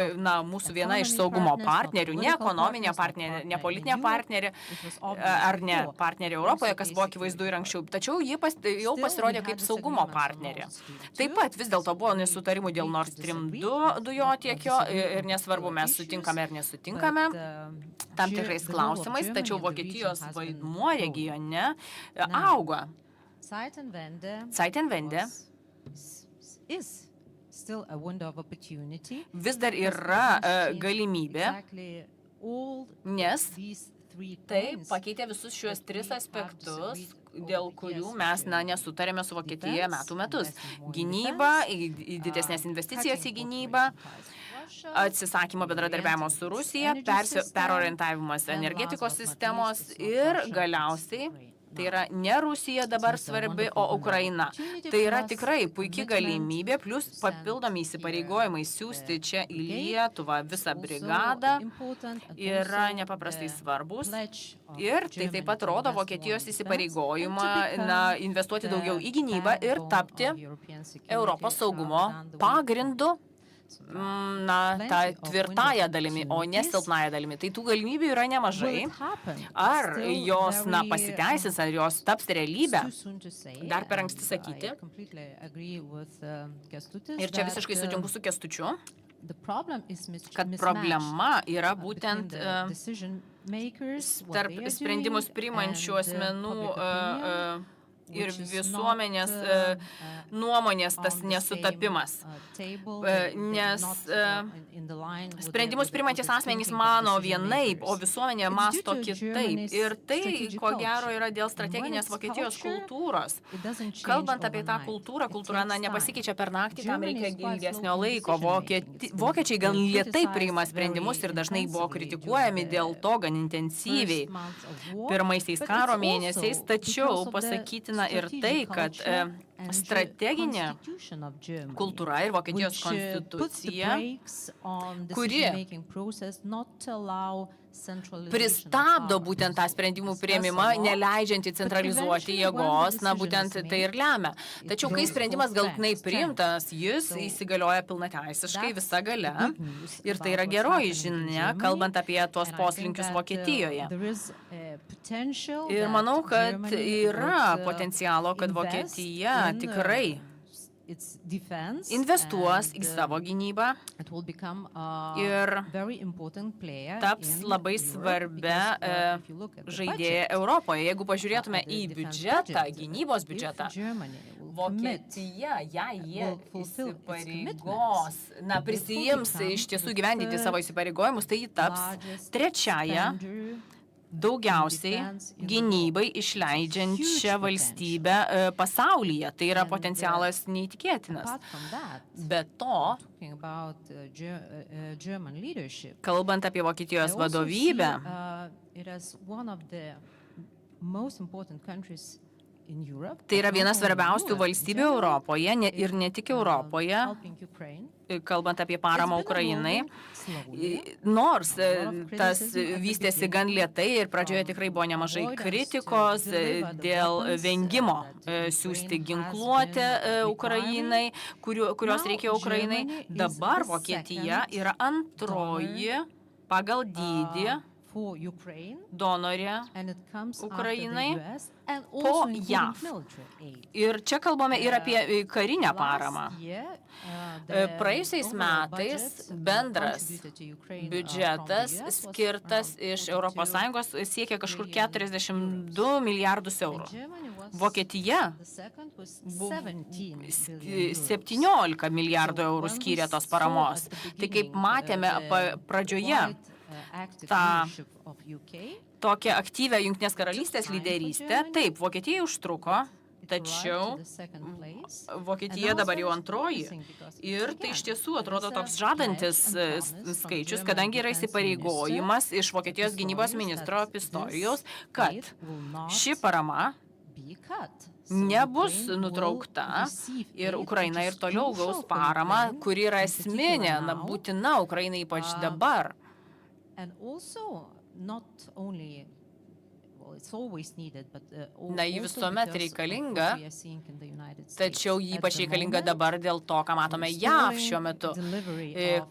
mūsų viena iš saugumo partnerių, ne ekonominė partnerė, ne politinė partnerė ar ne partnerė Europoje, kas buvo akivaizdu ir anksčiau, tačiau ji jau pasirodė kaip saugumo partnerė. Taip pat vis dėlto buvo nesutarimų dėl Nord Stream 2 dujotiekio ir nesvarbu, mes sutinkame ar nesutinkame tam tikrais klausimais, tačiau Vokietijos vaidmuo regione auga. Zeitenwende vis dar yra galimybė, nes tai pakeitė visus šiuos tris aspektus, dėl kurių mes nesutarėme su Vokietija metų metus. Gynyba, didesnės investicijas į gynybą, atsisakymo bendradarbiavimo su Rusija, perorientavimas energetikos sistemos ir galiausiai tai yra ne Rusija dabar svarbi, o Ukraina. Tai yra tikrai puikia galimybė, plus papildomi įsipareigojimai siųsti čia į Lietuvą visą brigadą yra nepaprastai svarbus. Ir tai taip pat rodo Vokietijos įsipareigojimą investuoti daugiau į gynybą ir tapti Europos saugumo pagrindu, tą tvirtąją dalimi, o ne silpnąją dalimi. Tai tų galimybių yra nemažai. Ar jos pasiteisins, ar jos taps realybę, dar per anksti sakyti. Ir čia visiškai sutinku su Kęstučiu, kad problema yra būtent tarp sprendimus priimančių asmenų ir visuomenės nuomonės tas nesutapimas. Nes sprendimus priimantys asmenys mano vienaip, o visuomenė mąsto kitaip. Ir tai, ko gero, yra dėl strateginės Vokietijos kultūros. Kalbant apie tą kultūrą, kultūra nepasikeičia per naktį, tam reikia ilgesnio laiko. Vokiečiai gan lėtai priima sprendimus ir dažnai buvo kritikuojami dėl to gan intensyviai pirmaisiais karo mėnesiais, tačiau pasakytina ir tai, kad strateginė kultūra ir Vokietijos konstitucija, kuri pristabdo būtent tą sprendimų priėmimą, neleidžiantį centralizuoti jėgos, būtent tai ir lemia. Tačiau, kai sprendimas galutinai priimtas, jis įsigalioja pilnateisiškai visa galia. Ir tai yra geroji žinia, kalbant apie tuos poslinkius Vokietijoje. Ir manau, kad yra potencialo, kad Vokietija tikrai investuos į savo gynybą ir taps labai svarbia žaidėja Europoje. Jeigu pažiūrėtume į biudžetą, gynybos biudžetą, Vokietija, jei jie įsipareigos, prisiims iš tiesų gyvendinti savo įsipareigojimus, tai ji taps trečiaja daugiausiai gynybai išleidžiančią valstybę pasaulyje. Tai yra potencialas neįtikėtinas. Be to, kalbant apie Vokietijos vadovybę, tai yra viena svarbiausių valstybių Europoje ir ne tik Europoje, kalbant apie paramą Ukrainai. Nors tas vystėsi gan lėtai ir pradžioje tikrai buvo nemažai kritikos dėl vengimo siųsti ginkluotę Ukrainai, kurios reikėjo Ukrainai. Dabar Vokietija yra antroji pagal dydį donorė Ukrainai po JAV. Ir čia kalbame ir apie karinę paramą. Praėjusiais metais bendras biudžetas skirtas iš ES siekia kažkur 42 milijardus eurų. Vokietija 17 milijardų eurų skyrė tos paramos. Tai kaip matėme pradžioje, tą tokią aktyvę Jungtinės karalystės lyderystę, taip, Vokietijai užtruko, tačiau Vokietija dabar jau antroji. Ir tai iš tiesų atrodo toks žadantis skaičius, kadangi yra įsipareigojimas iš Vokietijos gynybos ministro Pistorijaus, kad ši parama nebus nutraukta ir Ukraina ir toliau gaus paramą, kuri yra esminė, būtina Ukrainai ypač dabar. Na, ji visuomet reikalinga, tačiau ji ypač reikalinga dabar dėl to, ką matome JAV šiuo metu,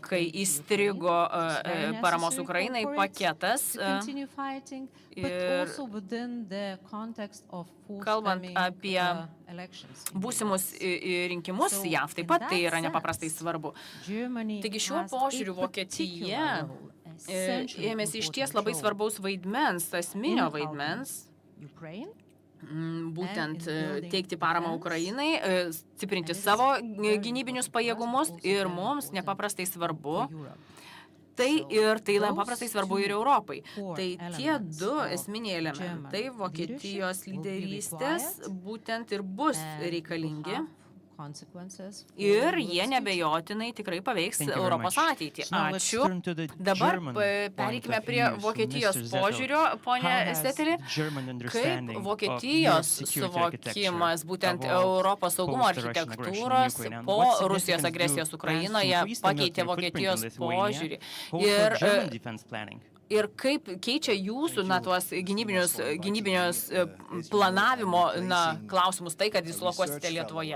kai įstrigo paramos Ukrainai paketas. Ir kalbant apie būsimus rinkimus JAV, taip pat tai yra nepaprastai svarbu. Taigi šiuo požiūriu Vokietija ėmėsi išties labai svarbaus vaidmens, esminio vaidmens, būtent teikti paramą Ukrainai, stiprinti savo gynybinius pajėgumus ir mums nepaprastai svarbu. Tai nepaprastai svarbu ir Europai. Tai tie du esminiai elementai Vokietijos lyderystės būtent ir bus reikalingi. Ir jie nebejotinai tikrai paveiks Europos ateitį. Ačiū. Dabar pereikime prie Vokietijos požiūrio, ponė Seteli, kaip Vokietijos suvokimas būtent Europos saugumo architektūros po Rusijos agresijos Ukrainoje pakeitė Vokietijos požiūrį. Ir kaip keičia jūsų tuos gynybinius planavimo klausimus tai, kad dislokuosite Lietuvoje?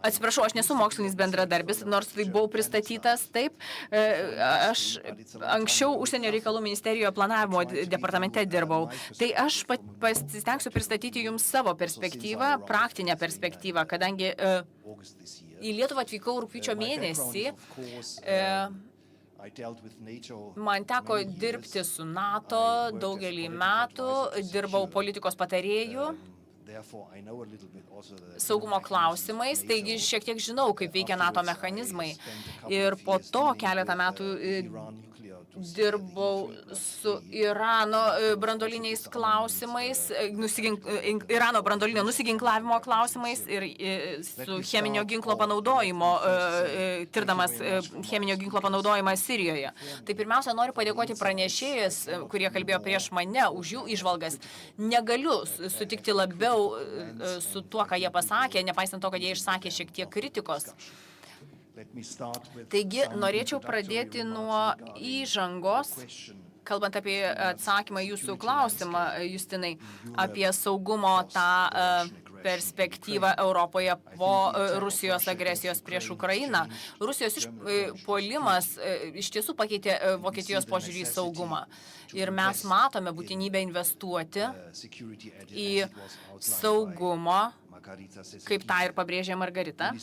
Atsiprašau, aš nesu mokslinis bendradarbis, nors tai buvau pristatytas taip. Aš anksčiau užsienio reikalų ministerijoje planavimo departamente dirbau. Tai aš pasistengsiu pristatyti jums savo perspektyvą, praktinę perspektyvą, kadangi į Lietuvą atvykau rugpjūčio mėnesį. Man teko dirbti su NATO daugelį metų, dirbau politikos patarėjų saugumo klausimais, taigi šiek tiek žinau, kaip veikia NATO mechanizmai. Ir po to keletą metų dirbau su Irano branduoliniais klausimais, Irano branduolinio nusiginklavimo klausimais ir su cheminio ginklo panaudojimo, tirdamas cheminio ginklo panaudojimą Sirijoje. Tai pirmiausia, noriu padėkoti pranešėjas, kurie kalbėjo prieš mane, už jų įžvalgas. Negaliu sutikti labiau su tuo, ką jie pasakė, nepaisant to, kad jie išsakė šiek tiek kritikos. Taigi, norėčiau pradėti nuo įžangos, kalbant apie atsakymą jūsų klausimą, Justinai, apie saugumo tą perspektyvą Europoje po Rusijos agresijos prieš Ukrainą. Rusijos puolimas iš tiesų pakeitė Vokietijos požiūrį į saugumą. Ir mes matome būtinybę investuoti į saugumą, kaip tą ir pabrėžė Margarita.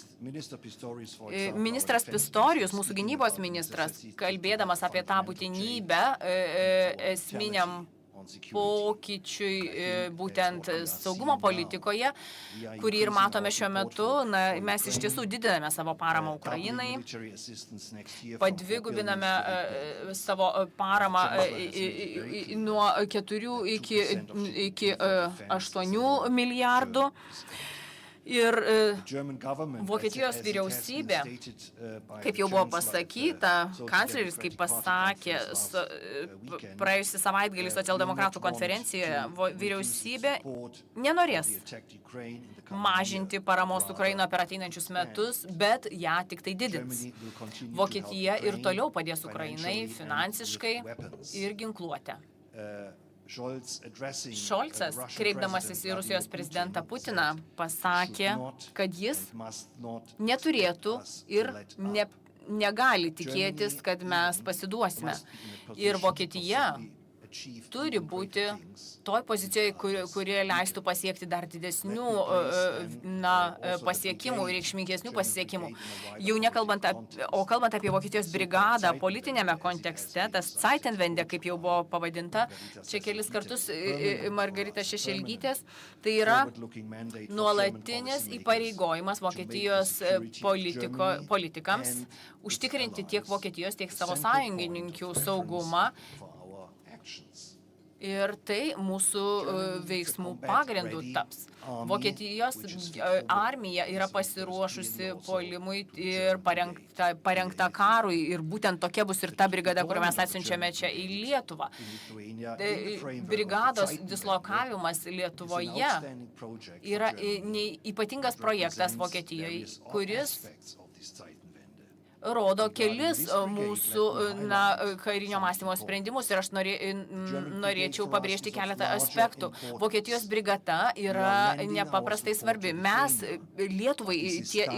Ministras Pistorius, mūsų gynybos ministras, kalbėdamas apie tą būtinybę esminiam pokyčiui būtent saugumo politikoje, kurį ir matome šiuo metu. Mes iš tiesų didiname savo paramą Ukrainai, padvigubiname savo paramą nuo 4 iki 8 milijardų. Ir Vokietijos vyriausybė, kaip jau buvo pasakyta, kancleris, kaip pasakė praėjusį savaitgalį socialdemokratų konferencijoje, vyriausybė nenorės mažinti paramos Ukraino per ateinančius metus, bet ją tik tai didins. Vokietija ir toliau padės Ukrainai finansiškai ir ginkluotę. Šolcas, kreipdamasis į Rusijos prezidentą Putiną, pasakė, kad jis neturėtų ir negali tikėtis, kad mes pasiduosime. Ir Vokietija turi būti toj pozicijoje, kurie leistų pasiekti dar didesnių pasiekimų, reikšmingesnių pasiekimų. Jau nekalbant kalbant apie Vokietijos brigadą politinėme kontekste, tas Zeitenwende, kaip jau buvo pavadinta, čia kelis kartus Margarita Šešelgytės, tai yra nuolatinis įpareigojimas Vokietijos politikams užtikrinti tiek Vokietijos, tiek savo sąjungininkių saugumą. Ir tai mūsų veiksmų pagrindų taps. Vokietijos armija yra pasiruošusi puolimui ir parengta karui. Ir būtent tokia bus ir ta brigada, kurią mes atsiunčiame čia į Lietuvą. Brigados dislokavimas Lietuvoje yra ypatingas projektas Vokietijoje, kuris rodo kelis mūsų karinio mąstymo sprendimus ir aš norėčiau pabrėžti keletą aspektų. Vokietijos brigada yra nepaprastai svarbi. Mes Lietuvai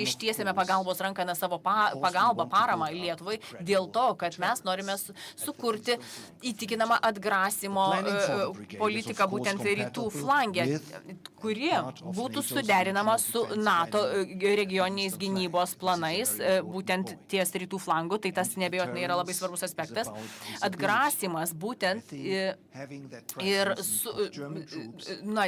ištiesėme pagalbos ranką savo pagalbą, paramą Lietuvai dėl to, kad mes norime sukurti įtikinamą atgrasimo politiką būtent rytų flange, kuri būtų suderinama su NATO regioniniais gynybos planais, būtent ties rytų flangų, tai tas neabejotinai yra labai svarbus aspektas. Atgrasimas būtent ir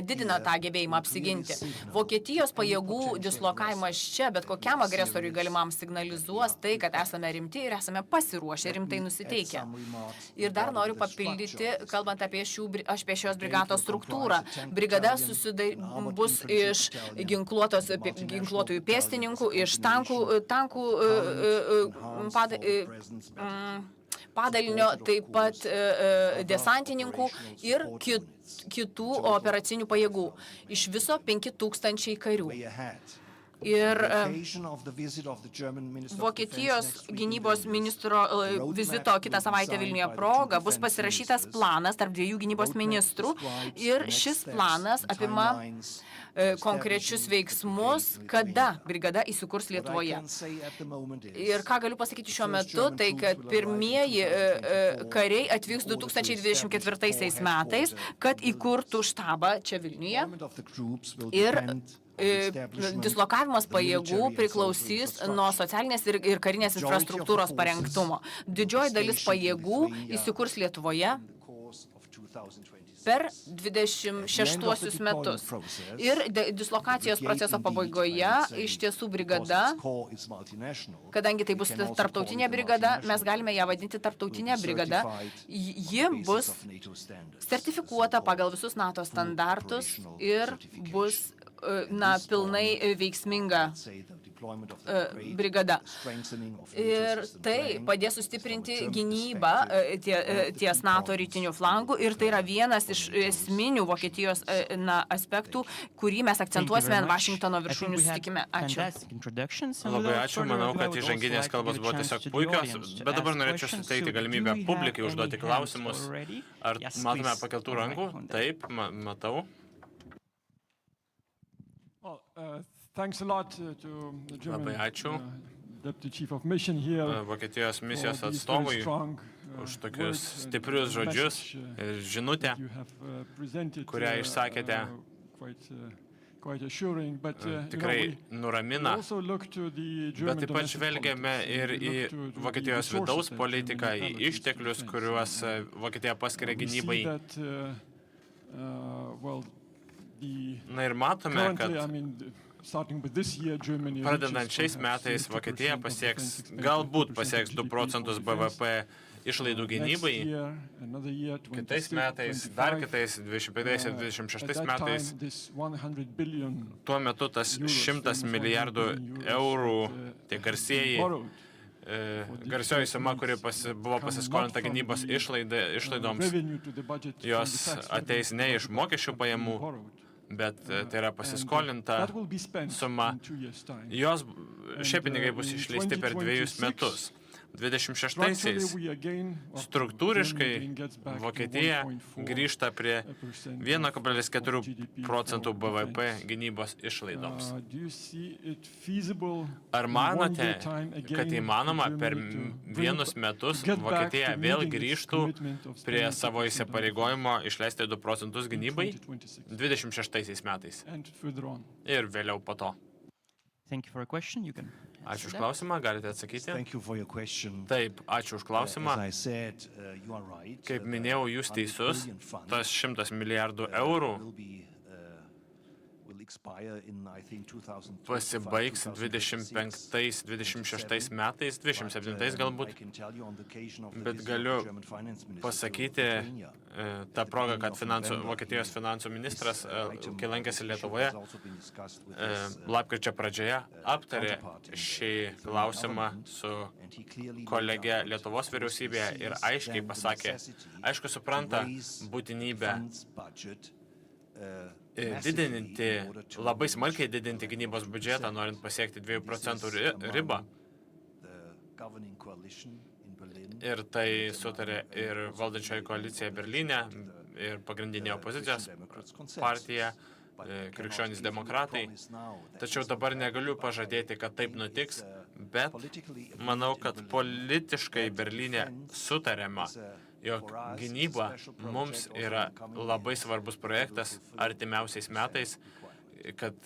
didina tą gebėjimą apsiginti. Vokietijos pajėgų dislokavimas čia, bet kokiam agresoriui galimam signalizuos tai, kad esame rimti ir esame pasiruošę, rimtai nusiteikę. Ir dar noriu papildyti, kalbant apie šios brigados struktūrą. Brigada bus iš ginkluotųjų pėstininkų, iš tankų padalinio, taip pat desantininkų ir kitų operacinių pajėgų. Iš viso 5000 karių. Ir Vokietijos gynybos ministro vizito kitą savaitę Vilniuje proga bus pasirašytas planas tarp dviejų gynybos ministrų ir šis planas apima konkrečius veiksmus, kada brigada įsikurs Lietuvoje. Ir ką galiu pasakyti šiuo metu, tai kad pirmieji kariai atvyks 2024 metais, kad įkurtų štabą čia Vilniuje ir dislokavimas pajėgų priklausys nuo socialinės ir karinės infrastruktūros parengtumo. Didžioji dalis pajėgų įsikurs Lietuvoje per 26 metus. Ir dislokacijos proceso pabaigoje iš tiesų brigada, kadangi tai bus tarptautinė brigada, mes galime ją vadinti tarptautinė brigada, ji bus sertifikuota pagal visus NATO standartus ir bus pilnai veiksminga brigada. Ir tai padės sustiprinti gynybą ties NATO rytinių flangų ir tai yra vienas iš esminių Vokietijos aspektų, kurį mes akcentuosime Vašingtono viršūnių susitikime. Ačiū. Labai ačiū, manau, kad įžanginės kalbos buvo tiesiog puikios, bet dabar norėčiau suteikti galimybę publikai užduoti klausimus. Ar matome pakeltų rankų? Taip, matau. Labai ačiū Vokietijos misijos atstovui už tokius stiprius žodžius ir žinutę, kurią išsakėte, tikrai nuramina, bet taip pat žvelgiame ir į Vokietijos vidaus politiką, į išteklius, kuriuos Vokietija paskiria gynybai. Na ir matome, kad pradedant šiais metais Vokietija galbūt pasieks 2 procentus BVP išlaidų gynybai, kitais metais, dar kitais, 25 ir 26 metais, tuo metu tas 100 milijardų eurų, tie garsioji suma, kuri buvo pasiskolinta gynybos išlaidoms, jos ateis ne iš mokesčių pajamų, bet tai yra pasiskolinta suma. Šie pinigai bus išleisti per 2 metus. 26-aisiais struktūriškai Vokietija grįžta prie 1,4% BVP gynybos išlaidoms. Ar manote, kad įmanoma per vienus metus Vokietija vėl grįžtų prie savo įsipareigojimo išleisti 2% gynybai 26 metais ir vėliau po to? Ačiū už klausimą, galite atsakyti. Taip, ačiū už klausimą. Kaip minėjau, jūs teisus, tas 100 milijardų eurų pasibaigs 25-26 metais, 27 galbūt, bet galiu pasakyti tą progą, kad Vokietijos finansų ministras, kai lankėsi Lietuvoje, lapkričio pradžioje aptarė šį klausimą su kolege Lietuvos vyriausybėje ir aiškiai pasakė, aišku supranta būtinybę labai smarkiai didinti gynybos biudžetą, norint pasiekti 2% ribą. Ir tai sutarė ir valdančioji koalicija Berlyne, ir pagrindinė opozicijos partija, krikščionys demokratai. Tačiau dabar negaliu pažadėti, kad taip nutiks, bet manau, kad politiškai Berlyne sutarėma, jog gynyba mums yra labai svarbus projektas artimiausiais metais, kad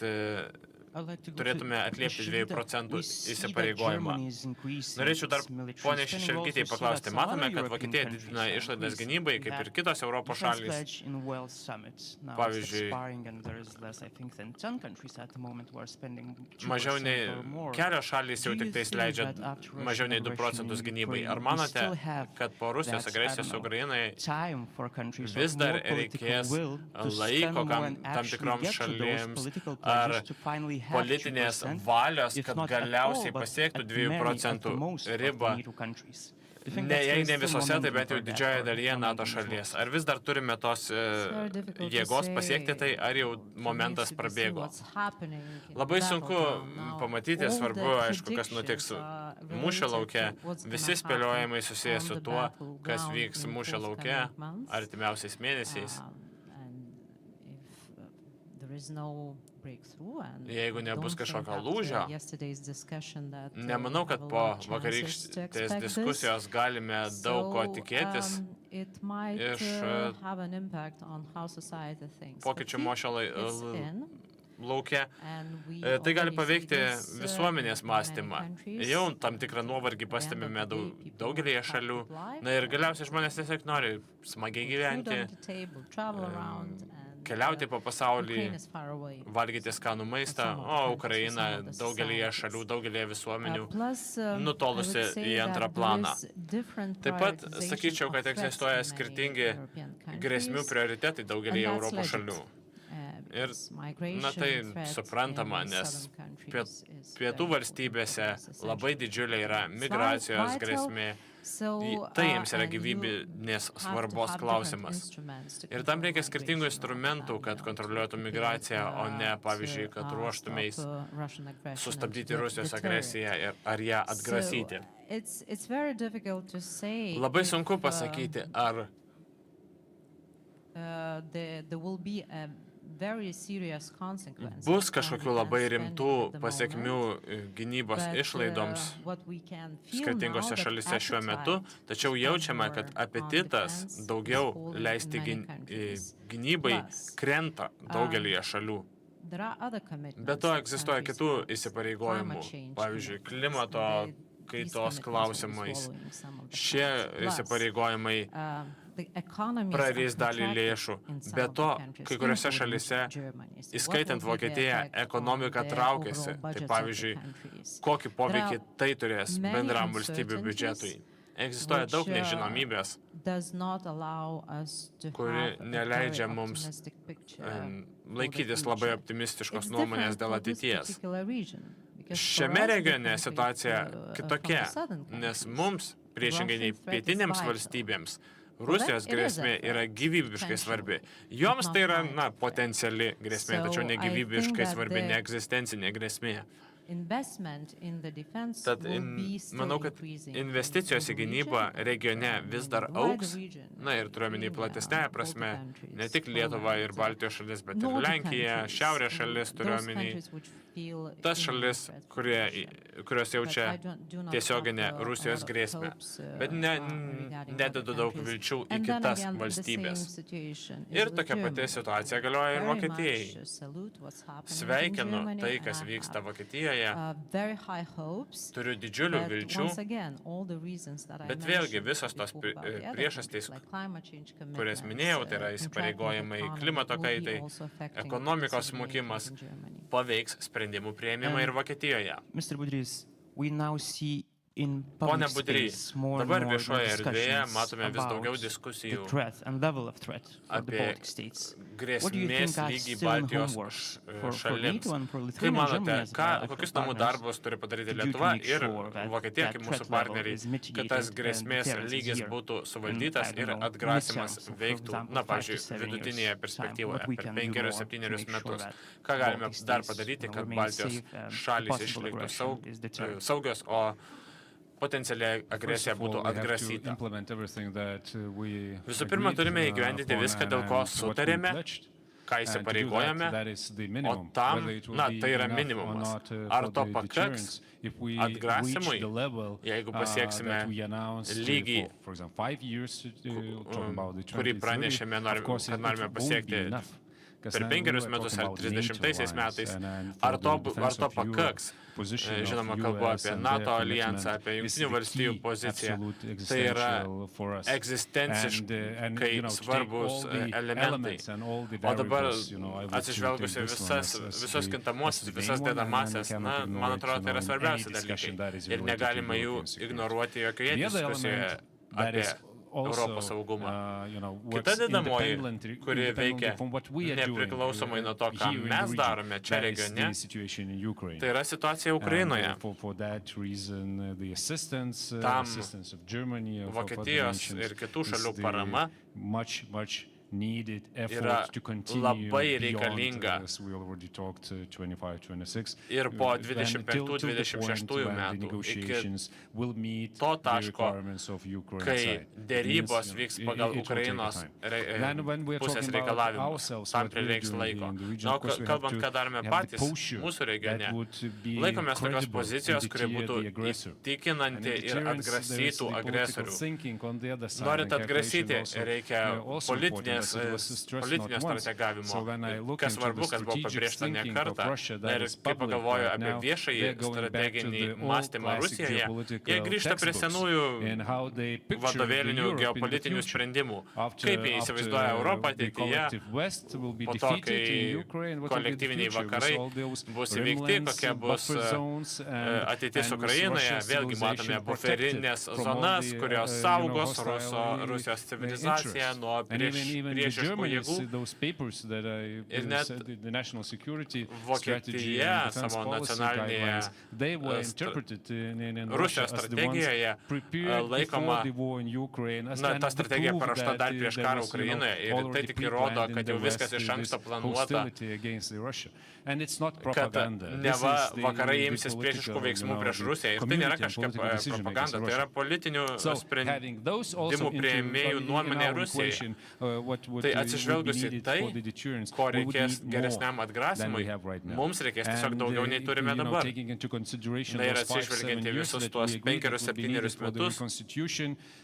turėtume atliepti 2% įsipareigojimą. Norėčiau dar poniai Šešelgytei paklausti. Matome, kad Vokietija didina išlaidas gynybai, kaip ir kitos Europos šalys. Pavyzdžiui, mažiau nei kelios šalys jau tik tais leidžia mažiau nei 2% gynybai. Ar manote, kad po Rusijos agresijos Ukrainoje vis dar reikės laiko tam tikroms šalims ar politinės valios, kad galiausiai pasiektų 2% ribą, jei ne visose, tai bent jau didžioje dalyje NATO šalies. Ar vis dar turime tos jėgos pasiekti tai, ar jau momentas prabėgo? Labai sunku pamatyti, svarbu, aišku, kas nutiks mūšio lauke. Visi spėliojimai susiję su tuo, kas vyks mūšio lauke artimiausiais mėnesiais. Jeigu nebus kažkokio lūžio, nemanau, kad po vakarykštės diskusijos galime daug ko tikėtis iš pokyčių mūšio lauke. Tai gali paveikti visuomenės mąstymą. Jau tam tikrą nuovargį pastebime daugelėje šalių. Na ir galiausiai žmonės tiesiog nori smagiai gyventi, keliauti po pasaulį, valgyti skanų maistą, o Ukraina daugelėje šalių, daugelėje visuomenių nutolusi į antrą planą. Taip pat sakyčiau, kad egzistuoja skirtingi grėsmių prioritetai daugelėje Europos šalių. Ir, tai suprantama, nes pietų valstybėse labai didžiulė yra migracijos grėsmė. Tai jiems yra gyvybinės svarbos klausimas. Ir tam reikia skirtingų instrumentų, kad kontroliuotų migraciją, o ne, pavyzdžiui, kad ruoštumeis sustabdyti Rusijos agresiją ar ją atgrasyti. Labai sunku pasakyti, ar bus kažkokių labai rimtų pasekmių gynybos išlaidoms skirtingose šalise šiuo metu, tačiau jaučiame, kad apetitas daugiau leisti gynybai krenta daugelėje šalių. Be to egzistuoja kitų įsipareigojimų, pavyzdžiui, klimato kaitos klausimais. Šie įsipareigojimai prarys dalį lėšų. Be to, kai kuriuose šalise, įskaitant Vokietiją, ekonomika traukiasi. Tai pavyzdžiui, kokį poveikį tai turės bendram valstybių biudžetui. Egzistuoja daug nežinomybės, kuri neleidžia mums laikytis labai optimistiškos nuomonės dėl ateities. Šiame regione situacija kitokia, nes mums, priešingai nei pietinėms valstybėms, Rusijos grėsmė yra gyvybiškai svarbi. Joms tai yra, potenciali grėsmė, tačiau ne gyvybiškai svarbi, ne egzistencinė grėsmė. Tad manau, kad investicijos į gynybą regione vis dar augs, na ir turiuomenį platesnėje prasme, ne tik Lietuva ir Baltijos šalis, bet ir Lenkija, šiaurės šalis turiuomenį, tas šalis, kurios jaučia tiesioginę Rusijos grėsmę, bet nededu daug vilčių į kitas valstybės. Ir tokia pati situacija galioja ir Vokietijai. Sveikinu tai, kas vyksta Vokietijoje, turiu didžiulių vilčių, bet vėlgi visos tos priežastys, kurias minėjau, tai yra įsipareigojimai klimato kaitai, ekonomikos smukimas, paveiks sprendimų priėmimą ir Vokietijoje. Pone Budry, dabar viešoje erdvėje matome vis daugiau diskusijų apie grėsmės lygį Baltijos šalims. Kaip manote, kokius namų darbus turi padaryti Lietuva ir Vokietija kaip mūsų partneriai, kad tas grėsmės lygis būtų suvaldytas ir atgrasimas veiktų, na, pavyzdžiui, vidutinėje perspektyvoje per 5-7 metus? Ką galime dar padaryti, kad Baltijos šalys išliktų saugios, o potencialiai agresija būtų atgrasyta? Visų pirma, turime įgyvendinti viską, dėl ko sutarėme, ką įsipareigojame, o tam, na, tai yra minimumas. Ar to pakaks atgrasimui, jeigu pasieksime lygį, kurį pranešėme, kad norime pasiekti per 5 metus ar 30 metais, ar to pakaks? Žinoma, kalbu apie NATO alijansą, apie Jungtinių valstijų poziciją. Tai yra egzistenciškai svarbus elementai. O dabar atsižvelgusi visos kintamosios, visas dedamasias, na, man atrodo, tai yra svarbiausi dalykai. Ir negalima jų ignoruoti jokioje diskusijoje apie Europos saugumą. Kita dedamoji, kuri veikia nepriklausomai nuo to, ką mes darome čia regione, tai yra situacija Ukrainoje. Tam Vokietijos ir kitų šalių parama yra labai reikalinga ir po 25-26 metų iki to taško, kai dėrybos vyks pagal Ukrainos pusės reikalavimus. Tam prireiks laiko. Na, kalbant, ką darome patys mūsų regione, laikomės tokios pozicijos, kuri būtų įtikinanti ir atgrasytų agresorių. Norint atgrasyti, reikia politinio strategavimo, kas svarbu, kas buvo pabrėžta ne kartą. Ir kaip pagalvoju apie viešąjį strateginį mąstymą Rusijoje, jie grįžta prie senųjų vadovėlinių geopolitinių sprendimų. Kaip jie įsivaizduoja Europą ateityje, po to, kai kolektyviniai vakarai bus įveikti, kokia bus ateitis Ukrainoje. Vėlgi matome buferinės zonas, kurios saugos Rusijos civilizaciją nuo priešiškų jėgų. Ir net Vokietija savo nacionalinėje Rusijos strategijoje laikoma, na, ta strategija parašta dar prieš karą Ukrainoje ir tai tik įrodo, kad jau viskas iš anksto planuota, kad neva vakarai imsis priešiškų veiksmų prieš Rusiją. Ir tai nėra kažkokia propaganda, tai yra politinių sprendimų priėmėjų nuomonė Rusijai. Tai atsižvelgus į tai, ko reikės geresniam atgrasimui, mums reikės tiesiog daugiau nei turime dabar. Na ir atsižvelgiant į visus tuos 5-7 metus,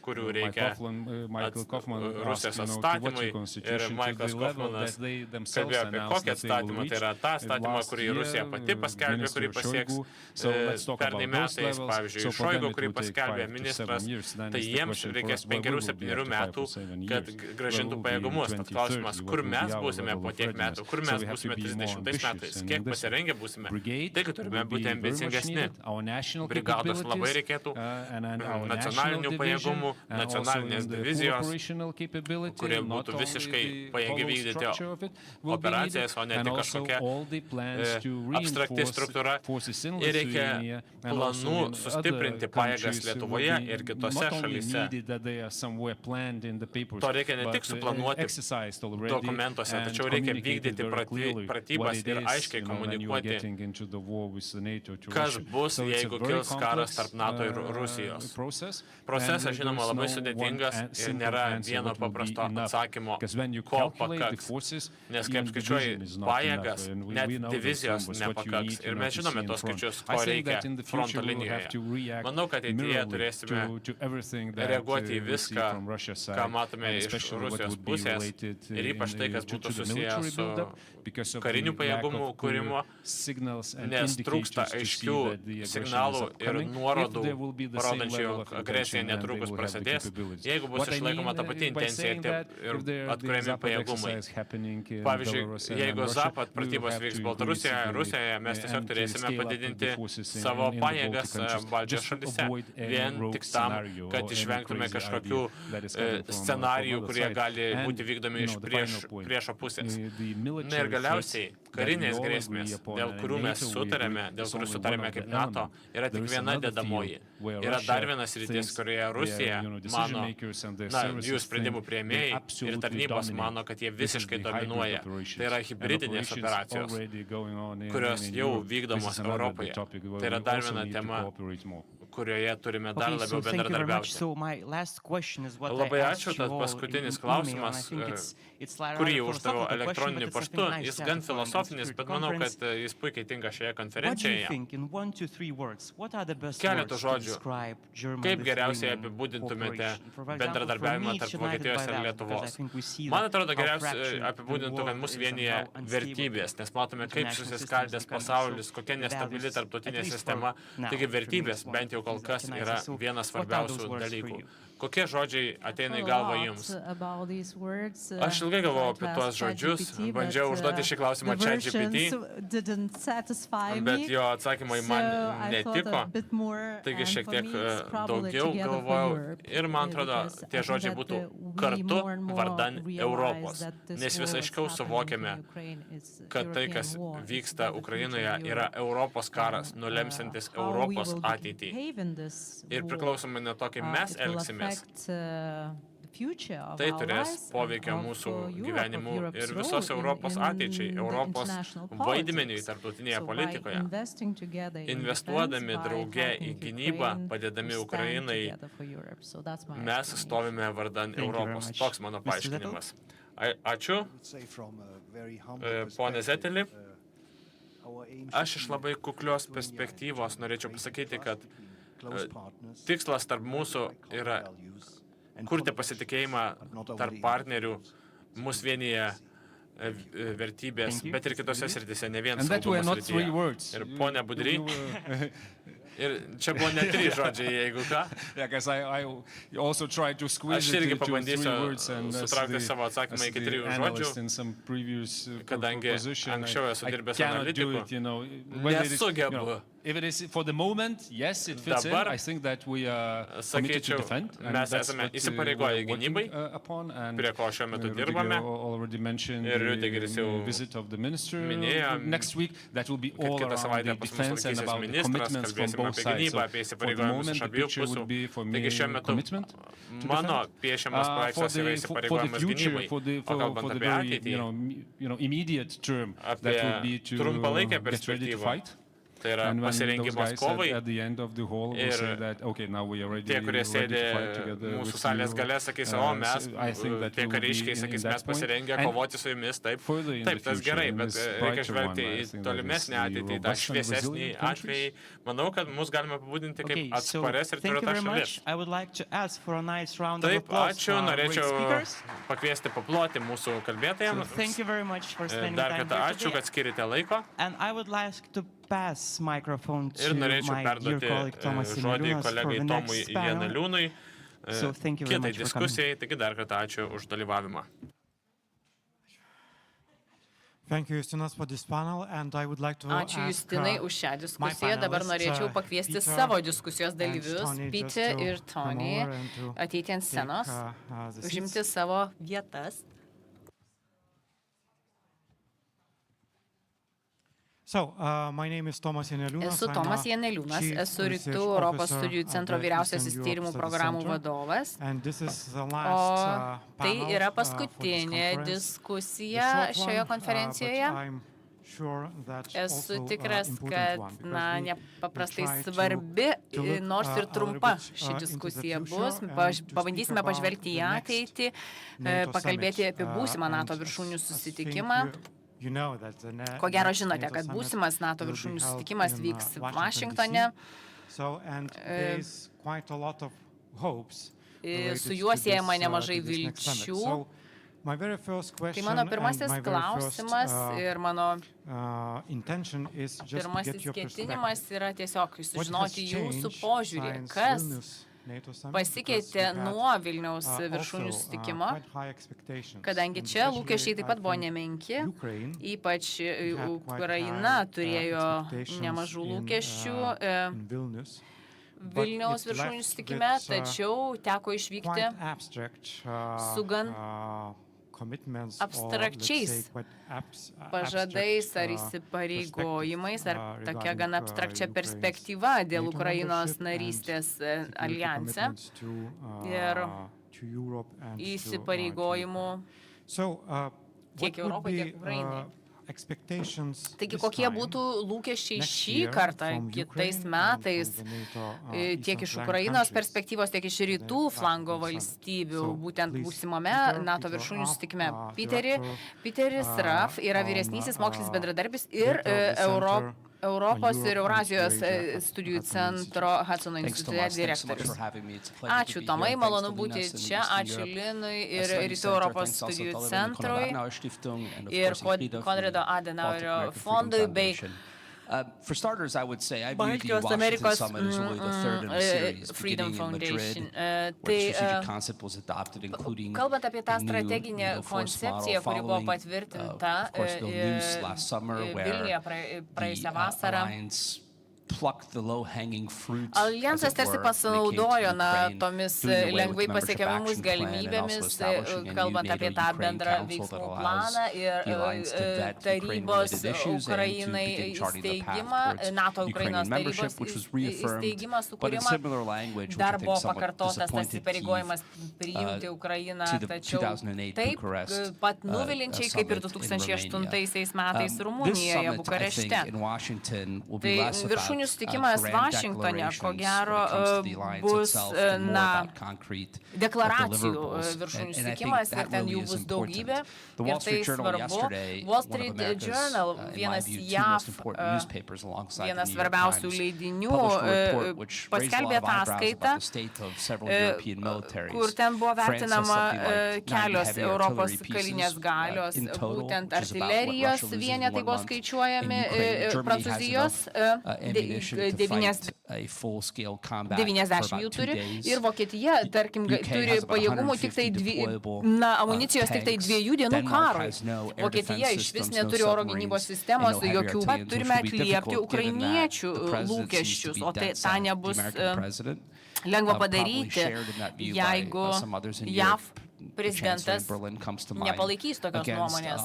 kurių reikia Rusijos atstatymui, ir Michaelas Kaufmanas kalbėjo apie kokį atstatymą, tai yra tą atstatymą, kurį Rusija pati paskelbė, kurį pasieks pernai metais, pavyzdžiui, Šoigo, kurį paskelbė ministras, tai jiems reikės 5-7 metų, kad grąžintų pajėgumus. Tad klausimas, kur mes būsime po tiek metų, kur mes būsime 30 metais, kiek pasirengę būsime. Taigi turime būti ambicingesni. Brigados labai reikėtų, nacionalinių pajėgumų, nacionalinės divizijos, kurie būtų visiškai pajėgi vykdyti operacijas, o ne tik kažkokia abstrakti struktūra. Ir reikia planų sustiprinti pajėgas Lietuvoje ir kitose šalyse. To reikia ne tik suplanuoti planuoti dokumentuose, tačiau reikia vykdyti pratybas ir aiškiai komunikuoti, kas bus, jeigu kils karas tarp NATO ir Rusijos. Procesas, žinoma, labai sudėtingas ir nėra vieno paprasto atsakymo, ko pakaks, nes kaip skaičiuoji pajėgas, net divizijos nepakaks. Ir mes žinome tos skaičius, ko reikia fronto linijoje. Manau, kad ateityje turėsime reaguoti į viską, ką matome iš Rusijos pusės ir ypač tai, kas būtų susiję su karinių pajėgumų kūrimo, nes trūksta aiškių signalų ir nuorodų, parodančių, jog agresija netrukus prasidės, jeigu bus išlaikoma ta pati intencija ir atkuriami pajėgumai. Pavyzdžiui, jeigu Zapad pratybos vyks Rusijoje, mes tiesiog turėsime padidinti savo pajėgas Baltijos šalyse, vien tik tam, kad išvengtume kažkokių scenarijų, kurie gali būti vykdomi iš priešo pusės. Na ir galiausiai karinės grėsmės, dėl kurių mes sutarėme kaip NATO, yra tik viena dedamoji. Yra dar vienas sritis, kurioje Rusija mano, jų sprendimų priėmėjai ir tarnybos mano, kad jie visiškai dominuoja. Tai yra hibridinės operacijos, kurios jau vykdomos Europoje. Tai yra dar viena tema, kurioje turime dar labiau bendradarbiauti. Labai ačiū, tas paskutinis klausimas, kurį uždaviau elektroniniu paštu. Jis gan filosofinis, bet manau, kad jis puikiai tinka šioje konferencijoje. Keletų žodžių. Kaip geriausiai apibūdintumėte bendradarbiavimą tarp Vokietijos ir Lietuvos? Man atrodo, geriausiai apibūdintų, kad mus vienyje vertybės, nes matome, kaip susiskaldęs pasaulis, kokia nestabili tarptautinė sistema. Taigi vertybės, bent jau kol kas, yra vienas svarbiausių dalykų. Kokie žodžiai ateina į galvą jums? Aš ilgai galvojau apie tuos žodžius, bandžiau užduoti šį klausimą ChatGPT, bet jo atsakymai man netiko, taigi šiek tiek daugiau galvojau ir man atrodo, tie žodžiai būtų kartu vardan Europos, nes vis aiškiau suvokiame, kad tai, kas vyksta Ukrainoje, yra Europos karas, nulemsiantis Europos ateitį. Ir priklausomai nuo to, kaip mes elgsimės, tai turės poveikio mūsų gyvenimų ir visos Europos ateičiai, Europos vaidmeniui tarptautinėje politikoje. Investuodami drauge į gynybą, padėdami Ukrainai, mes stovime vardan Europos. Toks mano paaiškinimas. Ačiū, ponė Zeteli. Aš iš labai kuklios perspektyvos norėčiau pasakyti, kad tikslas tarp mūsų yra kurti pasitikėjimą tarp partnerių, mus vienyje vertybės, bet ir kitose srityse, ne vien saugumo srityje. Ir ponia Budry, ir čia buvo ne 3 žodžiai, jeigu ką. Aš irgi pabandysiu sutraukti savo atsakymą iki 3 žodžių, kadangi anksčiau esu dirbęs analitiku, nesugebu. Dabar, sakyčiau, mes esame įsipareigoję gynybai, prie ko šiuo metu dirbame, ir Rüdigeris jau minėjo, kad kitą savaitę pas mus lankysis ministras, kalbėsime apie gynybą, apie įsipareigojimus iš abiejų pusių. Taigi šiuo metu mano piešiamas paveikslas yra įsipareigojimas gynybai, o kalbant apie ateitį, apie trumpalaikę perspektyvą, tai yra pasirengimas kovai ir tie, kurie sėdė mūsų salės gale, sakys, o mes, tie kariškiai, sakys, mes pasirengę kovoti su jumis, taip, tas gerai, bet reikia žvelgti į tolimesnį ateitį, tą šviesesnį atvejį. Manau, kad mus galime apibūdinti kaip atsparias ir tvirtas šalis. Taip, ačiū, norėčiau pakviesti paploti mūsų kalbėtojams. Dar kartą ačiū, kad skirite laiko. Ir norėčiau perduoti žodį kolegai Tomui Janeliūnui kitai diskusijai, taigi dar kartą ačiū už dalyvavimą. Ačiū Justinai už šią diskusiją. Dabar norėčiau pakviesti savo diskusijos dalyvius, Peter ir Tony, ateiti ant scenos, užimti savo vietas. Esu Tomas Janeliūnas, esu Rytų Europos studijų centro vyriausiasis tyrimų programų vadovas, o tai yra paskutinė diskusija šioje konferencijoje. Esu tikras, kad nepaprastai svarbi, nors ir trumpa ši diskusija bus. Pabandysime pažvelgti į ateitį, pakalbėti apie būsimą NATO viršūnių susitikimą. Ko gero žinote, kad būsimas NATO viršūnių susitikimas vyks Vašingtone. Su juo siejama nemažai vilčių. Tai mano pirmasis klausimas ir mano pirmasis ketinimas yra tiesiog sužinoti jūsų požiūrį, kas pasikeitė nuo Vilniaus viršūnių susitikimo, kadangi čia lūkesčiai taip pat buvo nemenki, ypač Ukraina turėjo nemažų lūkesčių Vilniaus viršūnių susitikime, tačiau teko išvykti su gan abstrakčiais pažadais ar įsipareigojimais, ar tokia gan abstrakčia perspektyva dėl Ukrainos narystės aljanse ir įsipareigojimų tiek Europai, tiek Ukrainai. Taigi, kokie būtų lūkesčiai šį kartą, kitais metais, tiek iš Ukrainos perspektyvos, tiek iš rytų flango valstybių, būtent būsimame NATO viršūnių susitikime. Peteris Raf yra vyresnysis mokslinis bendradarbis ir Europos ir Eurazijos studijų centro Hudsono institute direktorius. Ačiū Tomai, malonu būti čia, ačiū Linui ir Rytų Europos studijų centrui ir Konrado Adenauerio fondui bei Baltijos-Amerikos Freedom Foundation. Kalbant apie tą strateginę koncepciją, kuri buvo patvirtinta Vilniuje praėjusią vasarą, Aljansas tarsi pasinaudojo tomis lengvai pasiekiamomis galimybėmis, kalbant apie tą bendrą veiksmų planą ir tarybos Ukrainai įsteigimą, NATO Ukrainos tarybos įsteigimą, sukūrimą. Dar buvo pakartotas tas įpareigojimas priimti Ukrainą, tačiau taip pat nuvilinčiai kaip ir 2008 metais Rumunijoje, Bukarešte. Tai viršūnių susitikimas Vašingtone, ko gero, bus deklaracijų viršūnių susitikimas ir ten jų bus daugybė ir tai svarbu. Wall Street Journal, vienas JAV, vienas svarbiausių leidinių, paskelbė ataskaitą, kur ten buvo vertinama kelios Europos karinės galios, būtent artilerijos vienetai buvo skaičiuojami Prancūzijos 90 jų turi ir Vokietija, tarkim, turi pajėgumų tik tai amunicijos tik tai 2 dienų karui. Vokietija iš vis neturi oro gynybos sistemos, jokių. Turime atliepti ukrainiečių lūkesčius, o tai tą nebus lengva padaryti, jeigu JAV prezidentas nepalaikys tokios nuomonės.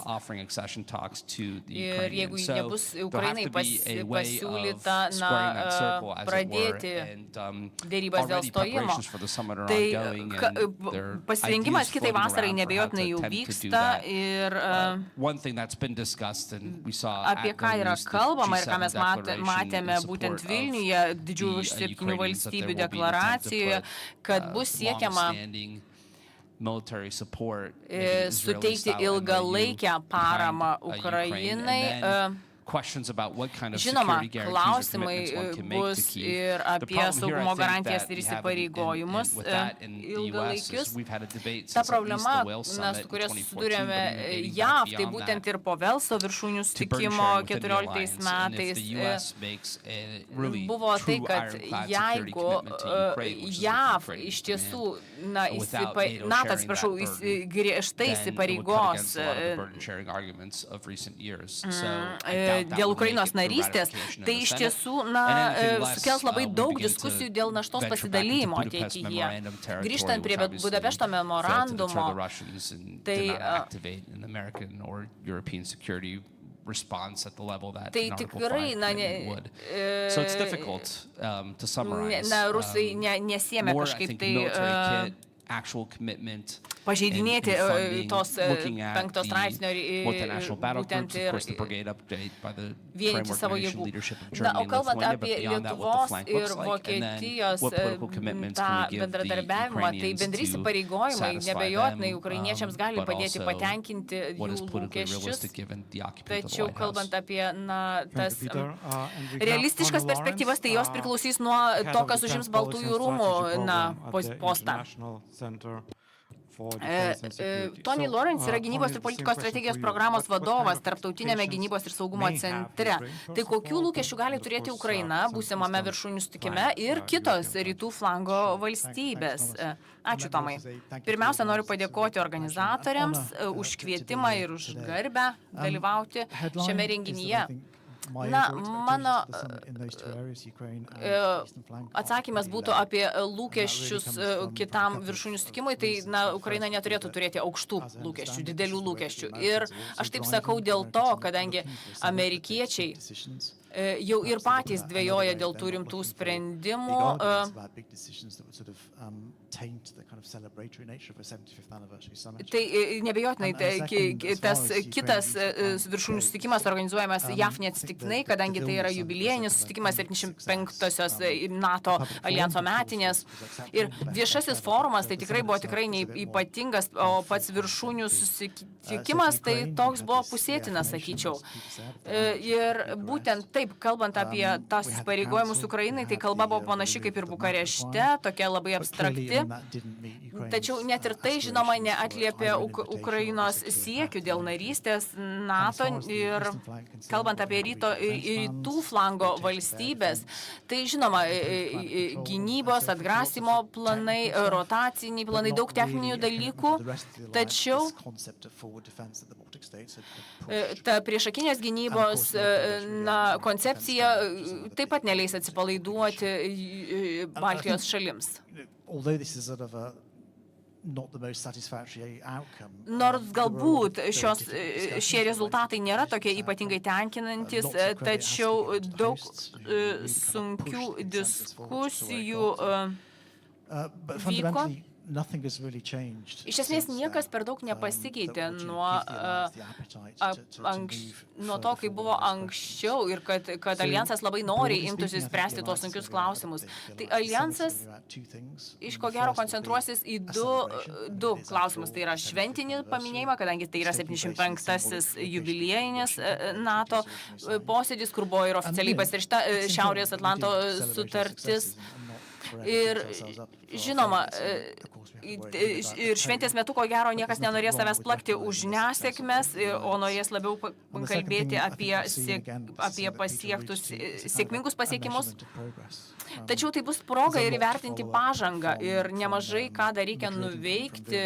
Ir jeigu nebus Ukrainai pasiūlyta pradėti dėrybas dėl stojimo, tai pasirengimas kitai vasarai nebejotinai jau vyksta ir apie ką yra kalbama ir ką mes matėme būtent Vilniuje, didžiųjų 7 valstybių deklaracijoje, kad bus siekiama suteikti ilgalaikę paramą Ukrainai. Žinoma, klausimai bus ir apie saugumo garantijas ir įsipareigojimus ilgalaikius. Ta problema, su kuria susidūrėme JAV, tai būtent ir po Velso viršūnių susitikimo 14 metais buvo tai, kad jeigu JAV iš tiesų NATO, atsiprašau, griežtai įsipareigos dėl Ukrainos narystės, tai iš tiesų sukels labai daug diskusijų dėl naštos pasidalymo ateityje. Grįžtant prie Budapešto memorandumo, tai Tai tikrai, rusai nesiėmė kažkaip tai pažeidinėti tos 5 straipsnio būtent ir vienyti savo jėgų. O kalbant apie Lietuvos ir Vokietijos tą bendradarbiavimą, tai bendri įsipareigojimai nebejotinai ukrainiečiams gali padėti patenkinti jų lūkesčius. Tačiau kalbant apie tas realistiškas perspektyvas, tai jos priklausys nuo to, kas užims Baltųjų rūmų postą. Tony Lawrence yra gynybos ir politikos strategijos programos vadovas Tarptautinėme gynybos ir saugumo centre. Tai kokių lūkesčių gali turėti Ukraina būsimame viršūnių susitikime ir kitos rytų flango valstybės? Ačiū, Tomai. Pirmiausia, noriu padėkoti organizatoriams už kvietimą ir už garbę dalyvauti šiame renginyje. Mano atsakymas būtų apie lūkesčius kitam viršūnių susitikimui, tai Ukraina neturėtų turėti aukštų lūkesčių, didelių lūkesčių. Ir aš taip sakau dėl to, kadangi amerikiečiai jau ir patys dvejoja dėl tų rimtų sprendimų. Tai nebejotinai, tas kitas viršūnių susitikimas organizuojamas JAV neatsitiktinai, kadangi tai yra jubiliejinis susitikimas 75-osios NATO alijanso metinės. Ir viešasis forumas tai tikrai buvo tikrai ypatingas, o pats viršūnių susitikimas tai toks buvo pusėtinas, sakyčiau. Ir būtent taip, kalbant apie tas įsipareigojimus Ukrainai, tai kalba buvo panaši kaip ir Bukarešte, tokia labai abstrakti. Tačiau net ir tai, žinoma, neatliepia Ukrainos siekių dėl narystės NATO ir kalbant apie rytų flango valstybės, tai, žinoma, gynybos, atgrasimo planai, rotaciniai planai, daug techninių dalykų, tačiau ta priešakinės gynybos koncepcija taip pat neleis atsipalaiduoti Baltijos šalims. Nors galbūt šie rezultatai nėra tokie ypatingai tenkinantis, tačiau daug sunkių diskusijų vyko. Iš esmės niekas per daug nepasikeitė nuo to, kai buvo anksčiau ir kad alijansas labai noriai imtųsi spręsti tuos sunkius klausimus. Tai alijansas iš ko gero koncentruosis į du klausimus. Tai yra šventinį paminėjimą, kadangi tai yra 75-asis jubiliejinis NATO posėdis, kur buvo ir oficialiai pasirašyta Šiaurės Atlanto sutartis. Ir žinoma, ir šventės metu, ko gero, niekas nenorės savęs plakti už nesėkmes, o norės labiau kalbėti apie pasiektus sėkmingus pasiekimus. Tačiau tai bus proga ir įvertinti pažangą ir nemažai ką dar reikia nuveikti,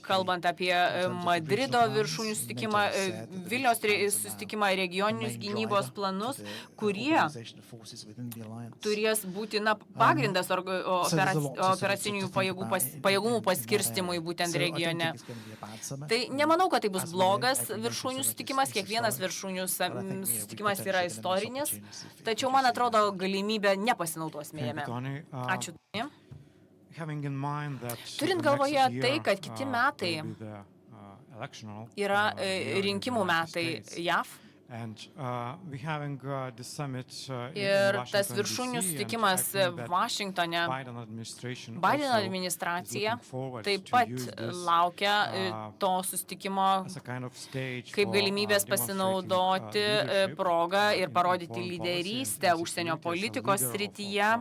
kalbant apie Madrido viršūnių susitikimą, Vilniaus susitikimą, regioninius gynybos planus, kurie turės būti pagrindas operacinių pajėgumų paskirstimui būtent regione. Tai nemanau, kad tai bus blogas viršūnių susitikimas, kiekvienas viršūnių susitikimas yra istorinis, tačiau man atrodo galimybė nepasinaudosime jame. Ačiū. Turint galvoje tai, kad kiti metai yra rinkimų metai JAV, ir tas viršūnių susitikimas Vašingtone, Baideno administracija taip pat laukia to susitikimo kaip galimybės pasinaudoti progą ir parodyti lyderystę užsienio politikos srityje,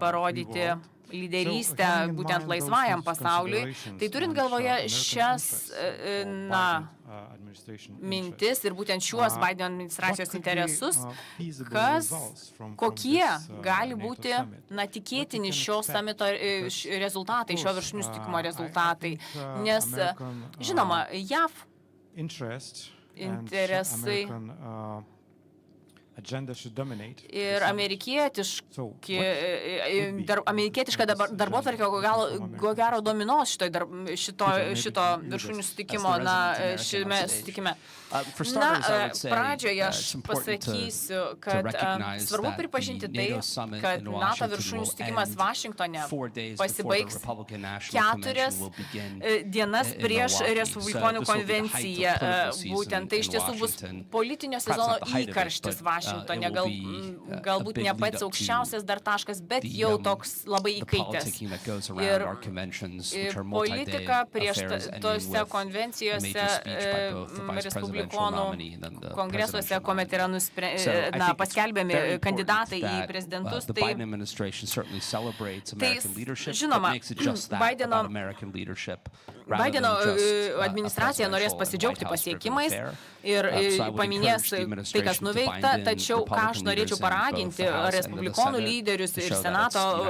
parodyti lyderystę būtent laisvajam pasauliui. Tai turint galvoje šias mintis ir būtent šiuos Baideno administracijos interesus, kokie gali būti tikėtini šio samito rezultatai, šio viršūnių susitikimo rezultatai. Nes, žinoma, JAV interesai Ir amerikietiška darbotvarkė ko gero dominos šito viršūnių susitikimo, šiame susitikime. Pradžioje aš pasakysiu, kad svarbu pripažinti tai, kad NATO viršūnių susitikimas Vašingtone pasibaigs 4 dienas prieš Respublikonų konvenciją. Būtent tai iš tiesų bus politinio sezono įkarštis Vašingtone, galbūt ne pats aukščiausias dar taškas, bet jau toks labai įkaitęs. Ir politika prieš tose konvencijose Respublikonų kongresuose, kuomet yra paskelbiami kandidatai į prezidentus, tai žinoma, Baideno administracija norės pasidžiaugti pasiekimais ir paminės tai, kas nuveikta, tačiau ką aš norėčiau paraginti Respublikonų lyderius ir Senato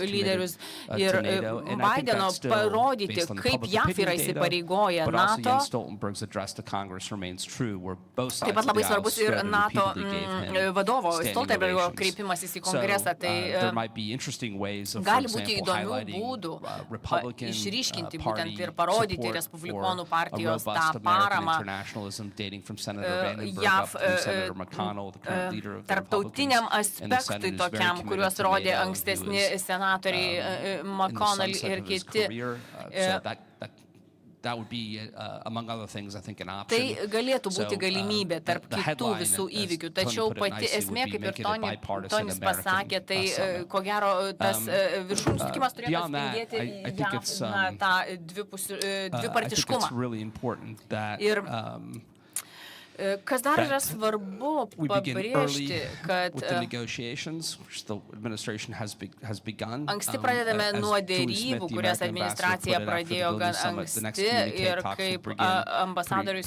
lyderius ir Baideno parodyti, kaip JAF yra įsipareigoję NATO. Taip pat labai svarbus ir NATO vadovo Stoltenbergo kreipimasis į kongresą. Tai gali būti įdomių būdų išryškinti būtent ir parodyti Respublikonų partijos tą paramą JAV tarptautiniam aspektui tokiam, kuriuos rodė ankstesni senatoriai McConnell ir kiti. Tai galėtų būti galimybė tarp kitų visų įvykių, tačiau pati esmė, kaip ir Tonis pasakė, tai ko gero tas viršūnių susitikimas turėtų atspindėti JAV tą dvipartiškumą. Ir kas dar yra svarbu pabrėžti, kad anksti pradedame nuo dėrybų, kurias administracija pradėjo gan anksti ir kaip ambasadorius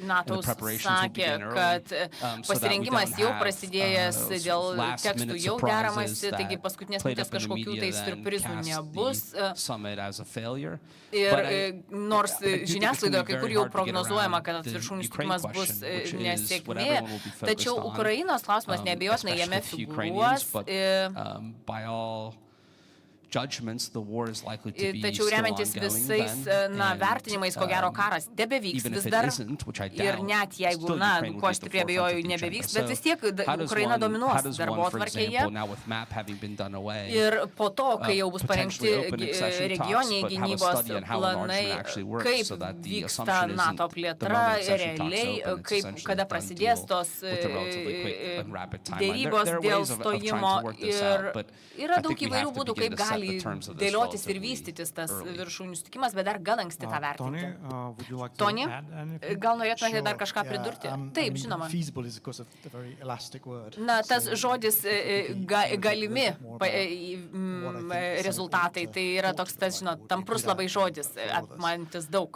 NATO sakė, kad pasirengimas jau prasidėjęs dėl tekstų jau deramasi, taigi paskutinės minutės kažkokių tai siurprizų nebus. Ir nors žiniasklaidoje kai kur jau prognozuojama, kad viršūnių susitikimas bus nesėkmė, tačiau Ukrainos klausimas neabejotinai jame figūruos. Tačiau remiantis visais vertinimais, ko gero karas tebevyks vis dar ir net jeigu, ko aš tikrai abejoju, nebevyks, bet vis tiek Ukraina dominuos darbotvarkėje. Ir po to, kai jau bus parengti regioniniai gynybos planai, kaip vyksta NATO plėtra realiai, kada prasidės tos dėrybos dėl stojimo ir yra daug įvairių būdų, kaip gali dėliotis ir vystytis tas viršūnių susitikimas, bet dar gan anksti tą vertinti. Toni, gal norėtumėte dar kažką pridurti? Taip, žinoma. Tas žodis galimi rezultatai, tai yra toks, tamprus labai žodis, apmantis daug.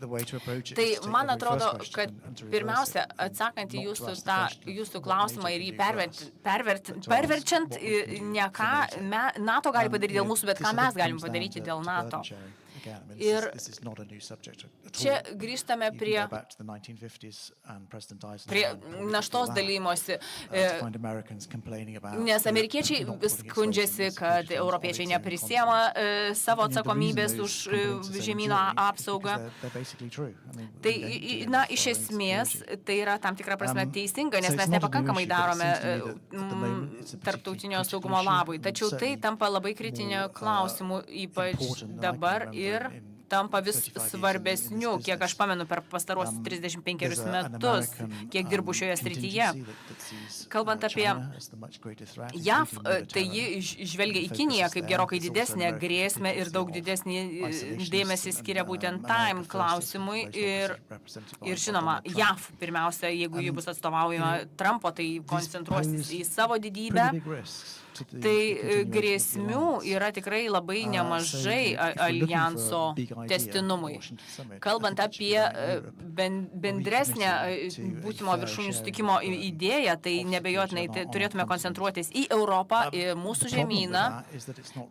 Tai man atrodo, kad pirmiausia, atsakant į jūsų klausimą ir jį perverčiant, ne ką NATO gali padaryti dėl mūsų, bet ką mes galim padaryti dėl NATO. Ir čia grįžtame prie naštos dalymosi, nes amerikiečiai skundžiasi, kad europiečiai neprisiema savo atsakomybės už žemyno apsaugą. Tai, iš esmės, tai yra tam tikra prasme teisinga, nes mes nepakankamai darome tarptautinio saugumo labui. Tačiau tai tampa labai kritinio klausimu, ypač dabar ir tampa vis svarbesniu, kiek aš pamenu per pastaruosius 35 metus, kiek dirbu šioje srityje. Kalbant apie JAV, tai ji žvelgia į Kiniją kaip gerokai didesnę grėsmę ir daug didesnį dėmesį skiria būtent tam klausimui. Ir žinoma, JAV pirmiausia, jeigu ji bus atstovaujama Trumpo, tai koncentruosis į savo didybę. Tai grėsmių yra tikrai labai nemažai aljanso testinumui. Kalbant apie bendresnę būtimo viršūnių susitikimo idėją, tai nebejotinai turėtume koncentruotis į Europą, į mūsų žemyną.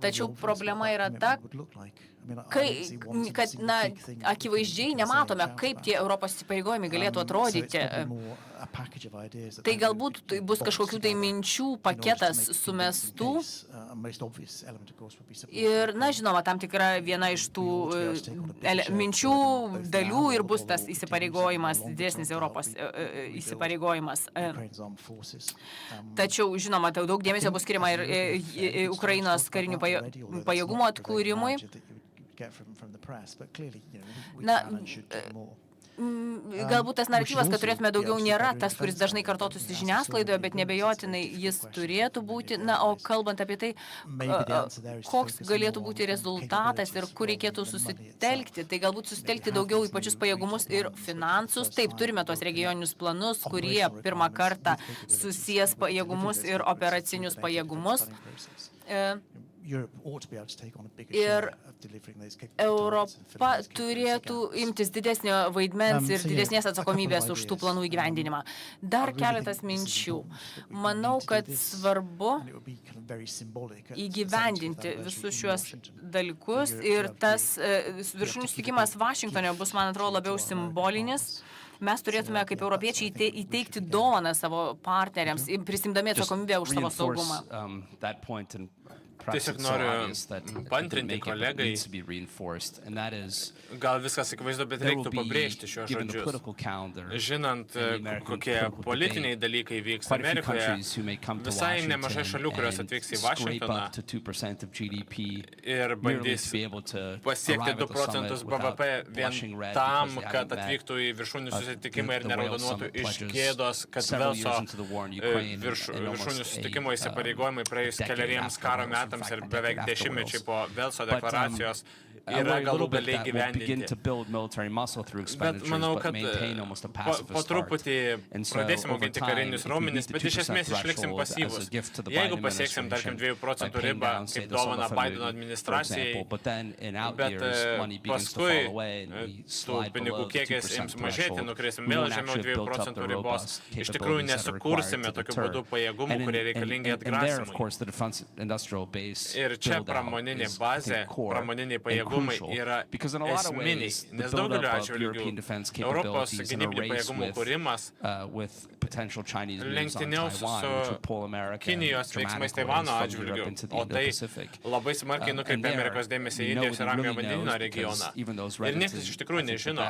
Tačiau problema yra ta, kad akivaizdžiai nematome, kaip tie Europos įsipareigojimai galėtų atrodyti. Tai galbūt bus kažkokių tai minčių paketas sumestų ir, žinoma, tam tikra viena iš tų minčių dalių ir bus tas įsipareigojimas, didesnis Europos įsipareigojimas. Tačiau, žinoma, daug dėmesio bus skiriama ir Ukrainos karinių pajėgumų atkūrimui. Galbūt tas naratyvas, kad turėtume daugiau, nėra tas, kuris dažnai kartotųsi žiniasklaidoje, bet nebejotinai jis turėtų būti. O kalbant apie tai, koks galėtų būti rezultatas ir kur reikėtų susitelkti, tai galbūt susitelkti daugiau į pačius pajėgumus ir finansus. Taip, turime tos regioninius planus, kurie pirmą kartą susijęs pajėgumus ir operacinius pajėgumus. Ir Europa turėtų imtis didesnio vaidmens ir didesnės atsakomybės už tų planų įgyvendinimą. Dar keletas minčių. Manau, kad svarbu įgyvendinti visus šiuos dalykus ir tas viršūnių susitikimas Vašingtone bus, man atrodo, labiau simbolinis. Mes turėtume kaip europiečiai įteikti dovaną savo partneriams, prisimdami atsakomybę už savo saugumą. Tiesiog noriu paantrinti kolegai, gal viskas akivaizdu, bet reiktų pabrėžti šios žodžius. Žinant, kokie politiniai dalykai vyks Amerikoje, visai nemažai šalių, kurios atvyks į Vašingtoną ir bandys pasiekti 2 procentus BVP vien tam, kad atvyktų į viršūnių susitikimą ir neraudonuotų iš gėdos, kad Velso viršūnių susitikimo įsipareigojimai praėjus keleriems karo metams ir beveik 10 po Velso deklaracijos yra galų galiai gyvendinti. Bet manau, kad po truputį pradėsim auginti karinius raumenis, bet iš esmės išliksim pasyvus. Jeigu pasieksim, tarkim, 2 procentų ribą, kaip dovana Bideno administracijai, bet paskui tų pinigų kiekis ims mažėti, nukrisim vėl žemiau 2 procentų ribos. Iš tikrųjų nesukursime tokiu būdu pajėgumų, kurie reikalingi atgrasimui. Ir čia pramoninė bazė, pramoniniai pajėgumai yra esminiai, nes daugeliu atžvilgių Europos gynybinių pajėgumų kūrimas lenktyniaus su Kinijos veiksmais Taivano atžvilgiu, o tai labai smarkiai nukreipia Amerikos dėmesį į Indijos ir Ramiojo vandenyno regioną. Ir niekas iš tikrųjų nežino,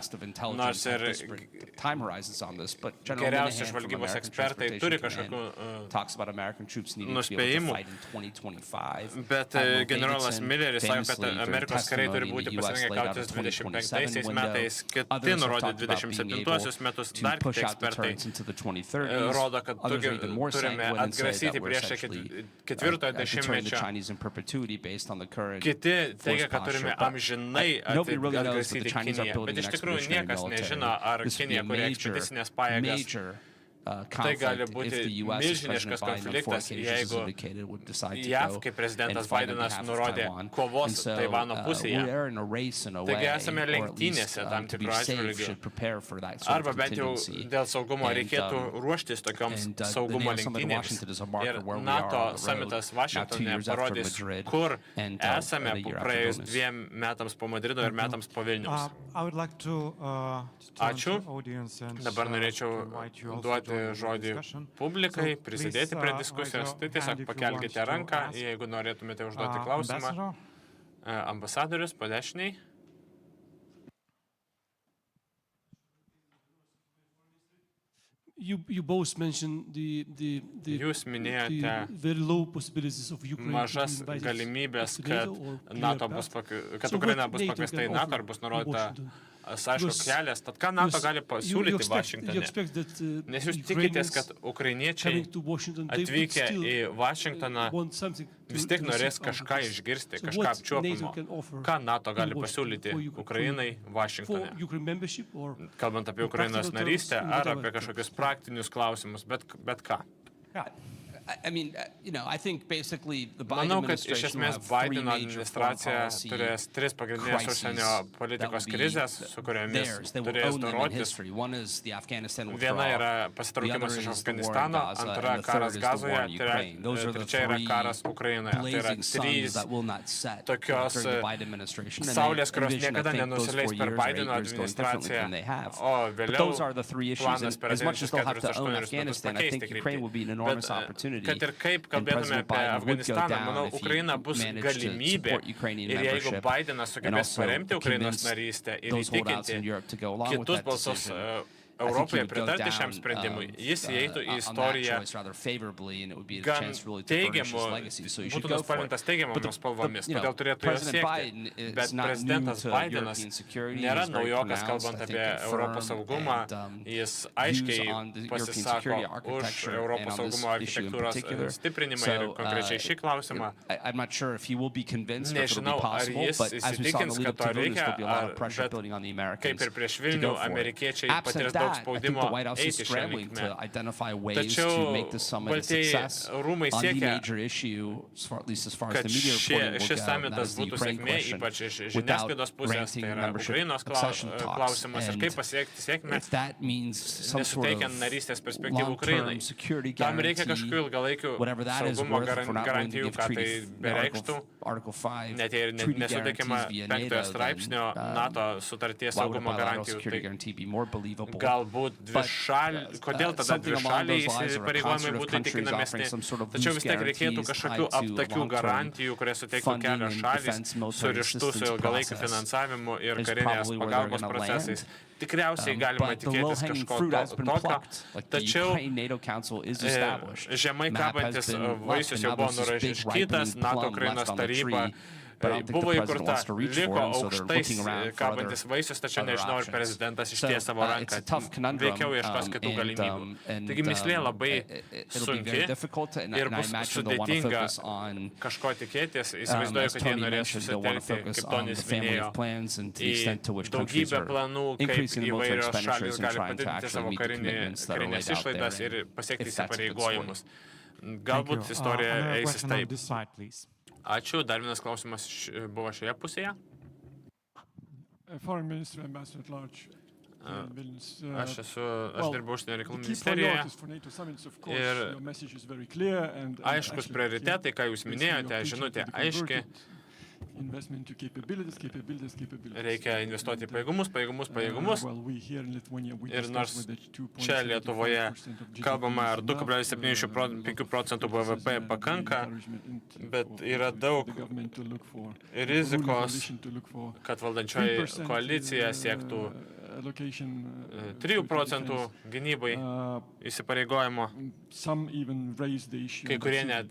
nors ir geriausi žvalgybos ekspertai turi kažkokių nuspėjimų. Bet generolas Milleris sako, kad Amerikos kariai turi būti pasirengę kautis 25 metais, kiti nurodė 27 metus, dar kiti ekspertai rodo, kad turime atgrasyti prieš 4-ojo dešimtmečio. Kiti teigia, kad turime amžinai atgrasyti Kiniją, bet iš tikrųjų niekas nežino, ar Kinija, kuria ekspedicinės pajėgas, tai gali būti milžiniškas konfliktas, jeigu JAV, kaip prezidentas Bidenas nurodė, kovos Taivano pusėje. Taigi esame lenktynėse tam tikrų atžvilgių. Arba bent jau dėl saugumo reikėtų ruoštis tokioms saugumo lenktynėms. Ir NATO samitas Vašingtone parodys, kur esame praėjus 2 metams po Madrido ir metams po Vilniaus. Ačiū. Dabar norėčiau duoti žodį publikai, prisidėti prie diskusijos. Tai tiesiog pakelkite ranką, jeigu norėtumėte užduoti klausimą. Ambasadorius, po dešiniai. Jūs minėjote mažas galimybės, kad Ukraina bus pakviesta į NATO ar bus nurodyta aišku kelias. Tad ką NATO gali pasiūlyti Vašingtone? Nes jūs tikitės, kad ukrainiečiai atvykę į Vašingtoną vis tiek norės kažką išgirsti, kažką apčiuopimo. Ką NATO gali pasiūlyti Ukrainai Vašingtone? Kalbant apie Ukrainos narystę ar apie kažkokius praktinius klausimus, bet ką? Manau, kad iš esmės Bideno administracija turės 3 pagrindinės užsienio politikos krizės, su kuriomis turės dorotis. Viena yra pasitraukimas iš Afganistano, antra karas Gazoje, trečia yra karas Ukrainoje. Tai yra 3 tokios saulės, kurios niekada nenusileis per Bideno administraciją, o vėliau planas per ateinančius 4-8 metus pakeisti kryptį. Bet kad ir kaip kalbėtume apie Afganistaną, manau, Ukraina bus galimybė ir jeigu Bidenas sugebės paremti Ukrainos narystę ir įtikinti kitus balsus Europoje pritarti šiam sprendimui, jis įeitų į istoriją gan teigiamų, būtų nuspalvintas teigiamomis spalvomis, todėl turėtų jo siekti. Bet prezidentas Bidenas nėra naujokas, kalbant apie Europos saugumą, jis aiškiai pasisako už Europos saugumo architektūros stiprinimą ir konkrečiai šį klausimą. Nežinau, ar jis įsitikins, kad to reikia, bet kaip ir prieš Vilnių, amerikiečiai patirs daug spaudimo eiti šią linkmę. Tačiau Baltieji rūmai siekia, kad šis samitas būtų sėkmė, ypač iš žiniasklaidos pusės, tai yra Ukrainos klausimas ir kaip pasiekti sėkmę, nesuteikiant narystės perspektyvų Ukrainai. Tam reikia kažkokių ilgalaikių saugumo garantijų, ką tai bereikštų, net ir nesuteikiama 5 straipsnio NATO sutarties saugumo garantijų. Tai galbūt kodėl tada dvišaliai įsipareigojimai būtų įtikinamesni, tačiau vis tiek reikėtų kažkokių aptakių garantijų, kurie suteiktų kelios šalys, surištų su ilgalaikiu finansavimu ir karinės pagalbos procesais. Tikriausiai galima tikėtis kažko tokio, tačiau žemai kabantis vaisius jau buvo nurašytas, NATO Ukrainos taryba buvo įkurta, liko aukštais kabantis vaisius, tačiau nežinau, ar prezidentas išties savo ranką, veikiau ieškos kitų galimybių. Taigi mislė labai sunki ir bus sudėtinga kažko tikėtis. Įsivaizduoju, kad jie norės susitelkti, kaip Tonis minėjo, į daugybę planų, kaip įvairios šalis gali padidinti savo karinės išlaidas ir pasiekti įsipareigojimus. Galbūt istorija eisis taip. Ačiū. Dar vienas klausimas buvo šioje pusėje. Aš dirbu užsienio reikalų ministerijoje ir aiškus prioritetai, ką jūs minėjote, žinutė aiški. Reikia investuoti į pajėgumus. Ir nors čia Lietuvoje kalbama, ar 2,75 procentų BVP pakanka, bet yra daug rizikos, kad valdančioji koalicija siektų 3 procentų gynybai įsipareigojimo. Kai kurie net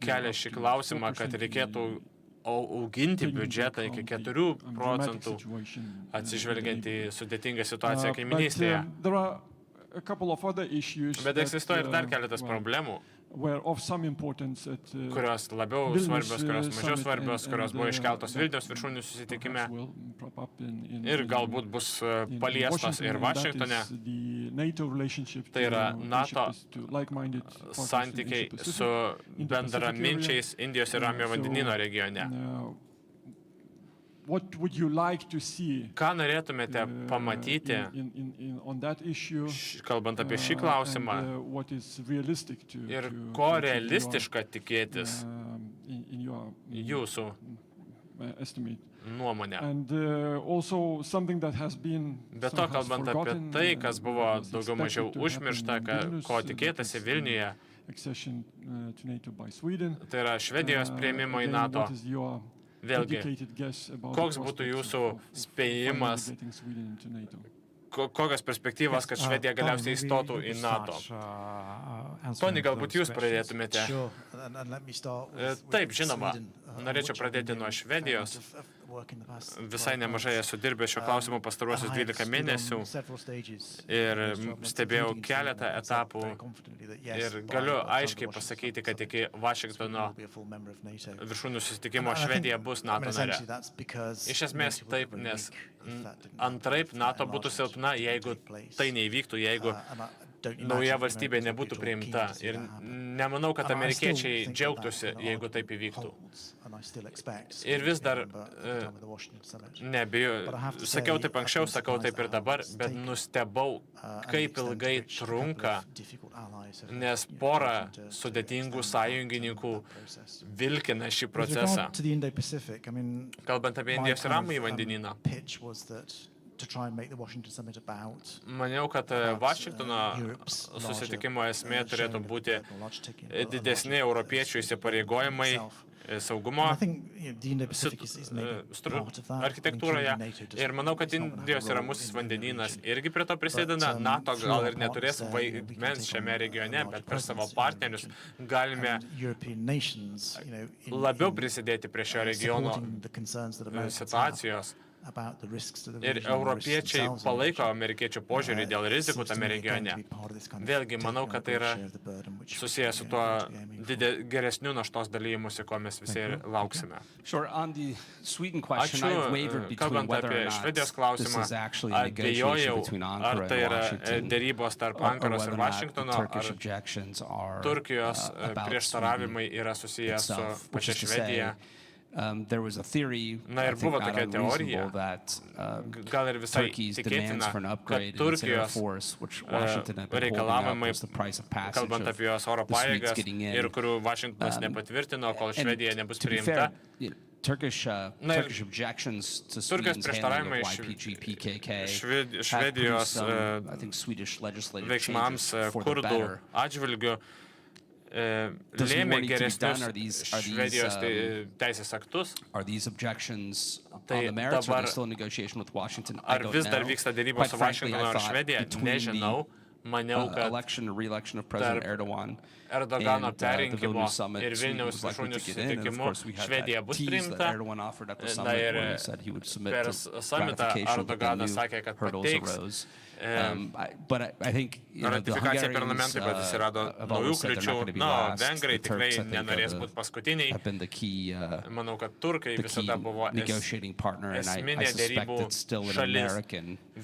kelia šį klausimą, kad reikėtų auginti biudžetą iki 4 procentų, atsižvelgiant į sudėtingą situaciją kaiminystėje. Bet egzistuoja ir dar keletas problemų, kurios labiau svarbios, kurios mažiau svarbios, kurios buvo iškeltos Vilniaus viršūnių susitikime ir galbūt bus paliestos ir Vašingtone. Tai yra NATO santykiai su bendraminčiais Indijos ir Ramiojo vandenyno regione. Ką norėtumėte pamatyti, kalbant apie šį klausimą, ir ko realistiška tikėtis jūsų nuomonę? Be to, kalbant apie tai, kas buvo daugiau mažiau užmiršta, ko tikėtasi Vilniuje, tai yra Švedijos priėmimo į NATO. Vėlgi, koks būtų jūsų spėjimas, kokios perspektyvos, kad Švedija galiausiai įstotų į NATO? Toni, galbūt jūs pradėtumėte. Taip, žinoma, norėčiau pradėti nuo Švedijos. Visai nemažai esu dirbęs šio klausimu pastaruosius 12 mėnesių ir stebėjau keletą etapų ir galiu aiškiai pasakyti, kad iki Vašingtono viršūnių susitikimo Švedija bus NATO nare. Iš esmės taip, nes antraip NATO būtų silpna, jeigu tai neįvyktų, jeigu nauja valstybė nebūtų priimta. Ir nemanau, kad amerikiečiai džiaugtųsi, jeigu taip įvyktų. Ir vis dar nebijo. Sakiau taip anksčiau, sakau taip ir dabar, bet nustebau, kaip ilgai trunka, nes pora sudėtingų sąjungininkų vilkina šį procesą. Kalbant apie Indijos ir Ramųjį vandenyną, maniau, kad Vašingtono susitikimo esmė turėtų būti didesni europiečių įsipareigojimai saugumo architektūroje. Ir manau, kad Indijos ir Ramusis vandenynas irgi prie to prisideda. NATO gal ir neturės vaidmens šiame regione, bet per savo partnerius galime labiau prisidėti prie šio regiono situacijos. Ir europiečiai palaiko amerikiečių požiūrį dėl rizikų tame regione. Vėlgi, manau, kad tai yra susijęs su tuo geresniu naštos dalymusi, ko mes visi ir lauksime. Ačiū. Kalbant apie Švedijos klausimą, abejojau, ar tai yra dėrybos tarp Ankaros ir Vašingtono, ar Turkijos prieštaravimai yra susijęs su pačia Švedija. Na ir buvo tokia teorija, gal ir visai tikėtina, kad Turkijos reikalavimai, kalbant apie jos oro pajėgas, ir kurių Vašingtonas nepatvirtino, kol Švedija nebus priimta. Na ir Turkijos prieštaravimai Švedijos veiksmams kurdų atžvilgiu lėmė geresnius Švedijos teisės aktus. Tai dabar, ar vis dar vyksta dėrybos su Vašingtonu ar Švedija, nežinau. Maniau, kad tarp Erdogano perrinkimo ir Vilniaus viršūnių susitikimų Švedija bus priimta. Na ir per samitą Erdoganas sakė, kad pateiks ratifikacija parlamentui, bet atsirado naujų kliučių. Na, vengrai tikrai nenorės būti paskutiniai. Manau, kad turkai visada buvo esminė dėrybų šalis.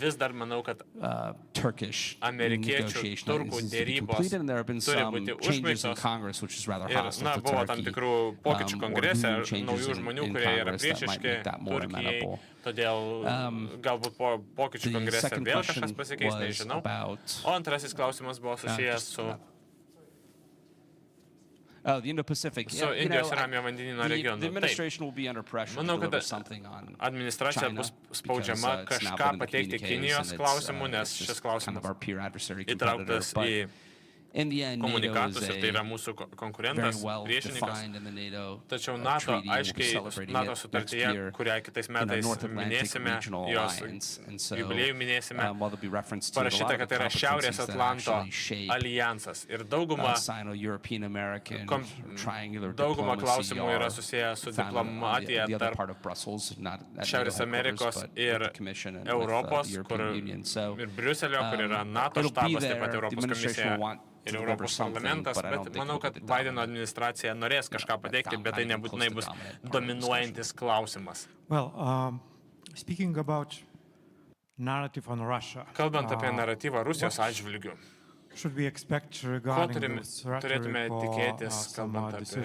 Vis dar manau, kad amerikiečių turkų dėrybos turi būti užbaigtos. Ir, na, buvo tam tikrų pokyčių kongrese, naujų žmonių, kurie yra priešiški Turkijai. Todėl galbūt po pokyčių kongrese vėl kažkas pasikeis, nežinau. O antrasis klausimas buvo susijęs su Indijos ir Ramiojo vandenyno regionu. Taip. Manau, kad administracija bus spaudžiama kažką pateikti Kinijos klausimų, nes šis klausimas įtrauktas į komunikatus ir tai yra mūsų konkurentas, priešininkas. Tačiau NATO aiškiai, NATO sutartyje, kurią kitais metais minėsime, jos jubiliejų minėsime, parašyta, kad tai yra Šiaurės Atlanto alijansas. Ir dauguma klausimų yra susiję su diplomatija tarp Šiaurės Amerikos ir Europos, ir Briuselio, kur yra NATO štabas, taip pat Europos komisija ir Europos parlamentas, bet manau, kad Baideno administracija norės kažką pateikti, bet tai nebūtinai bus dominuojantis klausimas. Kalbant apie naratyvą Rusijos atžvilgiu, ko turėtume tikėtis, kalbant apie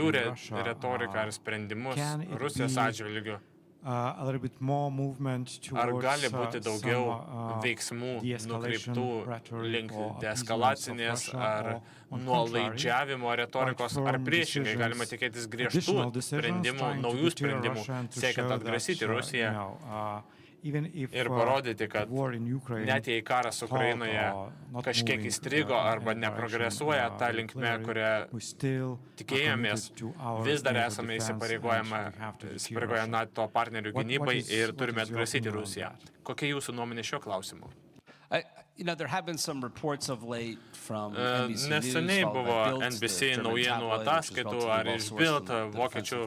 jų retoriką ar sprendimus Rusijos atžvilgiu? Ar gali būti daugiau veiksmų nukreiptų link deeskalacinės ar nuolaidžiavimo retorikos, ar priešingai galima tikėtis griežtų sprendimų, naujų sprendimų, siekiant atgrasyti Rusiją ir parodyti, kad net jei karas Ukrainoje kažkiek įstrigo arba neprogresuoja tą linkmę, kurią tikėjomės, vis dar esame įsipareigoję NATO partnerių gynybai ir turime atgrasyti Rusiją. Kokia jūsų nuomonė šiuo klausimu? Neseniai buvo NBC naujienų ataskaitų ar iš Bild vokiečių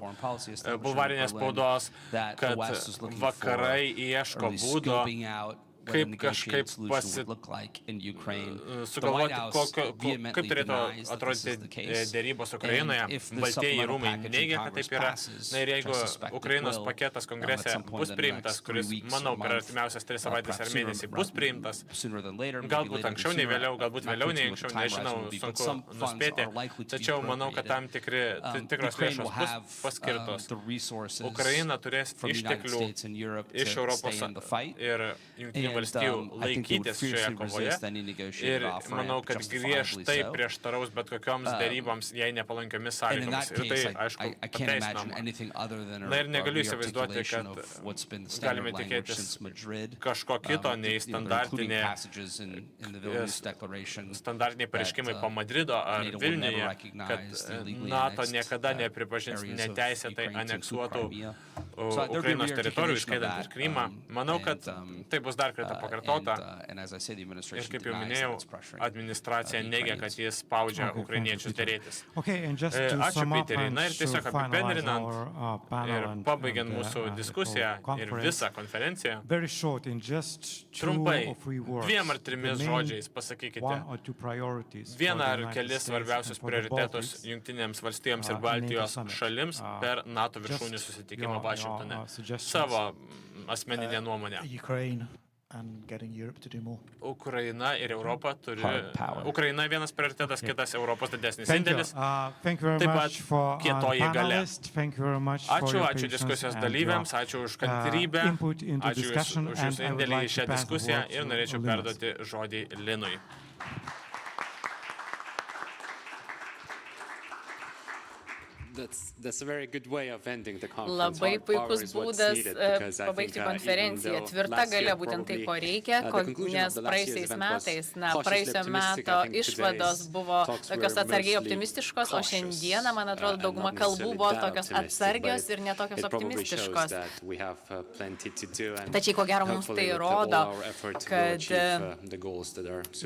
bulvarinės spaudos, kad vakarai ieško būdo kaip kažkaip sugalvoti, kaip turėtų atrodyti dėrybos Ukrainoje. Baltieji rūmai neigia, kad taip yra. Na ir jeigu Ukrainos paketas kongrese bus priimtas, kuris, manau, per artimiausias 3 savaitės ar mėnesį bus priimtas, galbūt anksčiau nei vėliau, galbūt vėliau nei anksčiau, nežinau, sunku nuspėti, tačiau manau, kad tam tikros lėšos bus paskirtos. Ukraina turės išteklių iš Europos ir Jungtinių valstijų laikytis šioje kovoje ir manau, kad griežtai prieštaraus bet kokioms dėryboms jai nepalankiomis sąlygomis. Ir tai, aišku, pateisinama. Na ir negaliu įsivaizduoti, kad galime tikėtis kažko kito nei standartiniai pareiškimai po Madrido ar Vilniuje, kad NATO niekada nepripažins neteisėtai aneksuotų Ukrainos teritorijų, įskaitant ir Krymą. Manau, kad tai bus dar kartą pakartota. Ir kaip jau minėjau, administracija neigia, kad jis spaudžia ukrainiečius dėrėtis. Ačiū, Peteriai. Na ir tiesiog apibendrinant ir pabaigiant mūsų diskusiją ir visą konferenciją, trumpai, 2 ar 3 žodžiais pasakykite vieną ar kelis svarbiausius prioritetus Jungtinėms valstijoms ir Baltijos šalims per NATO viršūnių susitikimą Vašingtone. Savo asmeninę nuomonę. Ukraina ir Europa turi... Ukraina vienas prioritetas, kitas Europos didesnis indėlis. Taip pat kietoji galia. Ačiū diskusijos dalyviams, ačiū už kantrybę, ačiū už jūsų indėlį į šią diskusiją ir norėčiau perduoti žodį Linui. Labai puikus būdas pabaigti konferenciją. Tvirta galia, būtent tai, ko reikia, nes praėjusiais metais, praėjusio meto išvados buvo tokios atsargiai optimistiškos, o šiandieną, man atrodo, dauguma kalbų buvo tokios atsargios ir netokios optimistiškos. Tačiau, ko gero, mums tai rodo, kad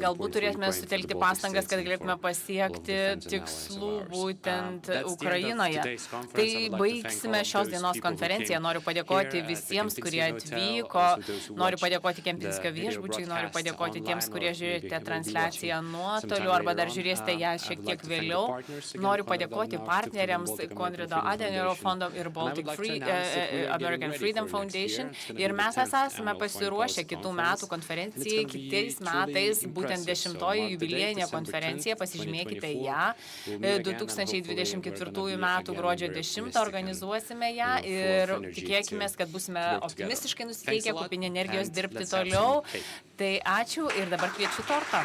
galbūt turėtume sutelkti pastangas, kad galėtume pasiekti tikslų būtent Ukrainoje. Tai baigsime šios dienos konferenciją. Noriu padėkoti visiems, kurie atvyko. Noriu padėkoti Kempinskio viešbučiui. Noriu padėkoti tiems, kurie žiūrite transliaciją nuotoliu arba dar žiūrėsite ją šiek tiek vėliau. Noriu padėkoti partneriams Konrado Adenauerio fondo ir Baltic American Freedom Foundation. Ir mes esame pasiruošę kitų metų konferencijai, kitais metais, būtent 10-oji jubiliejinė konferencija, pasižymėkite ją, 2024 metų gruodžio 10 organizuosime ją ir tikėkime, kad busime optimistiškai nusiteikę, kupini energijos dirbti toliau. Tai ačiū ir dabar kviečiu tortą.